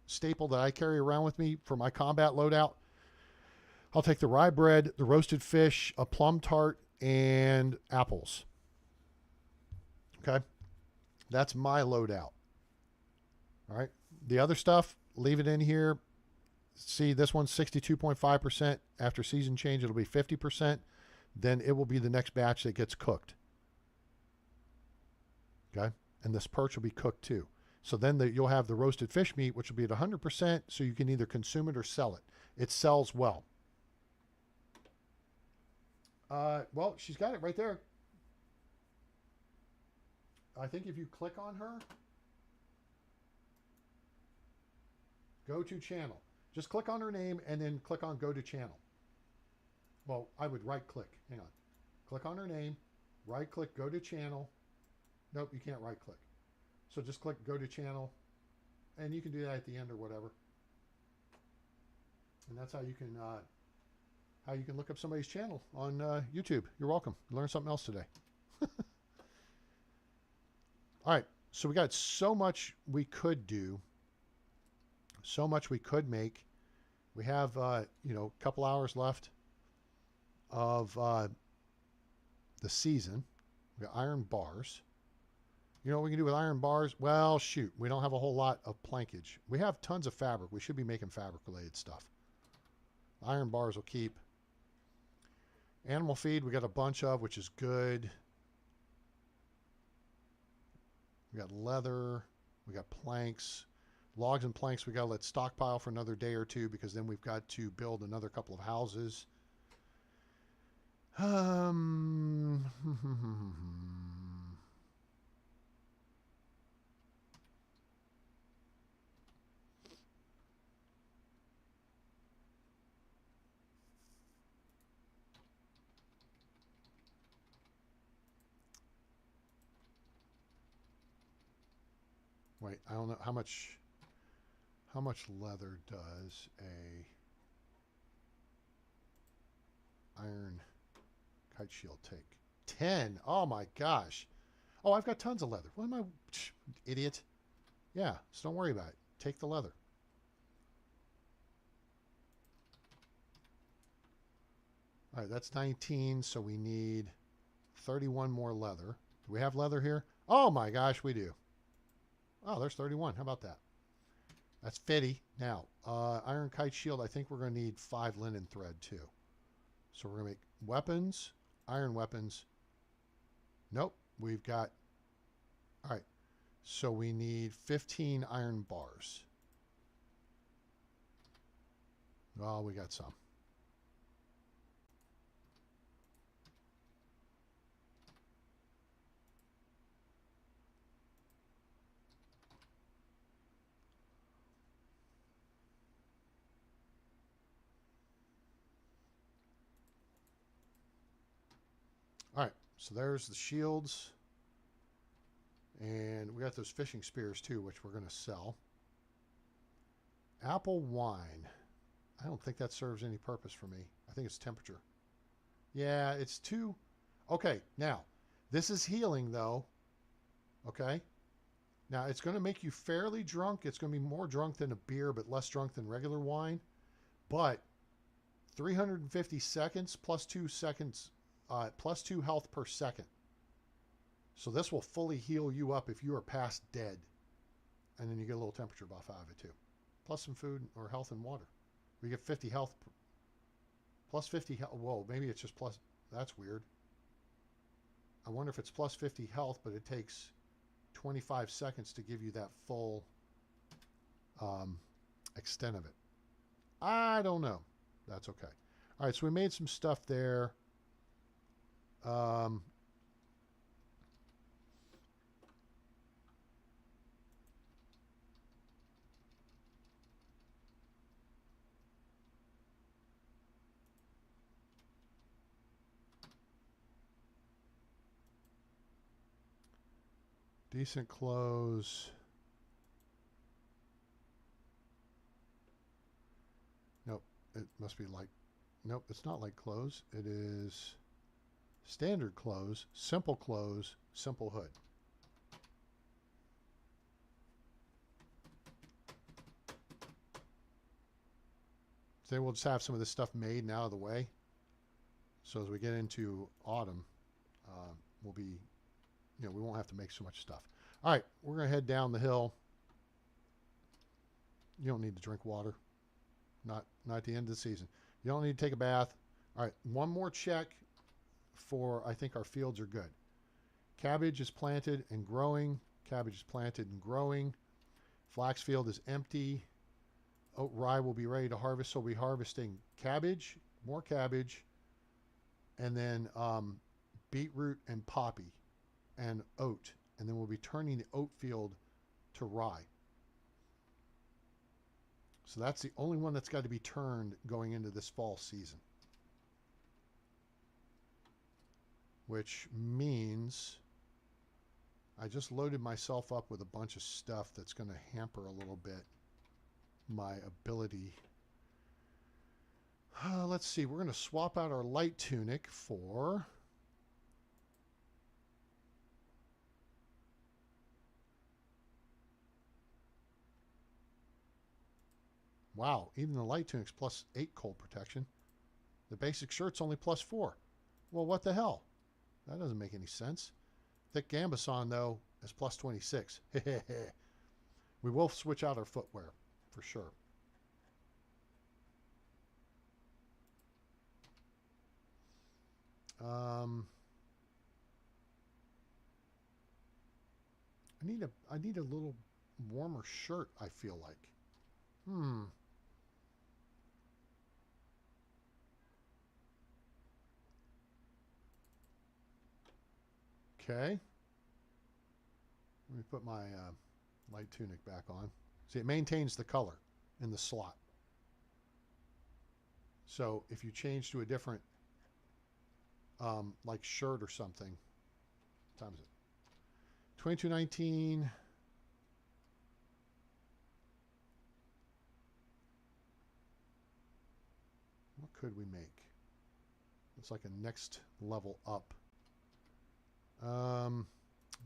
staple that I carry around with me for my combat loadout. I'll take the rye bread, the roasted fish, a plum tart, and apples. Okay? That's my loadout. All right? The other stuff, leave it in here. See, this one's 62.5%. After season change, it'll be 50%. Then it will be the next batch that gets cooked. Okay? And this perch will be cooked too. So then you'll have the roasted fish meat, which will be at 100%, so you can either consume it or sell it. It sells well. Well, she's got it right there. I think if you click on her, go to channel. Just click on her name and then click on go to channel. Well, I would right click. Hang on. Click on her name, right click, go to channel. Nope, you can't right click. So just click go to channel, and you can do that at the end or whatever. And that's how you can look up somebody's channel on YouTube. You're welcome. Learn something else today. All right, so we got so much we could do, so much we could make. We have a couple hours left of the season. We got iron bars. You know what we can do with iron bars? Well, shoot, we don't have a whole lot of plankage. We have tons of fabric. We should be making fabric-related stuff. Iron bars will keep. Animal feed we got a bunch of, which is good. We got leather. We got planks. Logs and planks we got to let stockpile for another day or two because then we've got to build another couple of houses. Wait, I don't know how much leather does a iron kite shield take? 10. Oh my gosh. Oh, I've got tons of leather. What am I, idiot? Yeah, so don't worry about it. Take the leather. All right, that's 19, so we need 31 more leather. Do we have leather here? Oh my gosh, we do. Oh, there's 31. How about that? That's 50. Now, iron kite shield, I think we're going to need 5 linen thread too. So we're going to make weapons, iron weapons. Nope, we've got, all right. So we need 15 iron bars. Oh, we got some. All right, so there's the shields. And we got those fishing spears too, which we're going to sell. Apple wine. I don't think that serves any purpose for me. I think it's temperature. Yeah, it's too... Okay, now, this is healing though. Okay? Now, it's going to make you fairly drunk. It's going to be more drunk than a beer, but less drunk than regular wine. But 350 seconds plus 2 seconds, plus 2 health per second. So this will fully heal you up if you are past dead. And then you get a little temperature buff out of it too. Plus some food or health and water. We get 50 health. Plus 50 health. Whoa, maybe it's just plus. That's weird. I wonder if it's plus 50 health, but it takes 25 seconds to give you that full extent of it. I don't know. That's okay. All right, so we made some stuff there. Decent clothes. Nope, it must be like, nope, it's not like clothes. It is standard clothes, simple hood. So we'll just have some of this stuff made and out of the way. So as we get into autumn, we'll be, you know, we won't have to make so much stuff. All right, we're going to head down the hill. You don't need to drink water. Not at the end of the season. You don't need to take a bath. All right, one more check for, I think our fields are good. Cabbage is planted and growing. Cabbage is planted and growing. Flax field is empty. Oat rye will be ready to harvest. So we'll be harvesting cabbage, more cabbage, and then beetroot and poppy and oat. And then we'll be turning the oat field to rye. So that's the only one that's got to be turned going into this fall season. Which means I just loaded myself up with a bunch of stuff that's going to hamper a little bit my ability. Let's see. We're going to swap out our light tunic for... Wow, even the light tunic's plus 8 cold protection. The basic shirt's only plus 4. Well, what the hell? That doesn't make any sense. Thick gambeson, though, is plus 26. We will switch out our footwear, for sure. I need a little warmer shirt, I feel like. Okay. Let me put my light tunic back on. See, it maintains the color in the slot. So if you change to a different, like shirt or something, what time is it? 2219. What could we make? It's like a next level up.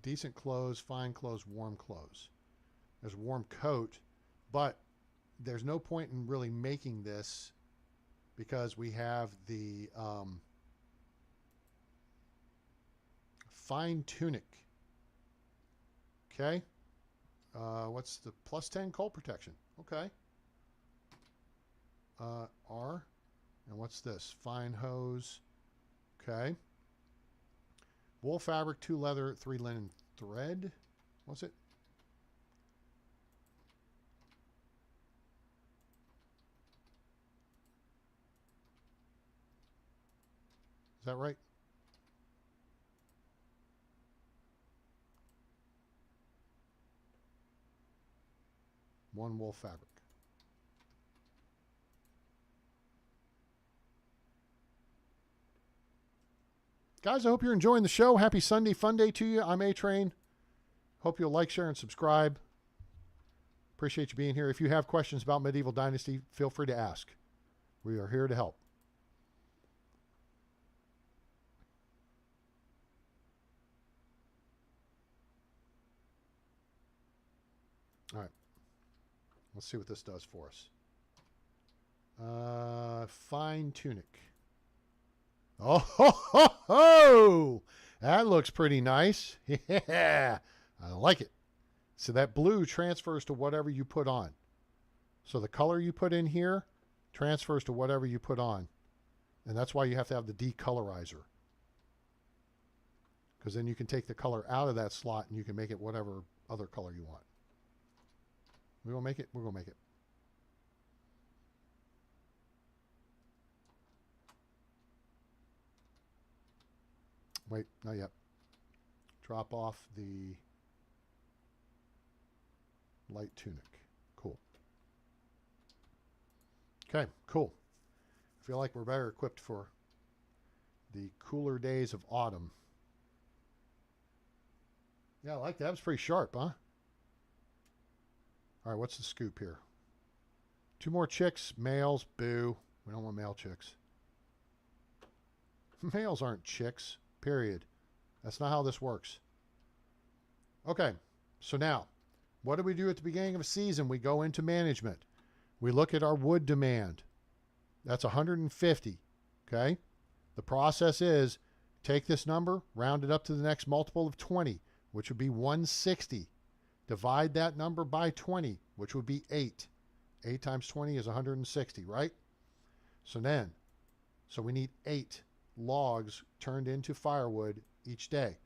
Decent clothes, fine clothes, warm clothes. There's a warm coat, but there's no point in really making this because we have the fine tunic. Okay. What's the plus 10 cold protection? Okay. R. And what's this? Fine hose. Okay. Wool fabric, 2 leather, 3 linen thread. What's it? Is that right? One wool fabric. Guys, I hope you're enjoying the show. Happy Sunday Funday to you. I'm A-Train. Hope you'll like, share, and subscribe. Appreciate you being here. If you have questions about Medieval Dynasty, feel free to ask. We are here to help. All right. Let's see what this does for us. Fine tunic. Oh, ho, ho, ho! That looks pretty nice. Yeah, I like it. So that blue transfers to whatever you put on. So the color you put in here transfers to whatever you put on. And that's why you have to have the decolorizer. Because then you can take the color out of that slot and you can make it whatever other color you want. We're going to make it. We're going to make it. Wait, not yet. Drop off the light tunic. Cool. Okay, cool. I feel like we're better equipped for the cooler days of autumn. Yeah, I like that. That was pretty sharp, huh? All right, what's the scoop here? 2 more chicks, males, boo. We don't want male chicks. Males aren't chicks, period. That's not how this works. Okay, so now, what do we do at the beginning of a season? We go into management. We look at our wood demand. That's 150, okay? The process is take this number, round it up to the next multiple of 20, which would be 160. Divide that number by 20, which would be 8. 8 times 20 is 160, right? So we need 8 logs turned into firewood each day.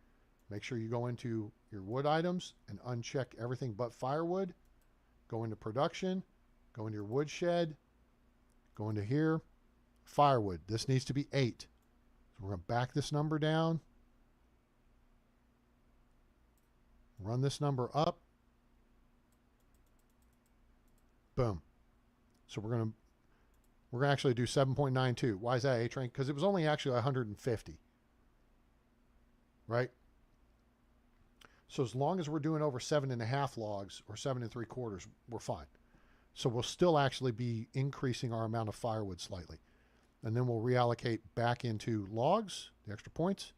Make sure you go into your wood items and uncheck everything but firewood. Go into production, go into your wood shed, go into here, firewood. This needs to be 8. So we're going to back this number down. Run this number up. Boom. So we're going to actually do 7.92. Why is that, A-Train? Because it was only actually 150. Right? So as long as we're doing over 7.5 logs or 7 3/4, we're fine. So we'll still actually be increasing our amount of firewood slightly. And then we'll reallocate back into logs, the extra points.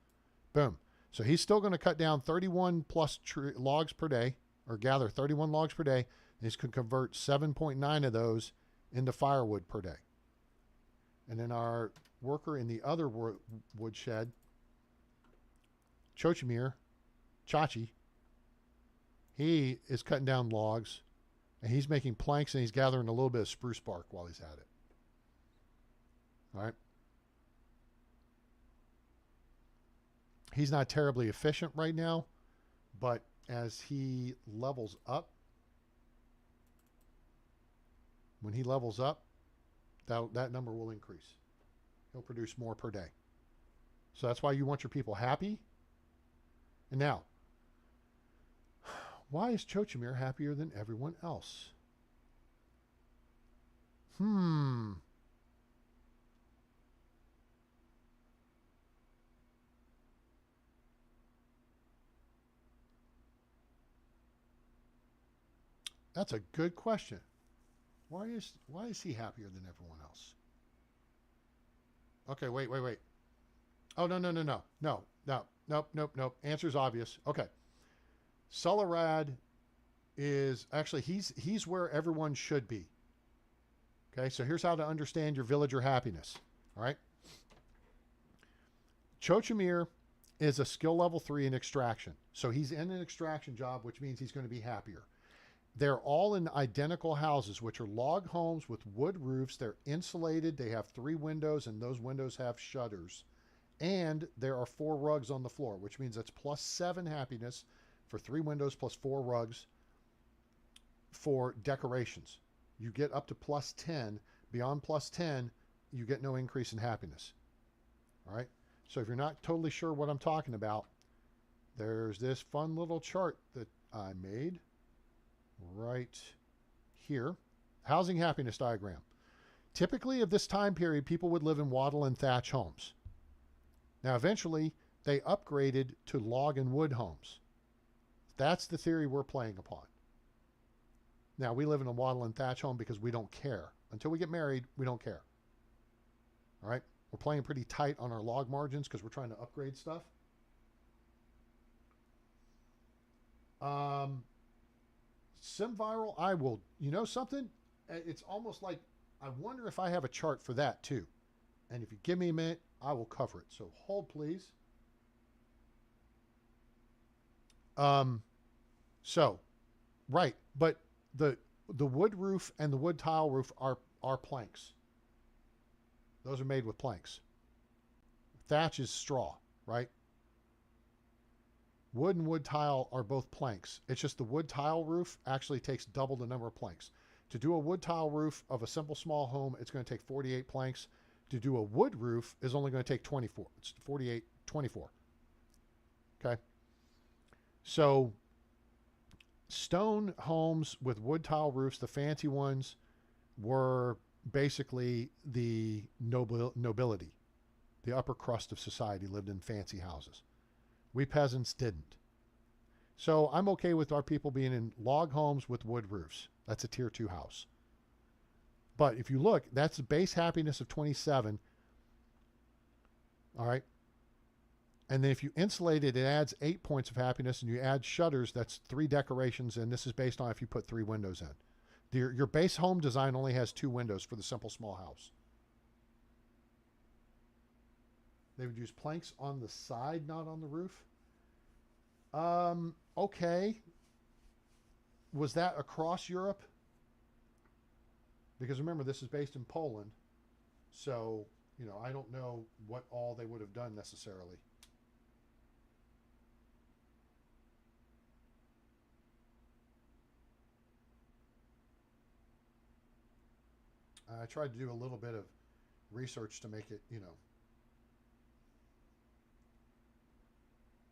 Boom. So he's still going to cut down 31 plus logs per day, or gather 31 logs per day. And he's going to convert 7.9 of those into firewood per day. And then our worker in the other wood shed, Chachi, he is cutting down logs, and he's making planks, and he's gathering a little bit of spruce bark while he's at it. All right. He's not terribly efficient right now, but as he levels up, when he levels up, that number will increase. He'll produce more per day. So that's why you want your people happy. And now, why is Chochimir happier than everyone else? That's a good question. Why is he happier than everyone else? Okay, wait. Oh, no. Answer's obvious. Okay. Sularad is actually, he's where everyone should be. Okay, so here's how to understand your villager happiness. All right. Chochimir is a skill level 3 in extraction. So he's in an extraction job, which means he's going to be happier. They're all in identical houses, which are log homes with wood roofs. They're insulated. They have 3 windows, and those windows have shutters. And there are 4 rugs on the floor, which means that's plus 7 happiness for 3 windows plus 4 rugs for decorations. You get up to plus 10. Beyond plus 10, you get no increase in happiness. All right? So if you're not totally sure what I'm talking about, there's this fun little chart that I made right here. Housing happiness diagram. Typically of this time period, people would live in wattle and thatch homes. Now eventually they upgraded to log and wood homes. That's the theory we're playing upon. Now, we live in a wattle and thatch home because we don't care. Until we get married, we don't care. All right? We're playing pretty tight on our log margins because we're trying to upgrade stuff. SimViral, I will, you know something? It's almost like, I wonder if I have a chart for that too. And if you give me a minute, I will cover it. So hold, please. So, right, but the wood roof and the wood tile roof are planks. Those are made with planks. Thatch is straw, right? Wood and wood tile are both planks. It's just the wood tile roof actually takes double the number of planks. To do a wood tile roof of a simple small home, it's going to take 48 planks. To do a wood roof is only going to take 24. It's 48, 24. Okay? So, stone homes with wood tile roofs, the fancy ones, were basically the nobility. The upper crust of society lived in fancy houses. We peasants didn't. So I'm okay with our people being in log homes with wood roofs. That's a tier 2 house. But if you look, that's the base happiness of 27. All right. And then if you insulate it, it adds 8 points of happiness, and you add shutters, that's 3 decorations, and this is based on if you put 3 windows in. Your base home design only has 2 windows for the simple small house. They would use planks on the side, not on the roof. Okay. Was that across Europe? Because remember, this is based in Poland. So, you know, I don't know what all they would have done necessarily. I tried to do a little bit of research to make it, you know,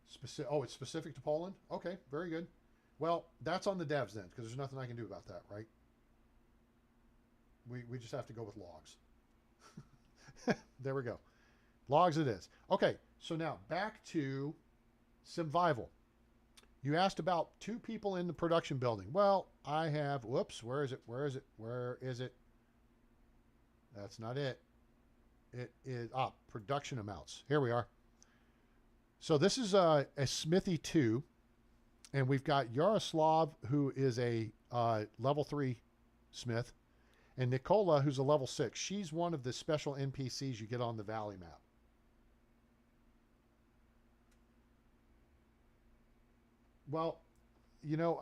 specific. Oh, it's specific to Poland? Okay, very good. Well, that's on the devs then, because there's nothing I can do about that, right? We just have to go with logs. There we go. Logs it is. Okay, so now back to SimVival. You asked about 2 people in the production building. Well, I have, whoops, where is it? Where is it? Where is it? That's not it. It is, production amounts. Here we are. So this is a Smithy 2, and we've got Yaroslav, who is a level 3 smith, and Nicola, who's a level 6. She's one of the special NPCs you get on the Valley map. Well, you know,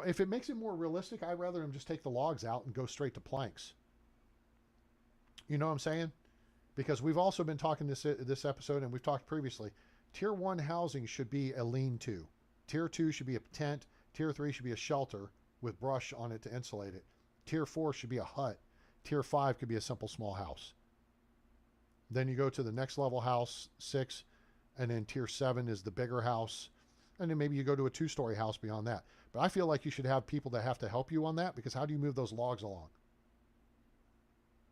if it makes it more realistic, I'd rather them just take the logs out and go straight to planks. You know what I'm saying? Because we've also been talking this episode, and we've talked previously. Tier 1 housing should be a lean-to. Tier 2 should be a tent. Tier 3 should be a shelter with brush on it to insulate it. Tier 4 should be a hut. Tier 5 could be a simple small house. Then you go to the next level house, 6, and then tier 7 is the bigger house. And then maybe you go to a 2-story house beyond that. But I feel like you should have people that have to help you on that, because how do you move those logs along?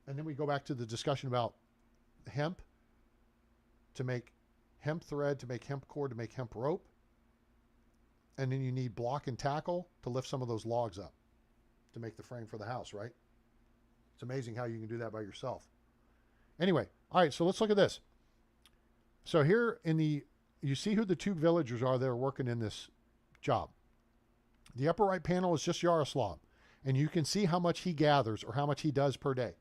And then we go back to the discussion about hemp, to make hemp thread, to make hemp cord, to make hemp rope. And then you need block and tackle to lift some of those logs up to make the frame for the house, right? It's amazing how you can do that by yourself. Anyway, all right, so let's look at this. So here you see who the 2 villagers are that are working in this job. The upper right panel is just Yaroslav, and you can see how much he gathers or how much he does per day.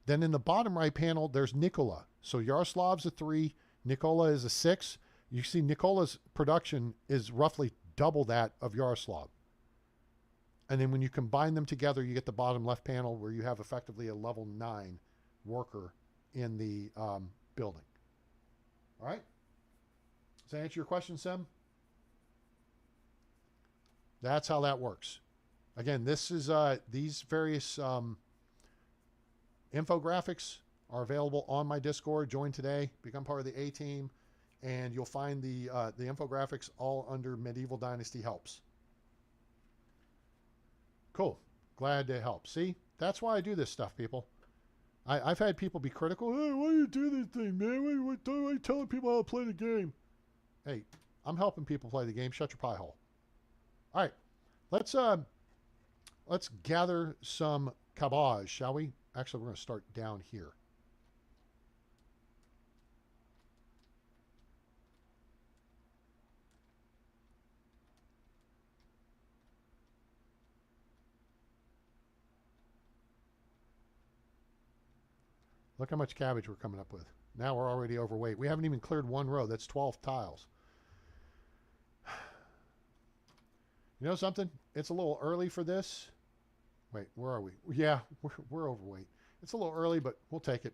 Then in the bottom right panel, there's Nicola. So Yaroslav's a 3, Nicola is a 6. You see Nicola's production is roughly double that of Yaroslav. And then when you combine them together, you get the bottom left panel where you have effectively a level 9 worker in the building. All right? Does that answer your question, Sim? That's how that works. Again, this is these various infographics are available on my Discord. Join today. Become part of the A team. And you'll find the infographics all under Medieval Dynasty Helps. Cool. Glad to help. See? That's why I do this stuff, people. I've had people be critical. Hey, why do you do this thing, man? Why are you telling people how to play the game? Hey, I'm helping people play the game. Shut your pie hole. All right, let's gather some cabbage, shall we? Actually, we're going to start down here. Look how much cabbage we're coming up with. Now we're already overweight. We haven't even cleared one row. That's 12 tiles. You know something? It's a little early for this. Wait, where are we? Yeah, we're overweight. It's a little early, but we'll take it.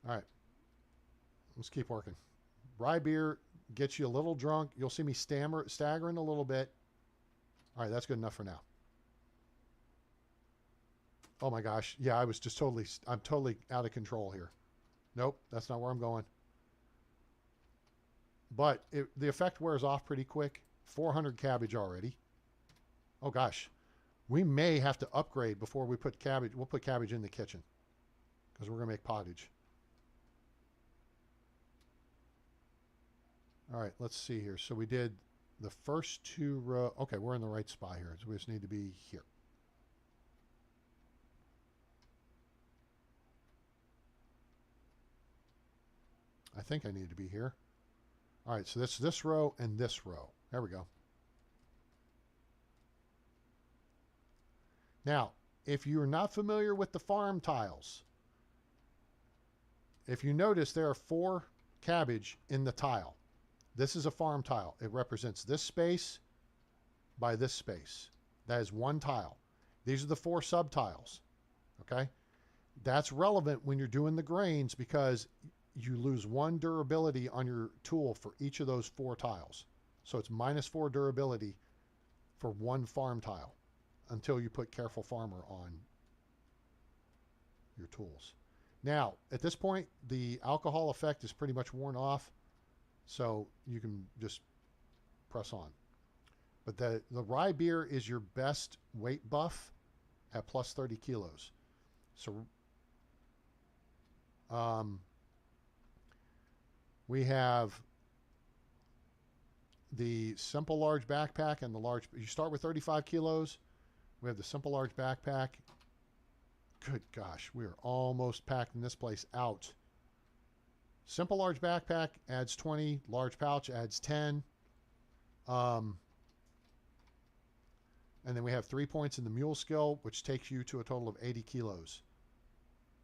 All right. Let's keep working. Rye beer gets you a little drunk. You'll see me staggering a little bit. All right, that's good enough for now. Oh my gosh. Yeah, I'm totally out of control here. Nope, that's not where I'm going. But the effect wears off pretty quick. 400 cabbage already. Oh gosh. We may have to upgrade before we put cabbage. We'll put cabbage in the kitchen because we're going to make pottage. All right, let's see here. So we did the first two rows. Okay, we're in the right spot here. So we just need to be here. I think I need to be here. All right, so that's this row and this row. There we go. Now, if you're not familiar with the farm tiles, if you notice there are 4 cabbage in the tile. This is a farm tile. It represents this space by this space. That is one tile. These are the 4 subtiles. Okay? That's relevant when you're doing the grains because you lose 1 durability on your tool for each of those 4 tiles. So it's -4 durability for 1 farm tile until you put Careful Farmer on your tools. Now, at this point, the alcohol effect is pretty much worn off, so you can just press on. But the rye beer is your best weight buff at plus 30 kilos. So we have the simple large backpack and the large. You start with 35 kilos. We have the simple large backpack. Good gosh, we are almost packing this place out. Simple large backpack adds 20. Large pouch adds 10. And then we have 3 points in the mule skill, which takes you to a total of 80 kilos.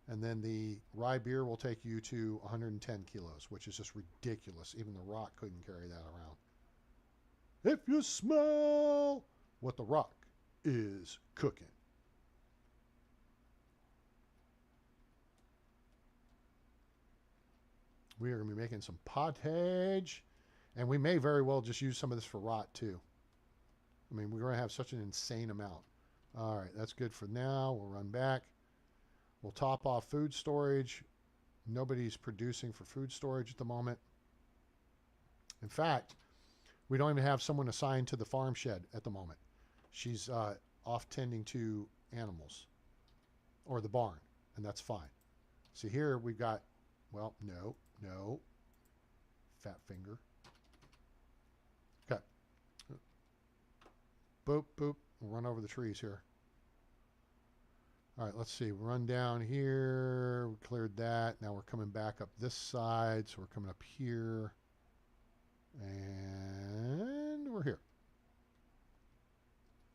And then the rye beer will take you to 110 kilos, which is just ridiculous. Even the Rock couldn't carry that around. If you smell what the Rock is cooking. We are going to be making some pottage. And we may very well just use some of this for rot, too. I mean, we're going to have such an insane amount. All right, that's good for now. We'll run back. We'll top off food storage. Nobody's producing for food storage at the moment. In fact, we don't even have someone assigned to the farm shed at the moment. She's off tending to animals or the barn, and that's fine. See here we've got, well, no, fat finger. Okay. Boop, boop. We'll run over the trees here. All right, let's see. Run down here. We cleared that. Now we're coming back up this side. So we're coming up here. And we're here.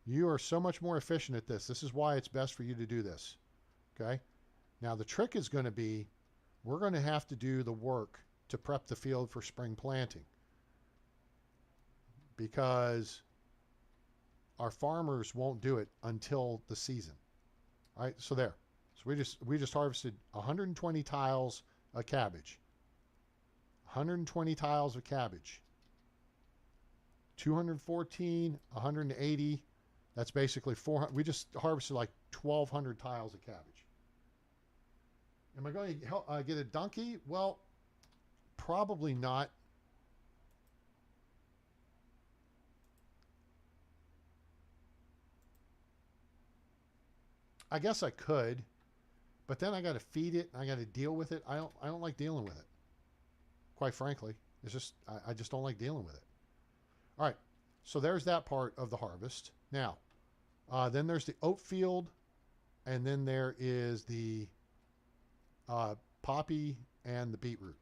You are so much more efficient at this. This is why it's best for you to do this. Okay? Now the trick is going to be, we're going to have to do the work to prep the field for spring planting. Because our farmers won't do it until the season. All right, so there. So we just harvested 120 tiles of cabbage. 120 tiles of cabbage. 214, 180. That's basically 400. We just harvested like 1,200 tiles of cabbage. Am I going to get a donkey? Well, probably not. I guess I could, but then I got to feed it and I got to deal with it. I don't like dealing with it. Quite frankly, it's just I just don't like dealing with it. All right, so there's that part of the harvest. Now, then there's the oat field, and then there is the poppy and the beetroot.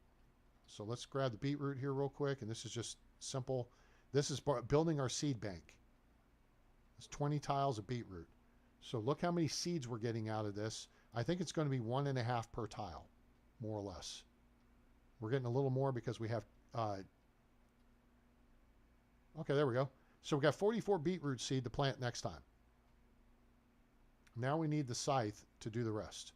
So let's grab the beetroot here real quick, and this is just simple. This is building our seed bank. It's 20 tiles of beetroot. So look how many seeds we're getting out of this. I think it's going to be 1.5 per tile, more or less. We're getting a little more because we have... okay, there we go. So we got 44 beetroot seed to plant next time. Now we need the scythe to do the rest.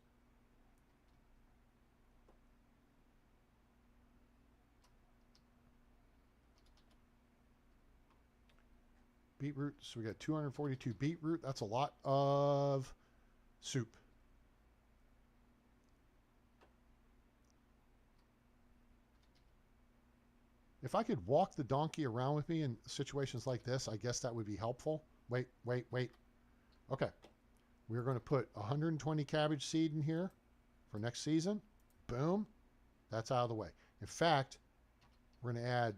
Beetroot, so we got 242 beetroot. That's a lot of soup. If I could walk the donkey around with me in situations like this, I guess that would be helpful. Wait. Okay. We're going to put 120 cabbage seed in here for next season. Boom. That's out of the way. In fact, we're going to add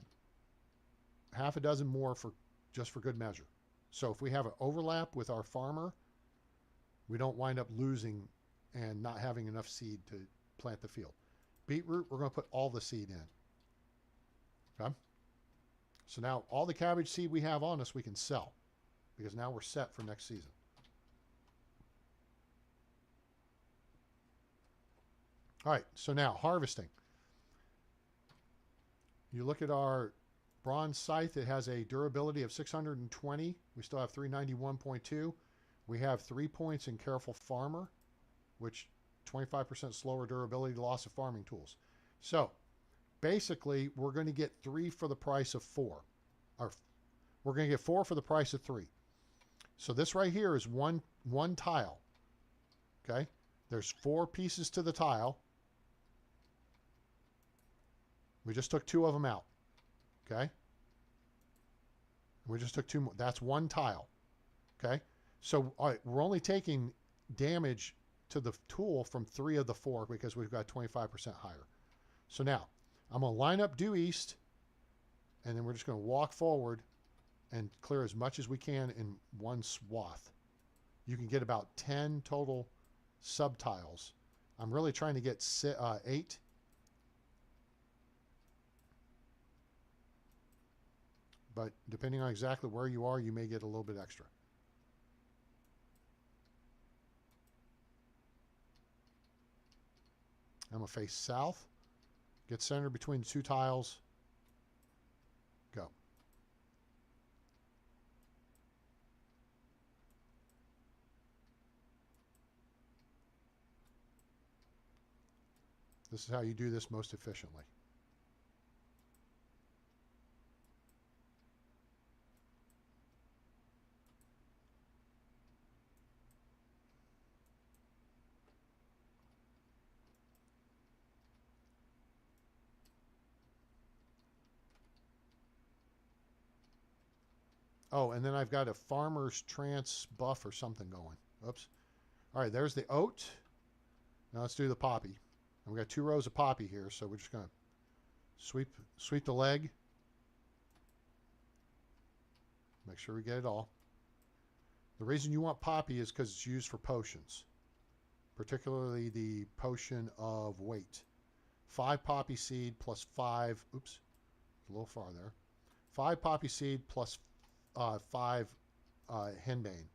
half a dozen more just for good measure. So if we have an overlap with our farmer, we don't wind up losing and not having enough seed to plant the field. Beetroot, we're going to put all the seed in. Okay. So now all the cabbage seed we have on us, we can sell because now we're set for next season. All right. So now harvesting. You look at our bronze scythe. It has a durability of 620. We still have 391.2. We have 3 points in careful farmer, which 25% slower durability, loss of farming tools. So basically, we're going to get 3 for the price of 4. Or we're going to get 4 for the price of 3. So this right here is one tile. Okay? There's 4 pieces to the tile. We just took 2 of them out. Okay? We just took 2 more. That's 1 tile. Okay? So all right, we're only taking damage to the tool from 3 of the 4 because we've got 25% higher. So now, I'm going to line up due east, and then we're just going to walk forward and clear as much as we can in one swath. You can get about 10 total subtiles. I'm really trying to get 8. But depending on exactly where you are, you may get a little bit extra. I'm going to face south. Get centered between the 2 tiles. Go. This is how you do this most efficiently. Oh, and then I've got a farmer's trance buff or something going. Oops. All right, there's the oat. Now let's do the poppy. And we got 2 rows of poppy here, so we're just going to sweep the leg. Make sure we get it all. The reason you want poppy is because it's used for potions, particularly the potion of weight. 5 poppy seed plus 5. Oops, a little far there. 5 poppy seed plus 5 henbane.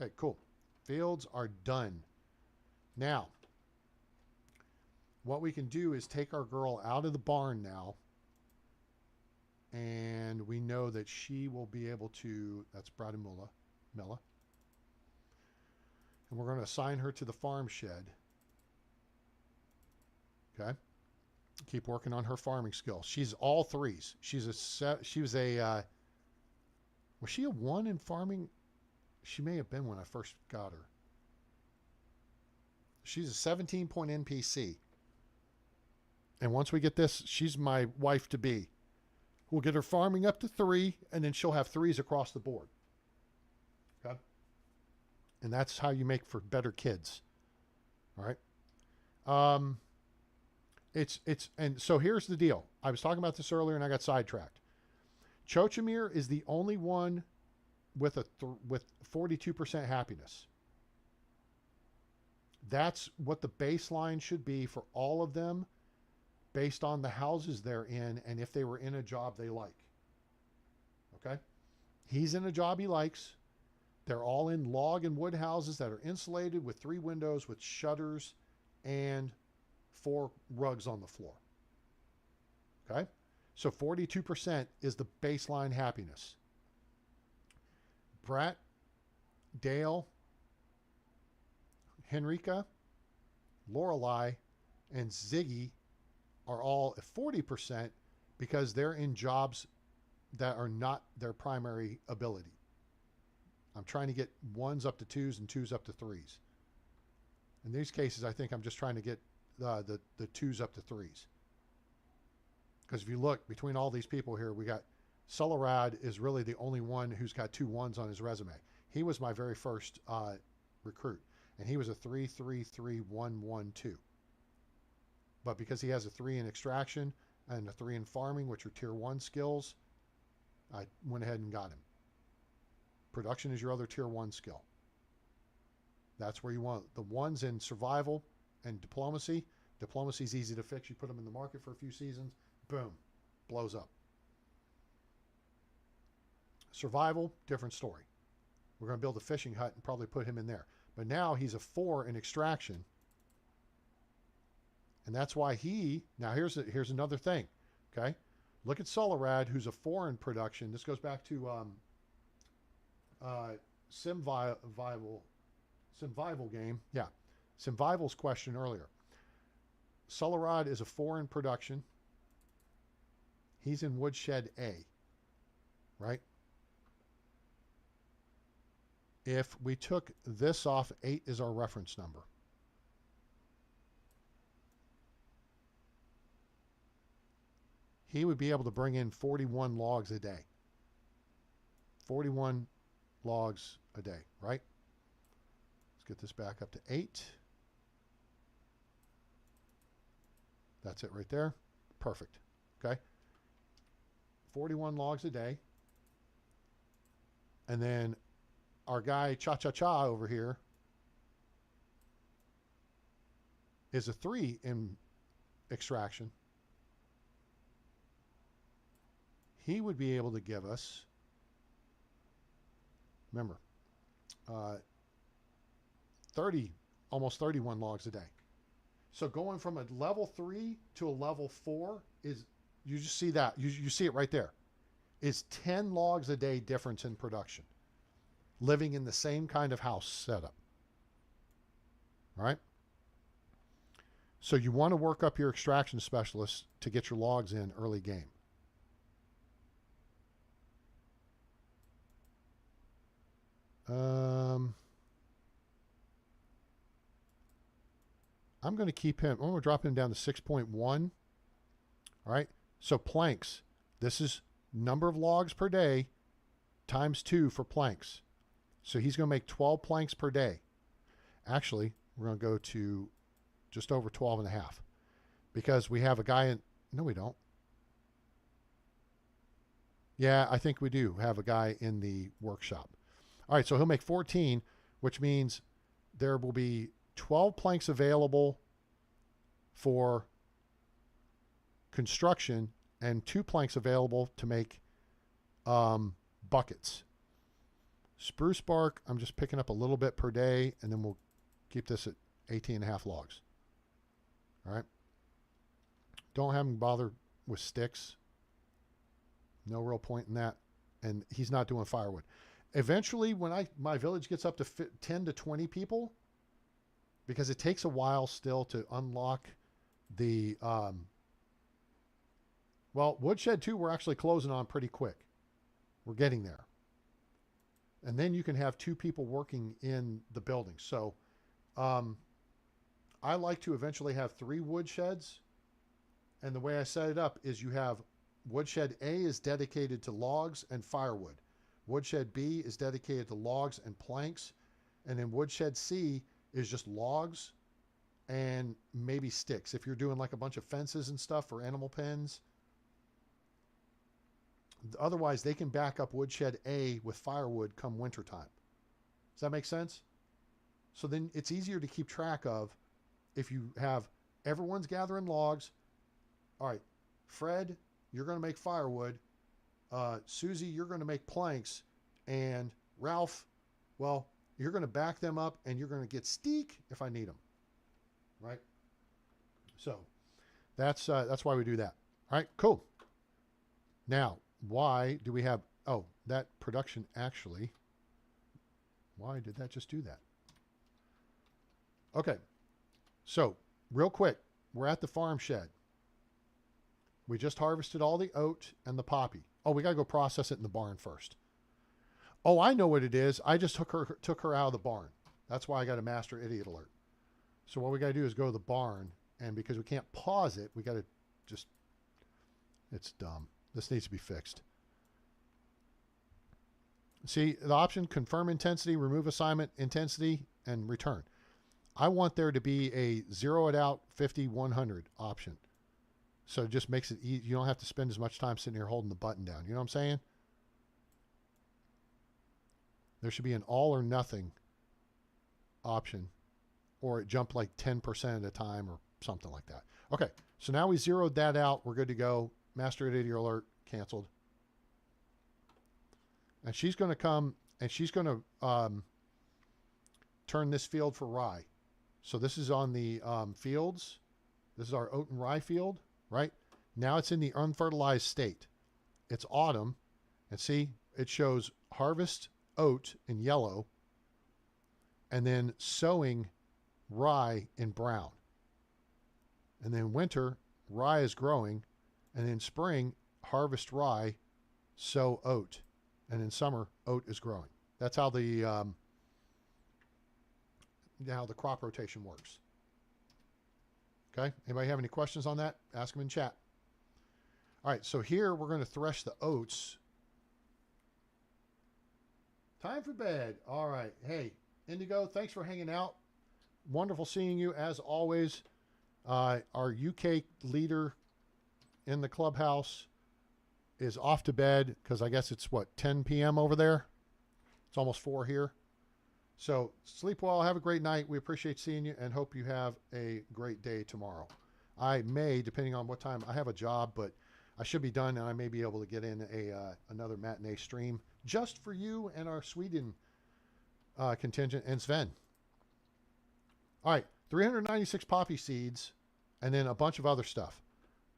Okay, cool. Fields are done. Now, what we can do is take our girl out of the barn now, and we know that she will be able to, that's Bradamula, Milla, and we're going to assign her to the farm shed. Okay. Keep working on her farming skills. She's all 3s. Was she a 1 in farming? She may have been when I first got her. She's a 17-point NPC. And once we get this, she's my wife to be. We'll get her farming up to 3, and then she'll have 3s across the board. And that's how you make for better kids. All right. And so here's the deal. I was talking about this earlier and I got sidetracked. Chochimir is the only one with with 42% happiness. That's what the baseline should be for all of them based on the houses they're in and if they were in a job they like. Okay? He's in a job he likes. They're all in log and wood houses that are insulated with 3 windows with shutters and 4 rugs on the floor. Okay? So 42% is the baseline happiness. Brett, Dale, Henrika, Lorelei, and Ziggy are all at 40% because they're in jobs that are not their primary ability. I'm trying to get 1s up to 2s and 2s up to 3s. In these cases, I think I'm just trying to get the 2s up to 3s. Because if you look between all these people here, we got Celerad is really the only one who's got 2 1s on his resume. He was my very first recruit, and he was a 3-3-3-1-1-2. But because he has a 3 in extraction and a 3 in farming, which are tier 1 skills, I went ahead and got him. Production is your other tier 1 skill. That's where you want the 1s in survival and diplomacy. Diplomacy is easy to fix. You put them in the market for a few seasons, boom, blows up. Survival, different story. We're going to build a fishing hut and probably put him in there. But now he's a 4 in extraction. And that's why now here's another thing, okay? Look at Celerad, who's a 4 in production. This goes back to Simvival game. Yeah, Simvival's question earlier. Celerad is a 4 in production. He's in Woodshed A, right? If we took this off, 8 is our reference number. He would be able to bring in 41 logs a day. 41 logs a day, right? Let's get this back up to 8. That's it right there. Perfect. Okay. 41 logs a day. And then our guy Cha-Cha-Cha over here is a 3 in extraction. He would be able to give us, remember, almost 31 logs a day. So going from a level 3 to a level 4 is, you just see that, you see it right there, is 10 logs a day difference in production. Living in the same kind of house setup. All right? So you want to work up your extraction specialists to get your logs in early game. I'm going to keep him. I'm going to drop him down to 6.1. All right. So planks. This is number of logs per day times 2 for planks. So he's going to make 12 planks per day. Actually, we're going to go to just over 12 and a half because we have a guy in. No, we don't. Yeah, I think we do have a guy in the workshop. All right, so he'll make 14, which means there will be 12 planks available for construction and 2 planks available to make buckets. Spruce bark, I'm just picking up a little bit per day, and then we'll keep this at 18 and a half logs. All right. Don't have him bother with sticks. No real point in that. And he's not doing firewood. Eventually, when my village gets up to 10 to 20 people, because it takes a while still to unlock the, well, Woodshed 2, we're actually closing on pretty quick. We're getting there. And then you can have 2 people working in the building. So I like to eventually have 3 woodsheds. And the way I set it up is you have Woodshed A is dedicated to logs and firewood. Woodshed B is dedicated to logs and planks. And then woodshed C is just logs and maybe sticks. If you're doing like a bunch of fences and stuff for animal pens. Otherwise, they can back up woodshed A with firewood come wintertime. Does that make sense? So then it's easier to keep track of if you have everyone's gathering logs. All right, Fred, you're going to make firewood. Susie, you're going to make planks. And Ralph, well, you're going to back them up and you're going to get steak if I need them. Right? So that's why we do that. All right, cool. Now, why do we have, oh, that production actually, why did that just do that? Okay, so real quick, we're at the farm shed. We just harvested all the oat and the poppy. Oh, we got to go process it in the barn first. Oh, I know what it is. I just took her out of the barn. That's why I got a master idiot alert. So what we got to do is go to the barn, and because we can't pause it, we got to just, it's dumb. This needs to be fixed. See, the option, confirm intensity, remove assignment, intensity, and return. I want there to be a zero it out 50, 100 option. So it just makes it easy. You don't have to spend as much time sitting here holding the button down. You know what I'm saying? There should be an all or nothing option, or it jumped like 10% at a time or something like that. Okay, so now we zeroed that out. We're good to go. Master idiot alert canceled. And she's going to come and she's going to turn this field for rye. So this is on the fields. This is our oat and rye field, right? Now it's in the unfertilized state. It's autumn. And see, it shows harvest oat in yellow and then sowing rye in brown. And then winter, rye is growing. And in spring, harvest rye, sow oat. And in summer, oat is growing. That's how the crop rotation works. Okay, anybody have any questions on that? Ask them in chat. All right, so here we're going to thresh the oats. Time for bed. All right, hey, Indigo, thanks for hanging out. Wonderful seeing you as always. Our UK leader in the clubhouse is off to bed because I guess it's what, 10 p.m. over there? It's almost 4 here. So sleep well, have a great night. We appreciate seeing you and hope you have a great day tomorrow. I may, depending on what time, I have a job, but I should be done and I may be able to get in another matinee stream just for you and our Sweden contingent and Sven. All right, 396 poppy seeds and then a bunch of other stuff.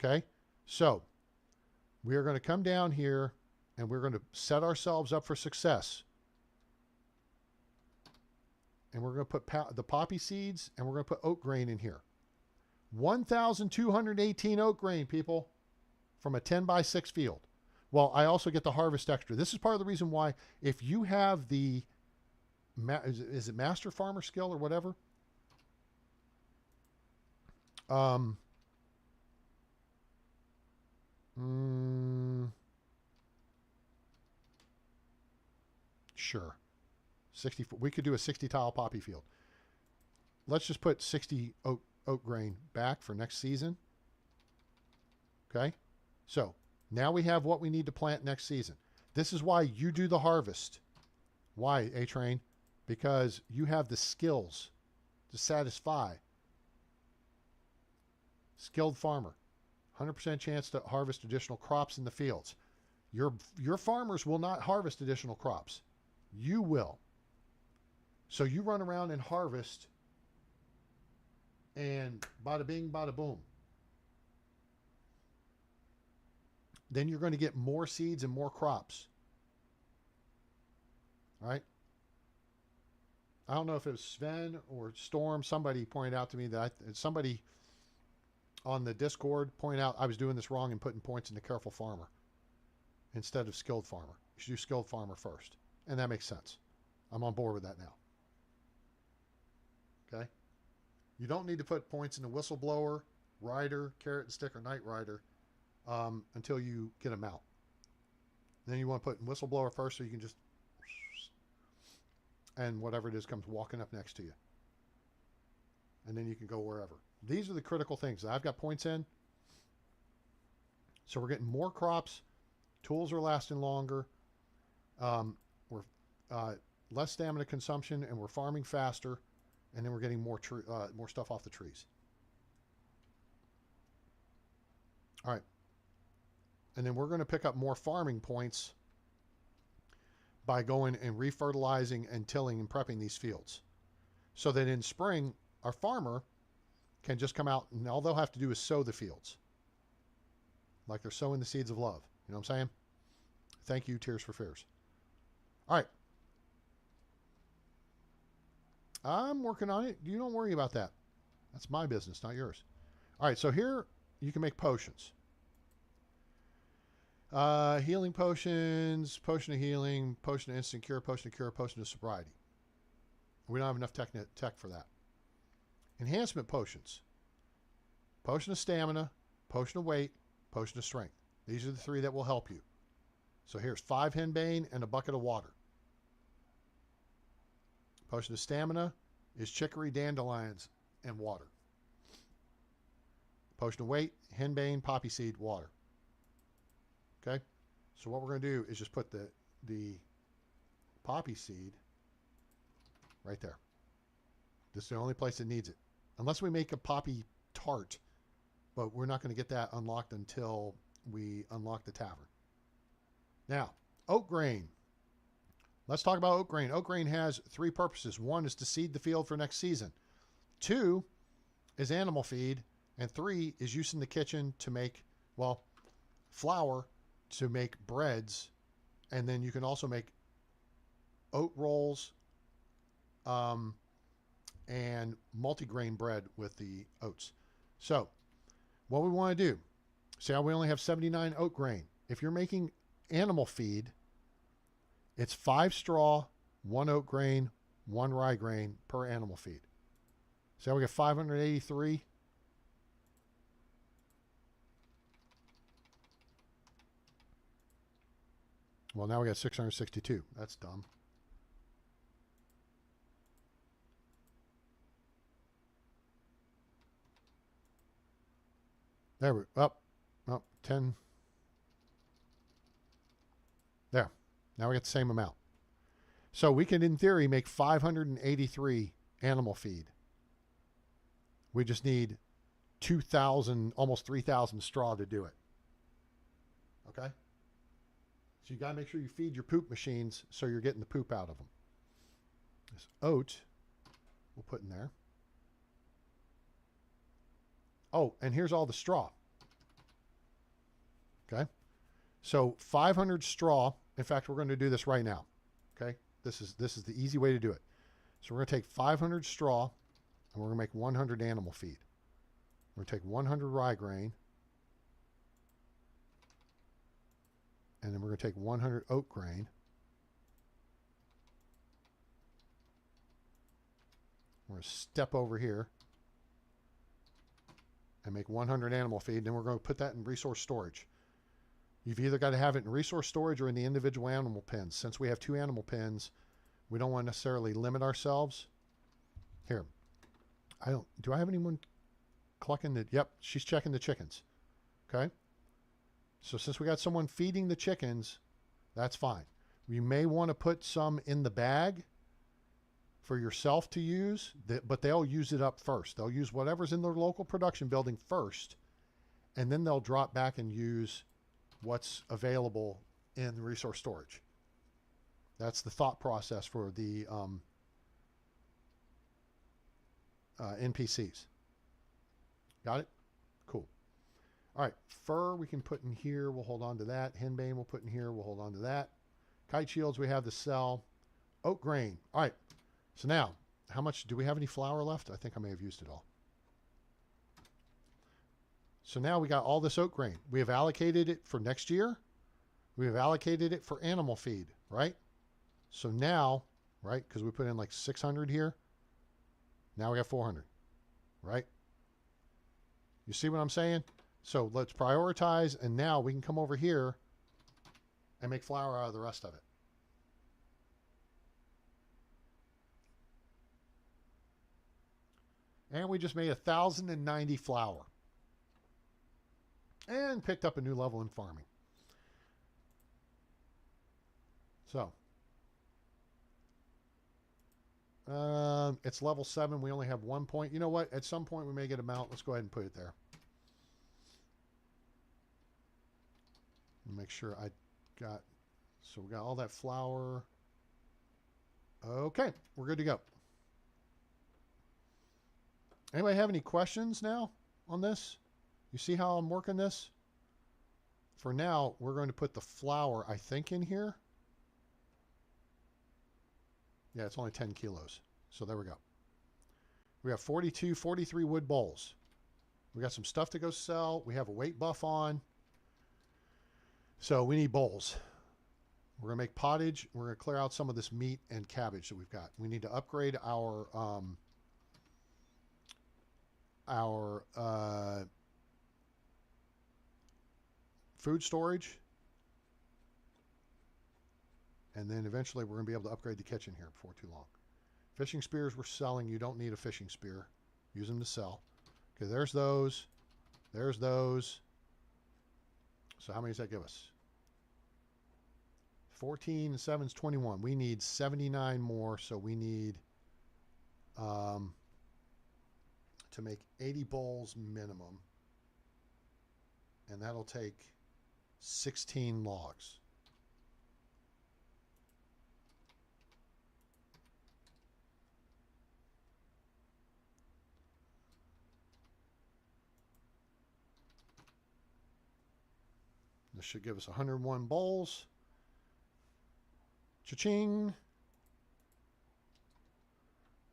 Okay, so we are going to come down here and we're going to set ourselves up for success. And we're going to put the poppy seeds and we're going to put oat grain in here. 1,218 oat grain, people, from a 10 by 6 field. Well, I also get the harvest extra. This is part of the reason why if you have the, is it master farmer skill or whatever? Sure. 60. We could do a 60 tile poppy field. Let's just put 60 oat grain back for next season. Okay. So now we have what we need to plant next season. This is why you do the harvest. Why, A-Train? Because you have the skills to satisfy. Skilled farmer. 100% chance to harvest additional crops in the fields. Your farmers will not harvest additional crops. You will. So you run around and harvest and bada bing, bada boom. Then you're going to get more seeds and more crops. All right. I don't know if it was Sven or Storm. Somebody pointed out to me that somebody on the Discord pointed out I was doing this wrong and putting points into careful farmer instead of skilled farmer. You should do skilled farmer first. And that makes sense. I'm on board with that now. Okay. You don't need to put points in the whistleblower, rider, carrot and stick, or night rider until you get them out. Then you want to put in whistleblower first so you can just and whatever it is comes walking up next to you. And then you can go wherever. These are the critical things that I've got points in. So we're getting more crops. Tools are lasting longer. We're less stamina consumption, and we're farming faster. And then we're getting more stuff off the trees. All right. And then we're going to pick up more farming points by going and refertilizing and tilling and prepping these fields. So that in spring, our farmer can just come out and all they'll have to do is sow the fields. Like they're sowing the seeds of love. You know what I'm saying? Thank you, Tears for Fears. All right. I'm working on it. You don't worry about that. That's my business, not yours. All right, so here you can make potions. Healing potions, potion of healing, potion of instant cure, potion of sobriety. We don't have enough tech for that. Enhancement potions. Potion of stamina, potion of weight, potion of strength. These are the 3 that will help you. So here's 5 henbane and a bucket of water. Potion of stamina is chicory, dandelions, and water. Potion of weight, henbane, poppy seed, water. Okay? So what we're going to do is just put the poppy seed right there. This is the only place that needs it. Unless we make a poppy tart, but we're not going to get that unlocked until we unlock the tavern. Now, oat grain. Let's talk about oat grain. Oat grain has 3 purposes. 1 is to seed the field for next season. 2 is animal feed. And 3 is used in the kitchen to make, well, flour to make breads. And then you can also make oat rolls and multigrain bread with the oats. So what we want to do, see how we only have 79 oat grain. If you're making animal feed, it's 5 straw, 1 oat grain, 1 rye grain per animal feed. See how we get 583? Well, now we got 662. That's dumb. There we up. 10. There. Now we got the same amount. So we can, in theory, make 583 animal feed. We just need 2,000, almost 3,000 straw to do it. Okay? So you got to make sure you feed your poop machines so you're getting the poop out of them. This oat we'll put in there. Oh, and here's all the straw. Okay? So 500 straw. In fact, we're going to do this right now. Okay? This is the easy way to do it. So we're going to take 500 straw and we're going to make 100 animal feed. We're going to take 100 rye grain. And then we're going to take 100 oat grain. We're going to step over here and make 100 animal feed. Then we're going to put that in resource storage. You've either got to have it in resource storage or in the individual animal pens. Since we have 2 animal pens, we don't want to necessarily limit ourselves. Here. Do I have anyone clucking the, yep, she's checking the chickens. Okay. So since we got someone feeding the chickens, that's fine. You may want to put some in the bag for yourself to use, but they'll use it up first. They'll use whatever's in their local production building first, and then they'll drop back and use what's available in resource storage. That's the thought process for the NPCs. Got it? Cool. All right, fur we can put in here. We'll hold on to that. Henbane we'll put in here. We'll hold on to that. Kite shields we have to sell. Oat grain. All right, so now, how much, do we have any flour left? I think I may have used it all. So now we got all this oat grain. We have allocated it for next year. We have allocated it for animal feed, right? So now, right, because we put in like 600 here. Now we got 400, right? You see what I'm saying? So let's prioritize, and now we can come over here and make flour out of the rest of it. And we just made 1,090 flour. And picked up a new level in farming. So. It's level 7. We only have 1 point. You know what? At some point we may get a mount. Let's go ahead and put it there. Make sure I got... So we got all that flour. Okay. We're good to go. Anybody have any questions now on this? You see how I'm working this? For now, we're going to put the flour, I think, in here. Yeah, it's only 10 kilos. So there we go. We have 42, 43 wood bowls. We got some stuff to go sell. We have a weight buff on. So we need bowls. We're going to make pottage. We're going to clear out some of this meat and cabbage that we've got. We need to upgrade our food storage. And then eventually we're going to be able to upgrade the kitchen here before too long. Fishing spears we're selling. You don't need a fishing spear. Use them to sell. Okay, there's those. There's those. So how many does that give us? 14 and 7 is 21. We need 79 more, so we need to make 80 bowls minimum. And that'll take 16 logs. This should give us 101 bowls. Cha-ching.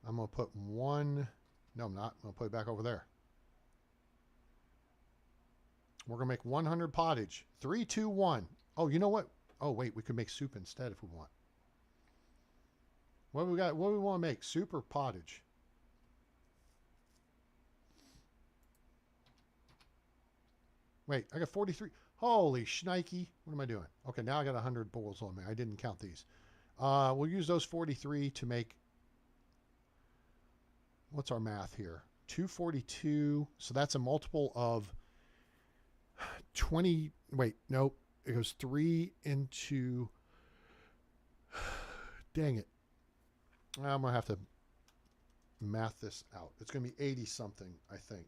I'm going to put one. No, I'm not. I'm going to put it back over there. We're going to make 100 pottage. 3, 2, 1. Oh, you know what? Oh, wait. We could make soup instead if we want. What do we got? What do we want to make? Soup or pottage? Wait, I got 43. Holy shnikey. What am I doing? Okay, now I got 100 bowls on me. I didn't count these. We'll use those 43 to make... What's our math here? 242. So that's a multiple of 20. Wait, nope. It goes 3 into... Dang it. I'm going to have to math this out. It's going to be 80 something, I think.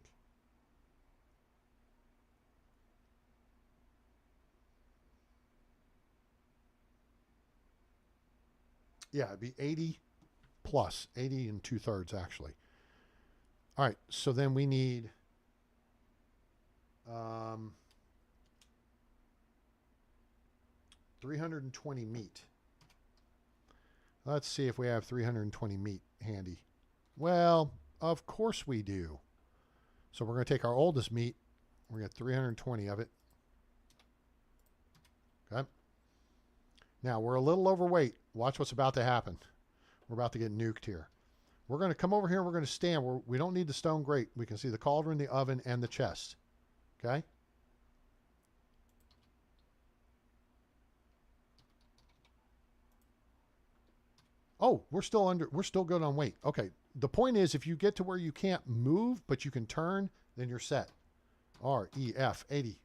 Yeah, it'd be 80 plus. 80 and 2/3 actually. All right, so then we need 320 meat. Let's see if we have 320 meat handy. Well, of course we do. So we're going to take our oldest meat. We're going to get 320 of it. Okay. Now, we're a little overweight. Watch what's about to happen. We're about to get nuked here. We're going to come over here and we're going to stand. We don't need the stone grate. We can see the cauldron, the oven, and the chest. Okay? Oh, we're still good on weight. Okay. The point is, if you get to where you can't move, but you can turn, then you're set. R, E, F, 80.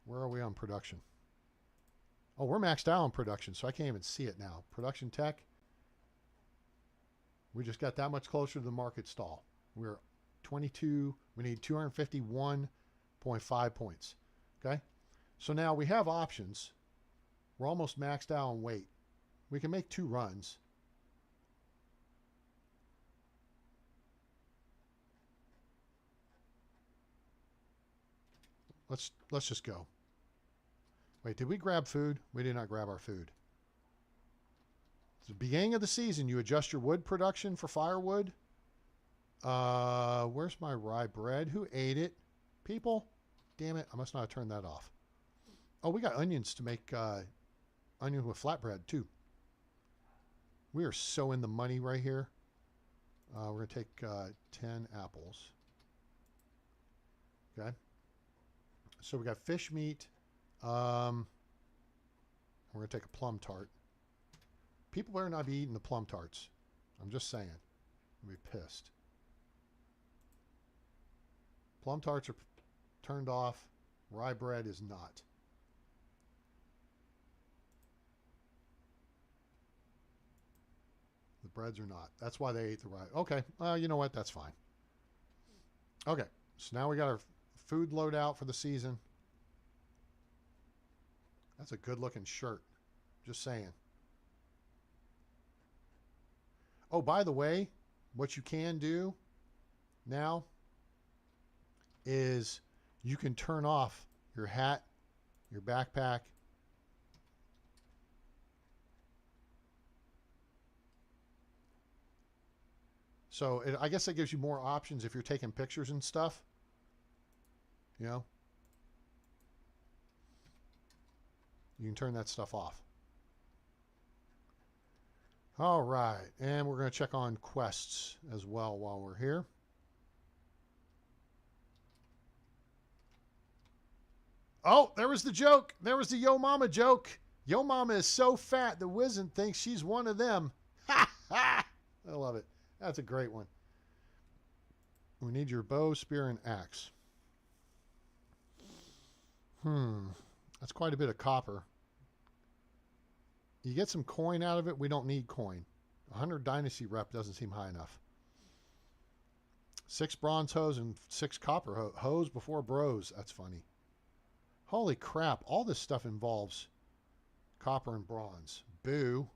Where are we on production? Oh, we're maxed out on production, so I can't even see it now. Production tech. We just got that much closer to the market stall. We're 22. We need 251.5 points. Okay? So now we have options. We're almost maxed out on weight. We can make 2 runs. Let's just go. Wait, did we grab food? We did not grab our food. It's the beginning of the season. You adjust your wood production for firewood. Where's my rye bread? Who ate it? People? Damn it. I must not have turned that off. Oh, we got onions to make onion with flatbread too. We are so in the money right here. We're going to take 10 apples. Okay. So we got fish meat. We're going to take a plum tart. People better not be eating the plum tarts. I'm just saying. I'll be pissed. Plum tarts are turned off. Rye bread is not. The breads are not. That's why they ate the rye. Okay. You know what? That's fine. Okay. So now we got our food load out for the season. That's a good looking shirt. Just saying. Oh, by the way, what you can do now is you can turn off your hat, your backpack. So I guess that gives you more options if you're taking pictures and stuff. You know, you can turn that stuff off. All right, and we're going to check on quests as well while we're here. Oh, there was the joke. There was the Yo Mama joke. Yo Mama is so fat the Wizen thinks she's one of them. Ha ha! I love it. That's a great one. We need your bow, spear, and axe. That's quite a bit of copper. You get some coin out of it. We don't need coin. 100 Dynasty rep doesn't seem high enough. 6 bronze hose and 6 copper hose before bros. That's funny. Holy crap. All this stuff involves copper and bronze. Boo.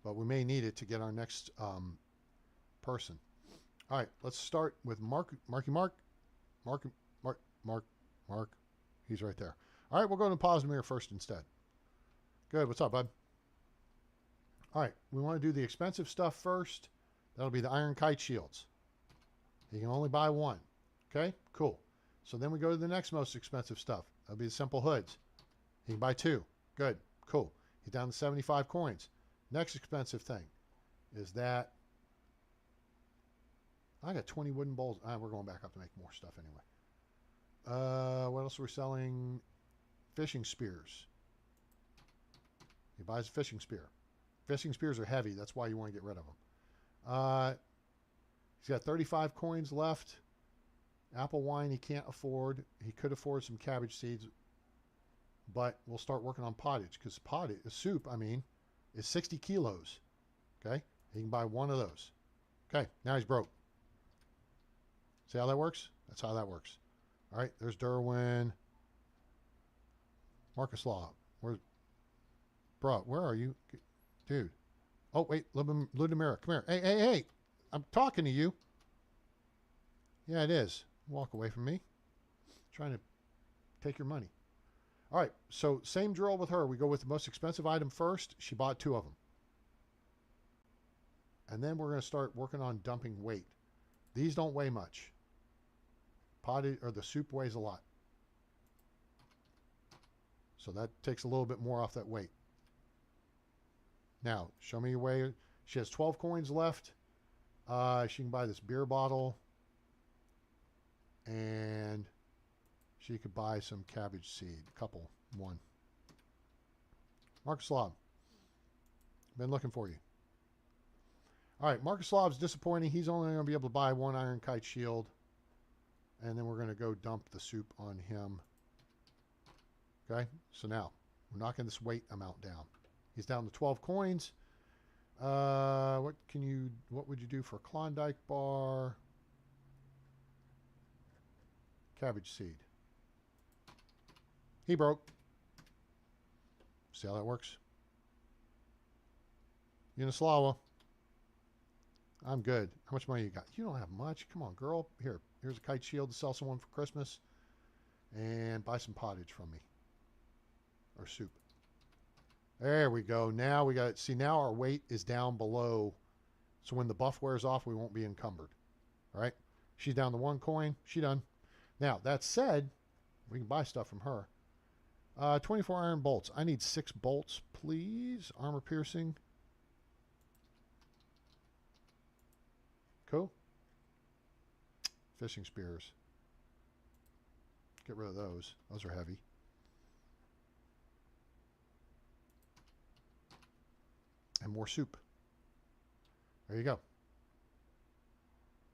But we may need it to get our next person. All right. Let's start with Mark. Mark. He's right there. All right. We'll go to Posmir first instead. Good. What's up, bud? All right. We want to do the expensive stuff first. That'll be the iron kite shields. You can only buy one. Okay? Cool. So then we go to the next most expensive stuff. That'll be the simple hoods. You can buy 2. Good. Cool. He's down to 75 coins. Next expensive thing is that I got 20 wooden bowls. We're going back up to make more stuff anyway. What else are we selling? Fishing spears. He buys a fishing spear. Fishing spears are heavy. That's why you want to get rid of them. He's got 35 coins left. Apple wine he can't afford. He could afford some cabbage seeds. But we'll start working on pottage because soup, is 60 kilos. Okay? He can buy one of those. Okay, now he's broke. See how that works? That's how that works. All right, there's Derwin. Marcus Law. Where are you? Dude. Oh, wait, Ludmira, come here. Hey. I'm talking to you. Yeah, it is. Walk away from me. Trying to take your money. All right, so same drill with her. We go with the most expensive item first. She bought 2 of them. And then we're going to start working on dumping weight. These don't weigh much. The soup weighs a lot. So that takes a little bit more off that weight. Now, show me your way. She has 12 coins left. She can buy this beer bottle. And she could buy some cabbage seed. Couple. 1. Marcus Slav. Been looking for you. All right. Marcus Slav's disappointing. He's only going to be able to buy 1 iron kite shield. And then we're going to go dump the soup on him. Okay. So now we're knocking this weight amount down. He's down to 12 coins. What would you do for a Klondike bar? Cabbage seed. He broke. See how that works? Unislawa. I'm good. How much money you got? You don't have much. Come on, girl. Here's a kite shield to sell someone for Christmas. And buy some pottage from me. Or soup. There we go. Now we got it. See, now our weight is down below. So when the buff wears off, we won't be encumbered. All right? She's down to 1 coin. She done. Now, that said, we can buy stuff from her. 24 iron bolts. I need 6 bolts, please. Armor piercing. Cool. Fishing spears. Get rid of those. Those are heavy. And more soup. There you go.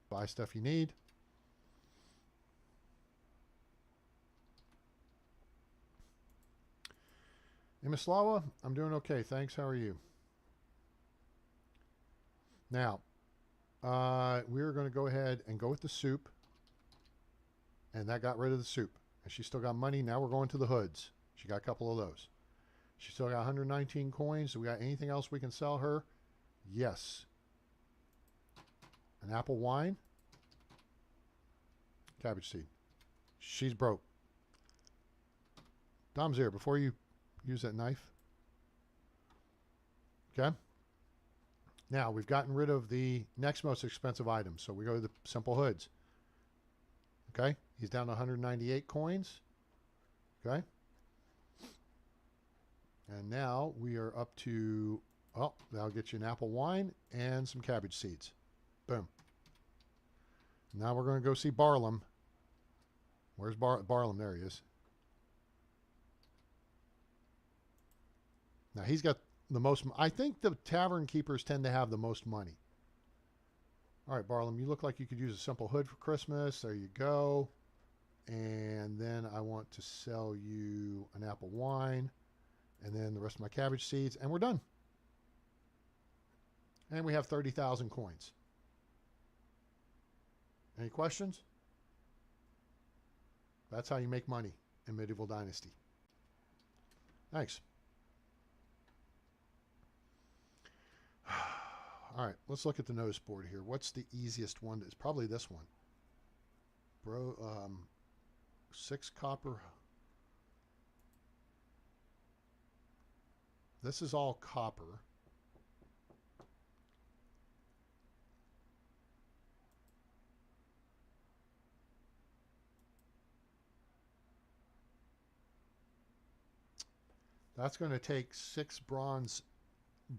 Buy stuff you need. Hey, Miss Lawa, I'm doing okay. Thanks. How are you? Now, we're going to go ahead and go with the soup. And that got rid of the soup. And she still got money. Now we're going to the hoods. She got a couple of those. She still got 119 coins. Do we got anything else we can sell her? Yes. An apple wine. Cabbage seed. She's broke. Dom's here. Before you use that knife. Okay. Now, we've gotten rid of the next most expensive item. So we go to the simple hoods. Okay. He's down to 198 coins. Okay. And now we are up to, oh, that'll get you an apple wine and some cabbage seeds. Boom. Now we're going to go see Barlam. Where's Barlam? There he is. Now he's got the most, I think the tavern keepers tend to have the most money. All right, Barlam, you look like you could use a simple hood for Christmas. There you go. And then I want to sell you an apple wine and then the rest of my cabbage seeds, and we're done. And we have 30,000 coins. Any questions? That's how you make money in Medieval Dynasty. Thanks. All right, let's look at the nose board here. What's the easiest one? It's probably this one. 6 copper. This is all copper. That's going to take 6 bronze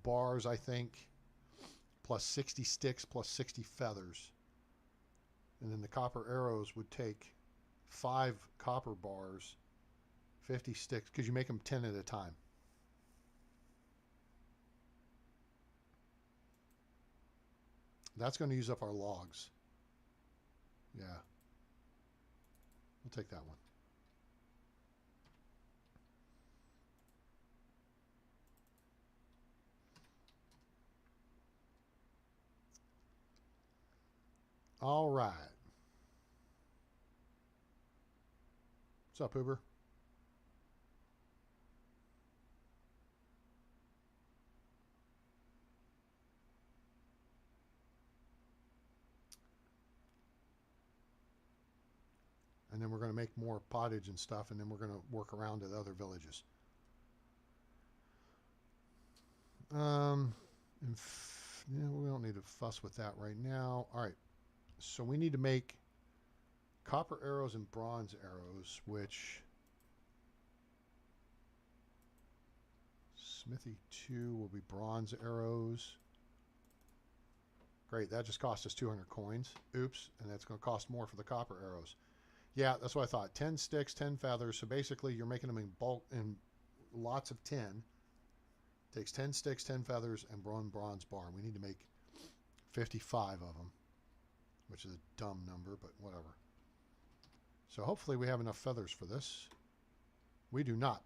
bars, I think, plus 60 sticks, plus 60 feathers. And then the copper arrows would take 5 copper bars, 50 sticks, because you make them 10 at a time. That's going to use up our logs. Yeah. We'll take that one. All right. What's up, Uber? And then we're going to make more pottage and stuff, and then we're going to work around to the other villages. Yeah, we don't need to fuss with that right now. All right. So we need to make copper arrows and bronze arrows, which Smithy 2 will be bronze arrows. Great, that just cost us 200 coins. Oops, and that's going to cost more for the copper arrows. Yeah, that's what I thought. 10 sticks, 10 feathers. So basically you're making them in bulk, in lots of 10. Takes 10 sticks, 10 feathers, and bronze bar. We need to make 55 of them, which is a dumb number, but whatever. So hopefully we have enough feathers for this. We do not.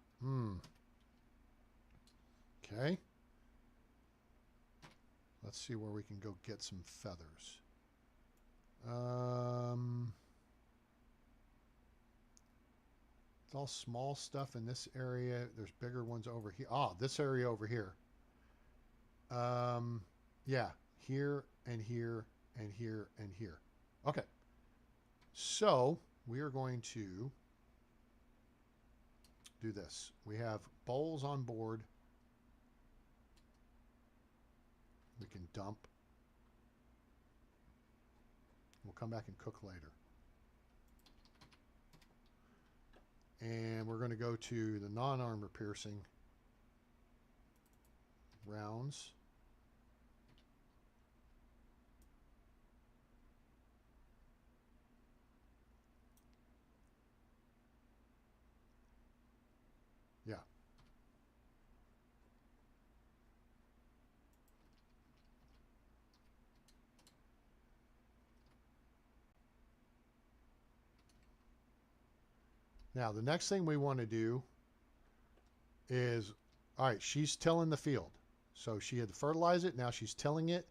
Okay. Let's see where we can go get some feathers. It's all small stuff in this area. There's bigger ones over here. Ah, this area over here. Yeah, here and here and here and here. Okay. So we are going to do this. We have bowls on board. We can dump. We'll come back and cook later. And we're going to go to the non-armor piercing rounds. Now, the next thing we want to do is, all right, she's tilling the field. So she had to fertilize it. Now she's tilling it.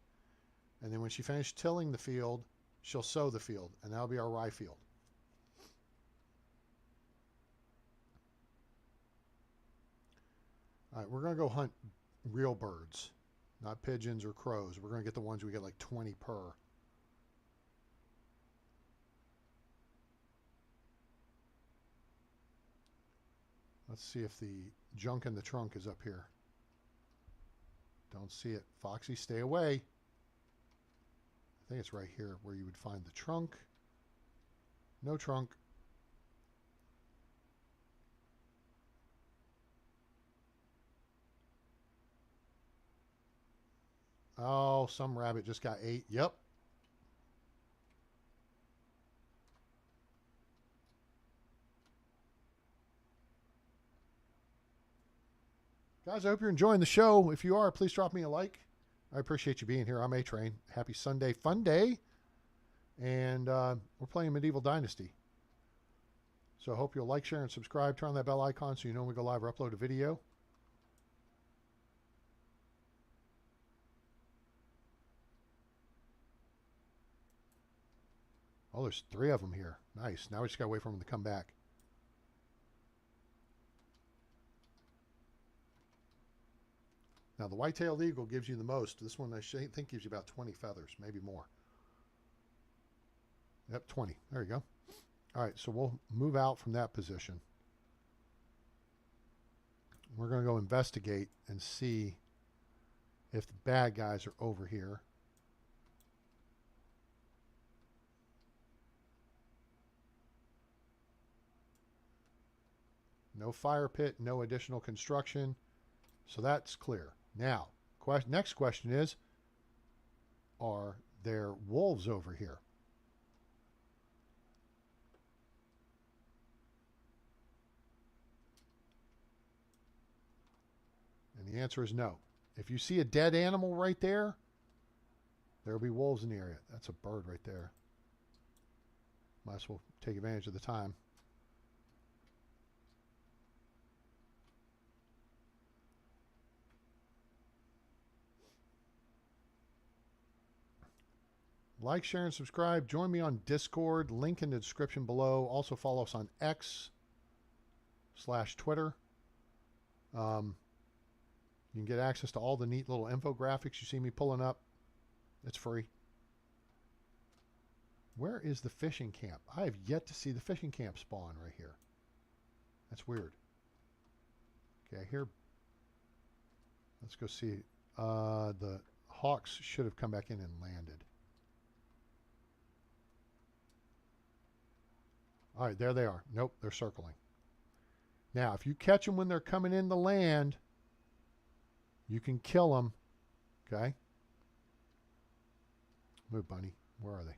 And then when she finished tilling the field, she'll sow the field. And that'll be our rye field. All right, we're going to go hunt real birds, not pigeons or crows. We're going to get the ones we get like 20 per. Let's see if the junk in the trunk is up here. Don't see it. Foxy, stay away. I think it's right here where you would find the trunk. No trunk. Oh, some rabbit just got ate. Yep. Guys, I hope you're enjoying the show. If you are, please drop me a like. I appreciate you being here. I'm A-Train. Happy Sunday Funday. And we're playing Medieval Dynasty. So I hope you'll like, share, and subscribe. Turn on that bell icon so you know when we go live or upload a video. Oh, there's 3 of them here. Nice. Now we just got to wait for them to come back. Now, the white-tailed eagle gives you the most. This one, I think, gives you about 20 feathers, maybe more. Yep, 20. There you go. All right, so we'll move out from that position. We're going to go investigate and see if the bad guys are over here. No fire pit, no additional construction. So that's clear. Now, next question is, are there wolves over here? And the answer is no. If you see a dead animal right there, there will be wolves in the area. That's a bird right there. Might as well take advantage of the time. Like, share, and subscribe. Join me on Discord. Link in the description below. Also follow us on X/Twitter. You can get access to all the neat little infographics you see me pulling up. It's free. Where is the fishing camp? I have yet to see the fishing camp spawn right here. That's weird. Okay, here. Let's go see. The hawks should have come back in and landed. All right, there they are. Nope, they're circling. Now, if you catch them when they're coming in the land, you can kill them. Okay? Move, bunny. Where are they?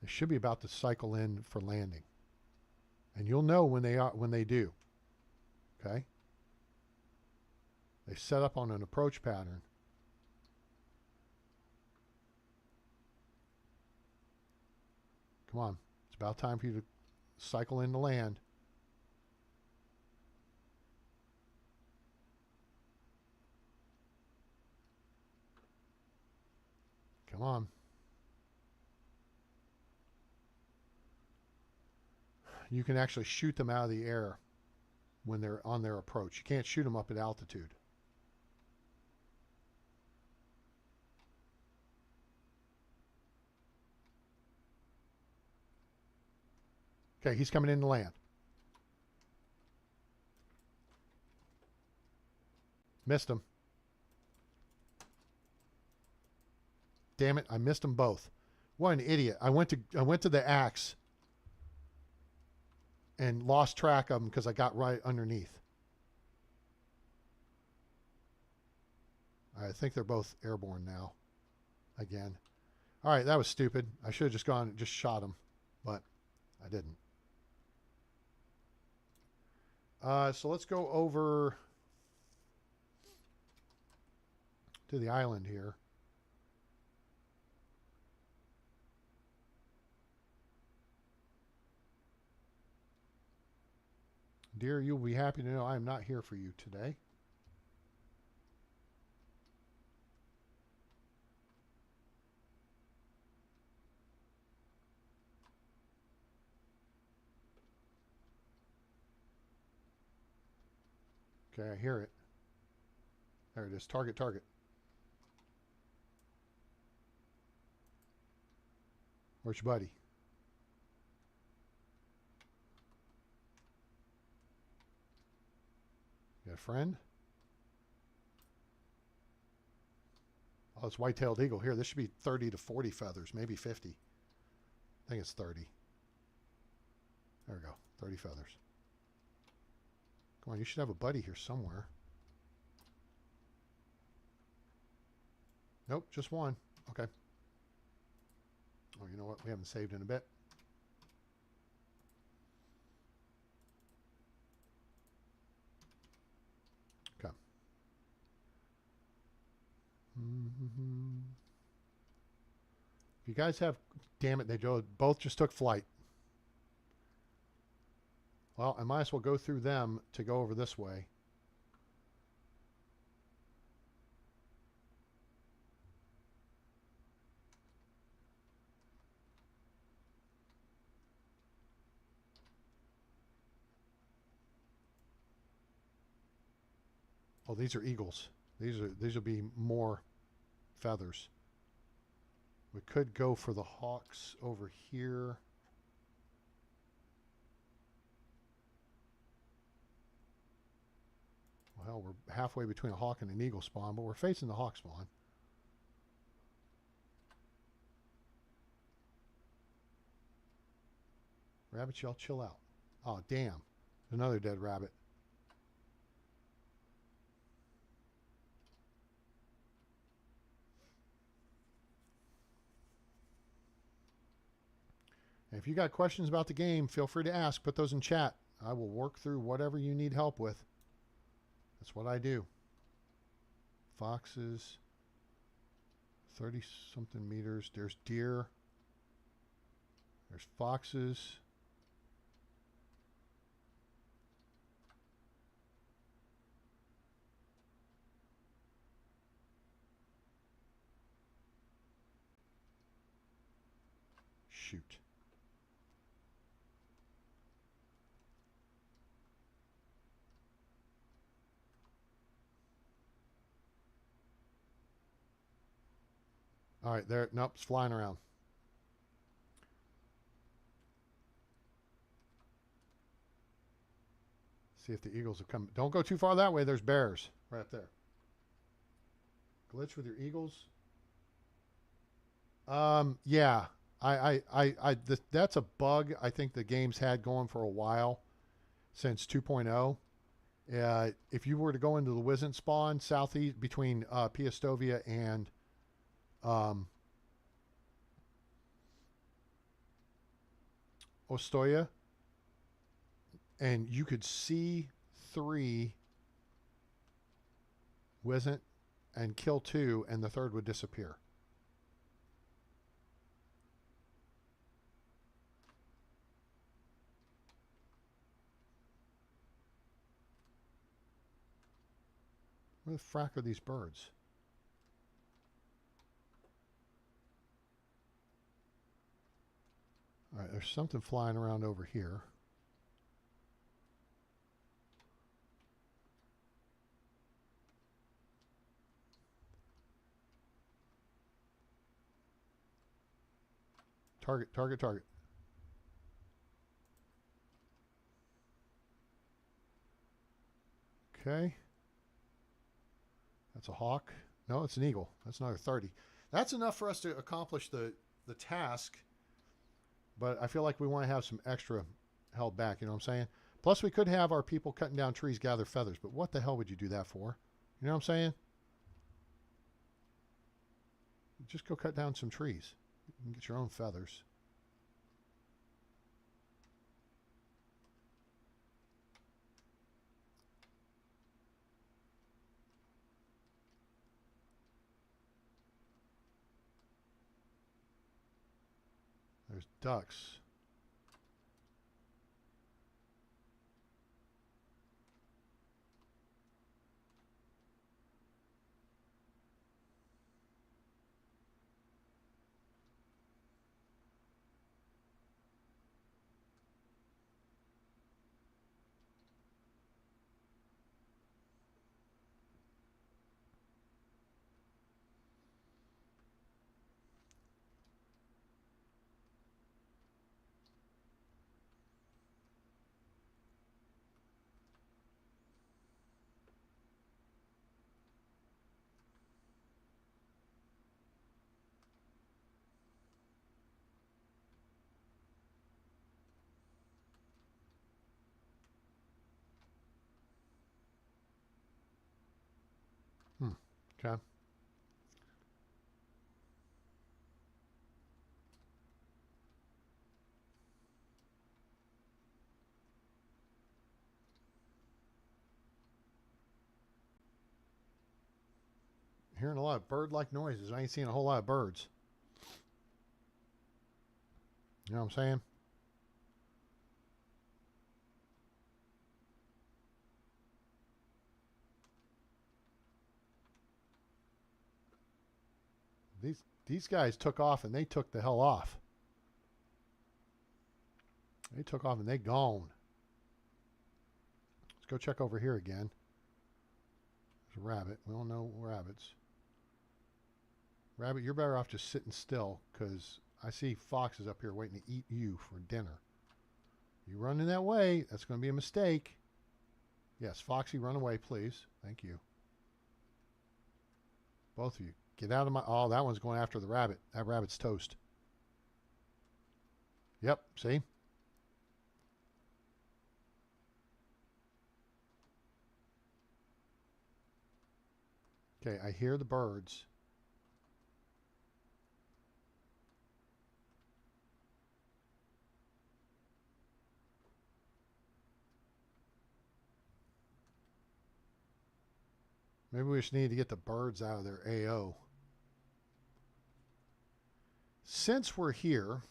They should be about to cycle in for landing. And you'll know when they do. Okay? They set up on an approach pattern. Come on. It's about time for you to cycle in the land. Come on. You can actually shoot them out of the air when they're on their approach. You can't shoot them up at altitude. Okay, he's coming in to land. Missed him. Damn it, I missed them both. What an idiot. I went to the axe and lost track of them because I got right underneath. I think they're both airborne now. Again. All right, that was stupid. I should have just gone and just shot them, but I didn't. So let's go over to the island here. Dear, you'll be happy to know I am not here for you today. Okay, I hear it. There it is. Target, target. Where's your buddy? You got a friend? Oh, it's white-tailed eagle. Here, this should be 30 to 40 feathers, maybe 50. I think it's 30. There we go. 30 feathers. Come on, you should have a buddy here somewhere. Nope, just one. Okay. Oh, you know what? We haven't saved in a bit. Okay. If you guys have... Damn it, they both just took flight. Well, I might as well go through them to go over this way. Oh, these are eagles. These will be more feathers. We could go for the hawks over here. Well, we're halfway between a hawk and an eagle spawn, but we're facing the hawk spawn. Rabbit, y'all chill out. Oh, damn. Another dead rabbit. And if you got questions about the game, feel free to ask. Put those in chat. I will work through whatever you need help with. That's what I do. Foxes. 30-something meters. There's deer. There's foxes. Shoot. All right, there. Nope, it's flying around. See if the eagles have come. Don't go too far that way. There's bears right up there. Glitch with your eagles. Yeah. That's a bug I think the game's had going for a while since 2.0. If you were to go into the Wizened spawn southeast between Piastovia and Ostoya, and you could see 3 Wizened and kill 2, and the third would disappear. Where the frack are these birds? All right, there's something flying around over here. Target, target, target. Okay. That's a hawk. No, it's an eagle. That's another 30. That's enough for us to accomplish the task. But I feel like we want to have some extra held back, you know what I'm saying? Plus, we could have our people cutting down trees gather feathers. But what the hell would you do that for? You know what I'm saying? Just go cut down some trees. You can get your own feathers. There's ducks. Okay. Hearing a lot of bird-like noises. I ain't seen a whole lot of birds. You know what I'm saying? These guys took off and they took the hell off. They took off and they gone. Let's go check over here again. There's a rabbit. We don't know rabbits. Rabbit, you're better off just sitting still because I see foxes up here waiting to eat you for dinner. You running that way, that's going to be a mistake. Yes, Foxy, run away, please. Thank you. Both of you. Get out of my... Oh, that one's going after the rabbit. That rabbit's toast. Yep, see? Okay, I hear the birds. Maybe we just need to get the birds out of their AO. Since we're here,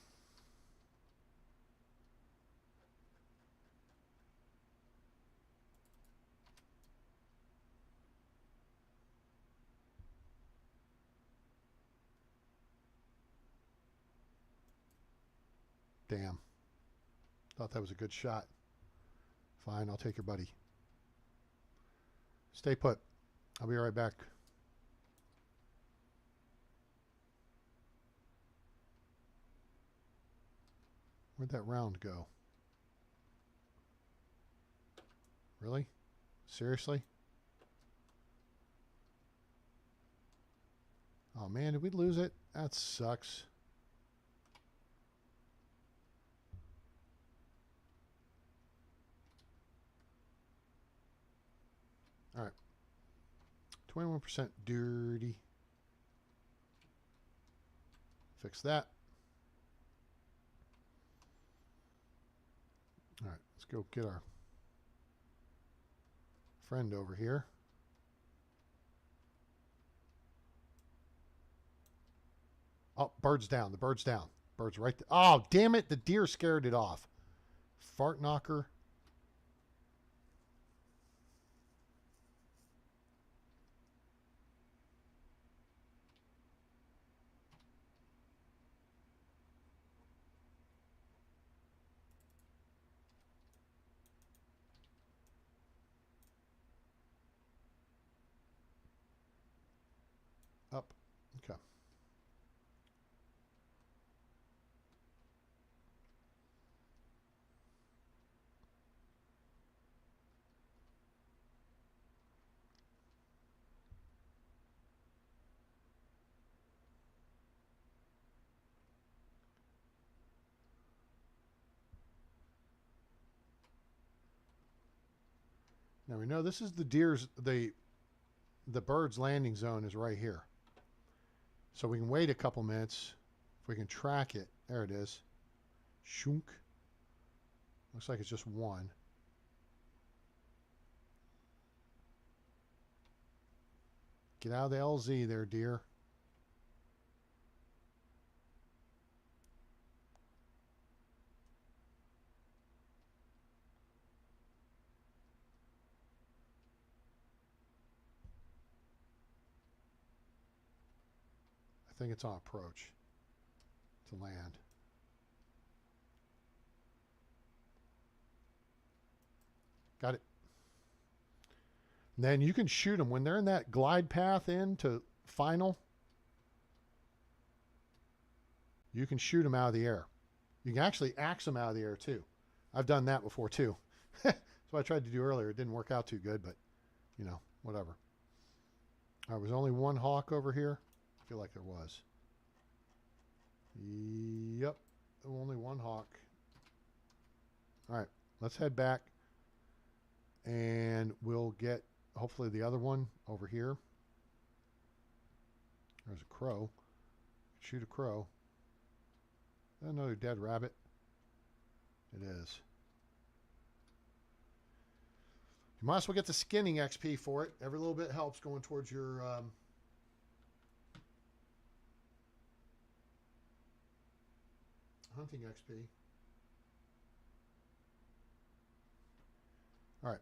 damn. Thought that was a good shot. Fine, I'll take your buddy. Stay put. I'll be right back. Where'd that round go? Really? Seriously? Oh man, did we lose it? That sucks. All right. 21% dirty. Fix that. All right, let's go get our friend over here. Oh, bird's down. The bird's down. Bird's right there. Oh, damn it. The deer scared it off. Fart knocker. Up. Okay. Now we know this is the deer's, the bird's landing zone is right here. So we can wait a couple minutes. If we can track it. There it is. Shunk. Looks like it's just one. Get out of the LZ there, deer. I think it's on approach to land. Got it. And then you can shoot them when they're in that glide path into final. You can shoot them out of the air. You can actually axe them out of the air too. I've done that before too. That's what I tried to do earlier. It didn't work out too good, but you know, whatever. There was only one hawk over here. I feel like there was. Yep, only one hawk. All right, let's head back and we'll get hopefully the other one over here. There's a crow. Shoot a crow. Another dead rabbit. It is. You might as well get the skinning XP for it. Every little bit helps going towards your hunting XP. All right.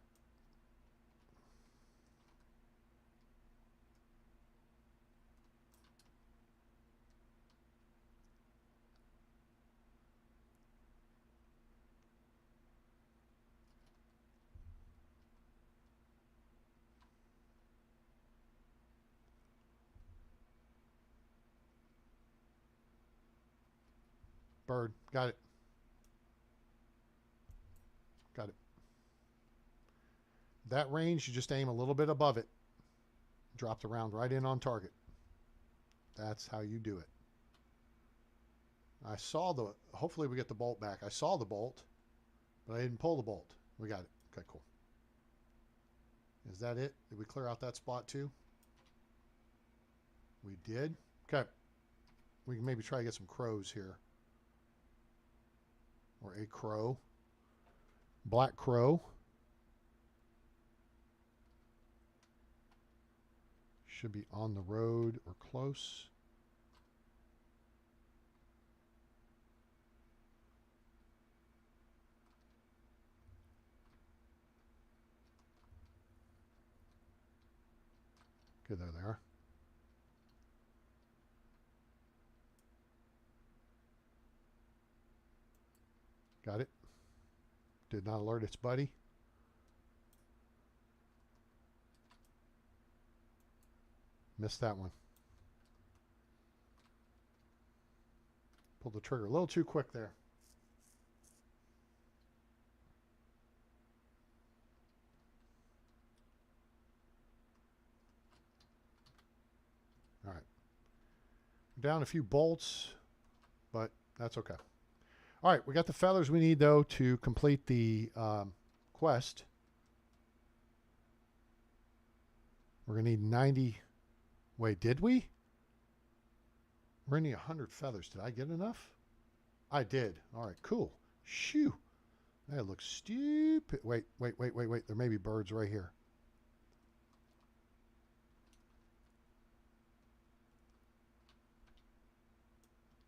Bird. Got it. Got it. That range, you just aim a little bit above it. Drop the round right in on target. That's how you do it. I saw the... Hopefully we get the bolt back. I saw the bolt, but I didn't pull the bolt. We got it. Okay, cool. Is that it? Did we clear out that spot too? We did? Okay. We can maybe try to get some crows here. Or a crow. Black crow. Should be on the road or close. Okay, there they are. Got it. Did not alert its buddy. Missed that one. Pulled the trigger a little too quick there. All right. Down a few bolts, but that's okay. All right, we got the feathers we need, though, to complete the quest. We're going to need 90... Wait, did we? We're going to need 100 feathers. Did I get enough? I did. All right, cool. Shoo. That looks stupid. Wait. There may be birds right here.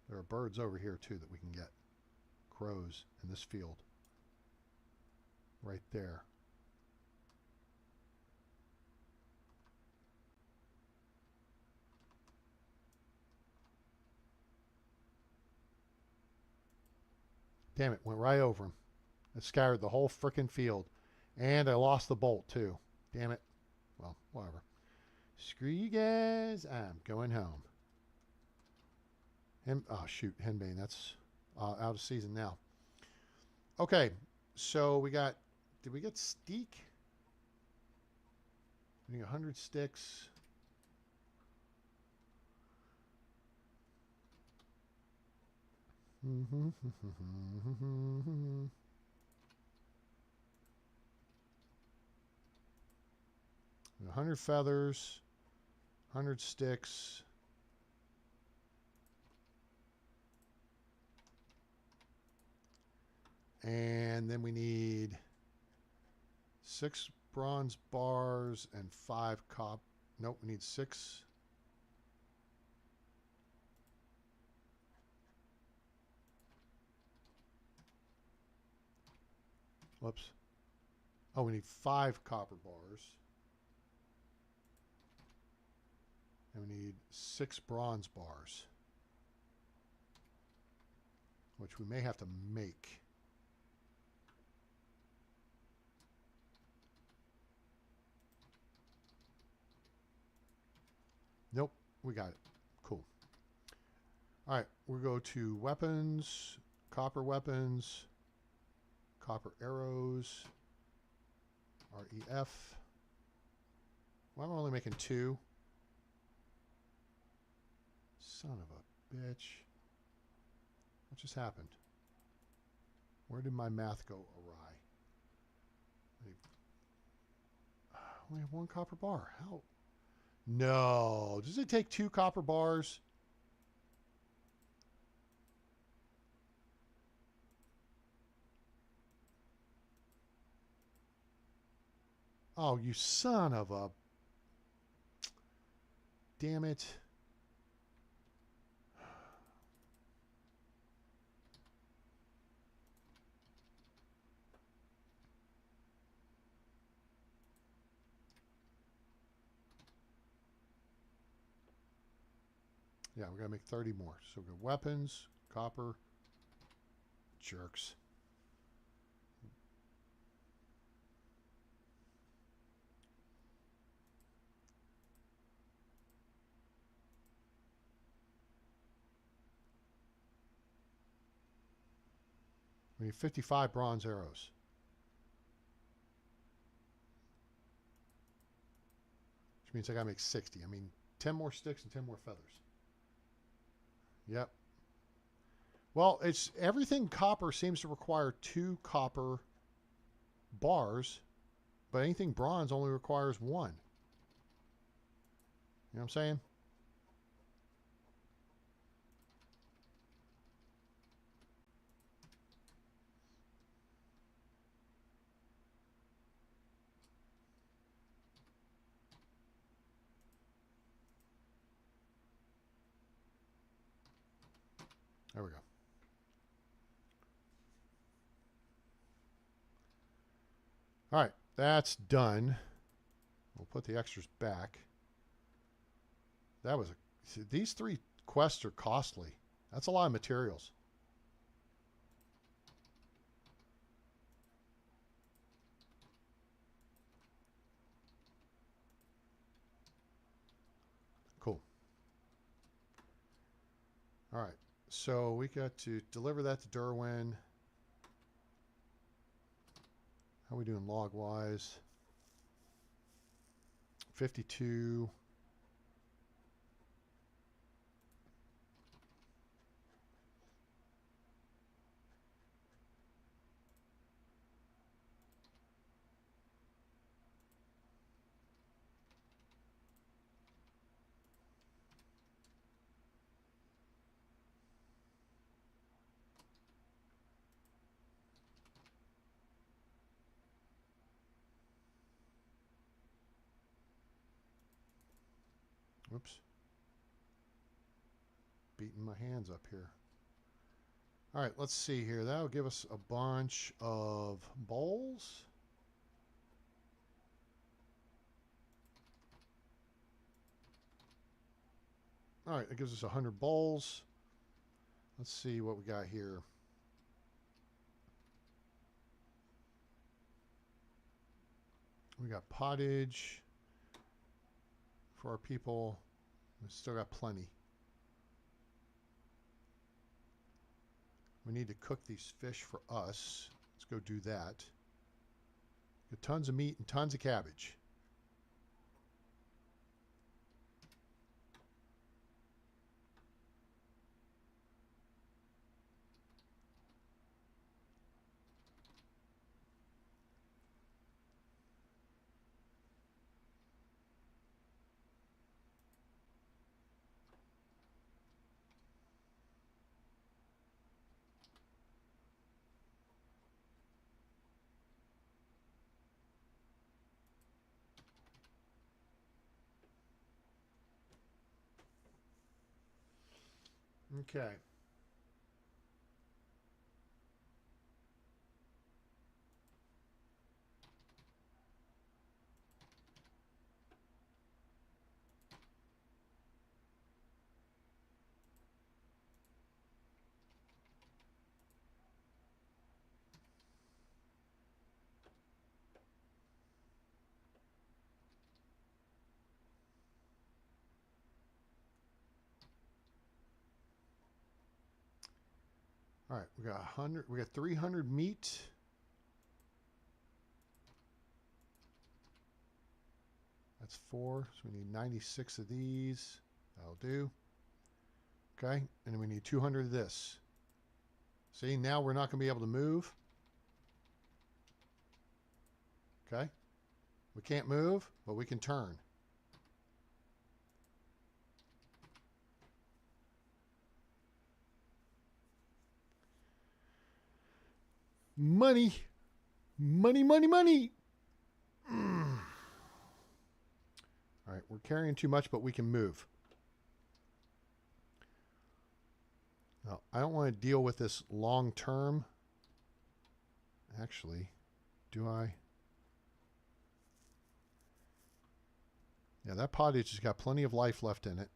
There are birds over here, too, that we can get. Crows in this field. Right there. Damn it, went right over him. It scattered the whole frickin' field. And I lost the bolt, too. Damn it. Well, whatever. Screw you guys. I'm going home. Oh, shoot. Henbane. That's out of season now. Okay. So we got... Did we get steak? We need 100 sticks. Mm-hmm. 100 feathers, 100 sticks. And then we need 6 bronze bars and 5 copper. Nope, we need 6. Whoops. Oh, we need 5 copper bars. And we need 6 bronze bars. Which we may have to make. Nope, we got it. Cool. All right, we'll go to weapons, copper weapons, copper arrows, REF. Well, I'm only making 2. Son of a bitch. What just happened? Where did my math go awry? I only have 1 copper bar. How? No. Does it take 2 copper bars? Oh, you son of a... Damn it. Yeah, we got to make 30 more. So we got weapons, copper, jerks. We need 55 bronze arrows. Which means I got to make 60. I mean, 10 more sticks and 10 more feathers. Yep. Well, it's everything copper seems to require 2 copper bars, but anything bronze only requires 1. You know what I'm saying? There we go. All right, that's done. We'll put the extras back. That was a... These 3 quests are costly. That's a lot of materials. Cool. All right, so we got to deliver that to Derwin. How are we doing log-wise? 52. Whoops. Beating my hands up here. All right, let's see here. That'll give us a bunch of bowls. All right, that gives us 100 bowls. Let's see what we got here. We got pottage for our people. We still got plenty. We need to cook these fish for us. Let's go do that. Got tons of meat and tons of cabbage. Okay. All right, we got 100. We got 300 meat. That's 4. So we need 96 of these. That'll do. Okay, and then we need 200 of this. See, now we're not going to be able to move. Okay, we can't move, but we can turn. Money. Money, money, money. All right, we're carrying too much, but we can move. Now, I don't want to deal with this long term. Actually, do I? Yeah, that pottage has got plenty of life left in it.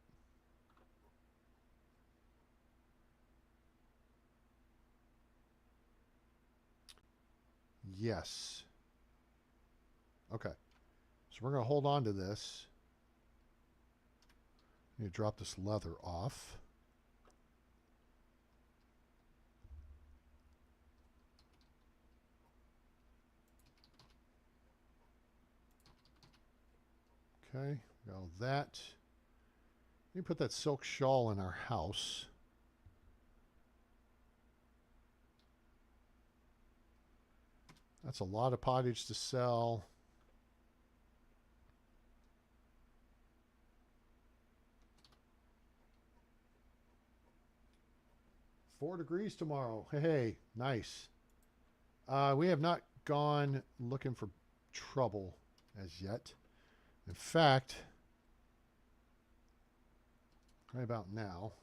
Yes. Okay. So we're going to hold on to this. I need to drop this leather off. Okay, got all that. Let me put that silk shawl in our house. That's a lot of pottage to sell. Four degrees tomorrow. Hey, nice. We have not gone looking for trouble as yet. In fact, right about now,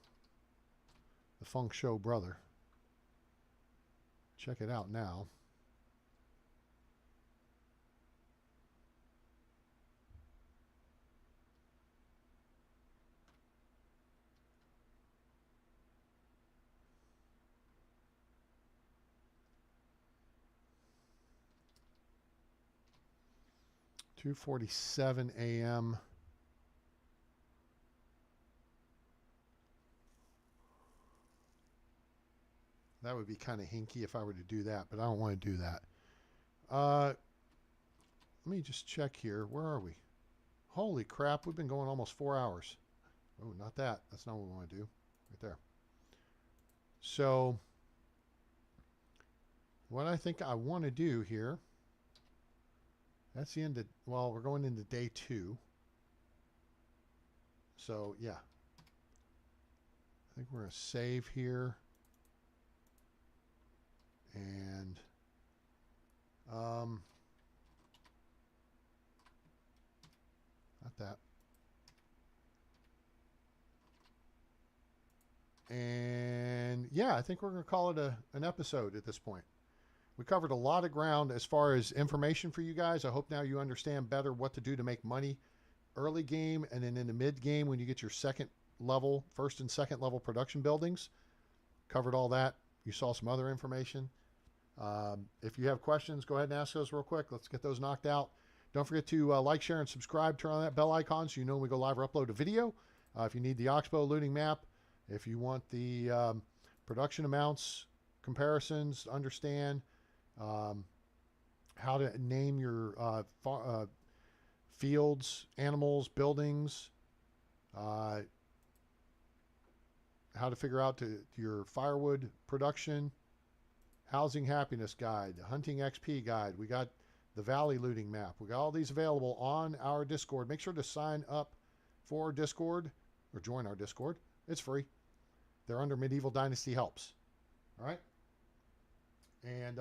the Feng Shou brother. Check it out now. (2:47 a.m.) That would be kind of hinky if I were to do that, but I don't want to do that. Let me just check here. Where are we? Holy crap, we've been going almost 4 hours. Oh, not that. That's not what we want to do. Right there. So, what I think I want to do here, that's the end of, well, we're going into day 2. So, yeah. I think we're going to save here. And not that. And yeah, I think we're going to call it an episode at this point. We covered a lot of ground as far as information for you guys. I hope now you understand better what to do to make money early game, and then in the mid game when you get your first and second level production buildings. Covered all that. You saw some other information. If you have questions, go ahead and ask those real quick. Let's get those knocked out. Don't forget to like, share, and subscribe. Turn on that bell icon so you know when we go live or upload a video. If you need the Oxbow looting map, if you want the production amounts, comparisons, understand how to name your fields, animals, buildings, how to figure out your firewood production, housing happiness guide, hunting XP guide. We got the valley looting map. We got all these available on our Discord. Make sure to sign up for our Discord or join our Discord. It's free. They're under Medieval Dynasty Helps. All right. And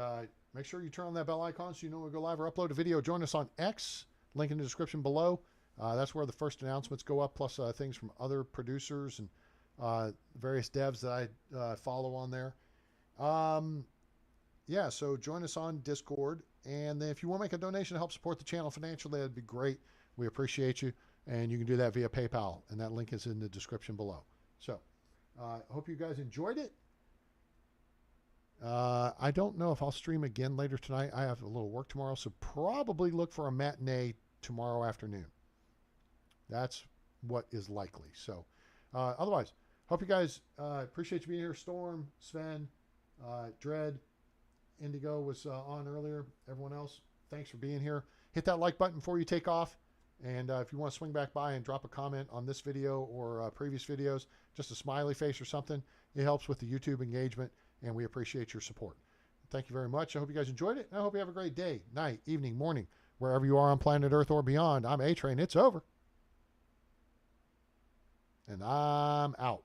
make sure you turn on that bell icon so you know when we go live or upload a video. Join us on X. Link in the description below. That's where the first announcements go up, plus things from other producers and various devs that I follow on there. Yeah, so join us on Discord. And then if you want to make a donation to help support the channel financially, that'd be great. We appreciate you. And you can do that via PayPal. And that link is in the description below. So I hope you guys enjoyed it. I don't know if I'll stream again later tonight. I have a little work tomorrow, so probably look for a matinee tomorrow afternoon. That's what is likely. So otherwise, hope you guys appreciate you being here. Storm, Sven, Dread, Indigo was on earlier. Everyone else, thanks for being here. Hit that like button before you take off. And if you want to swing back by and drop a comment on this video or previous videos, just a smiley face or something, it helps with the YouTube engagement, and we appreciate your support. Thank you very much. I hope you guys enjoyed it, and I hope you have a great day, night, evening, morning, wherever you are on planet Earth or beyond. I'm A-Train. It's over. And I'm out.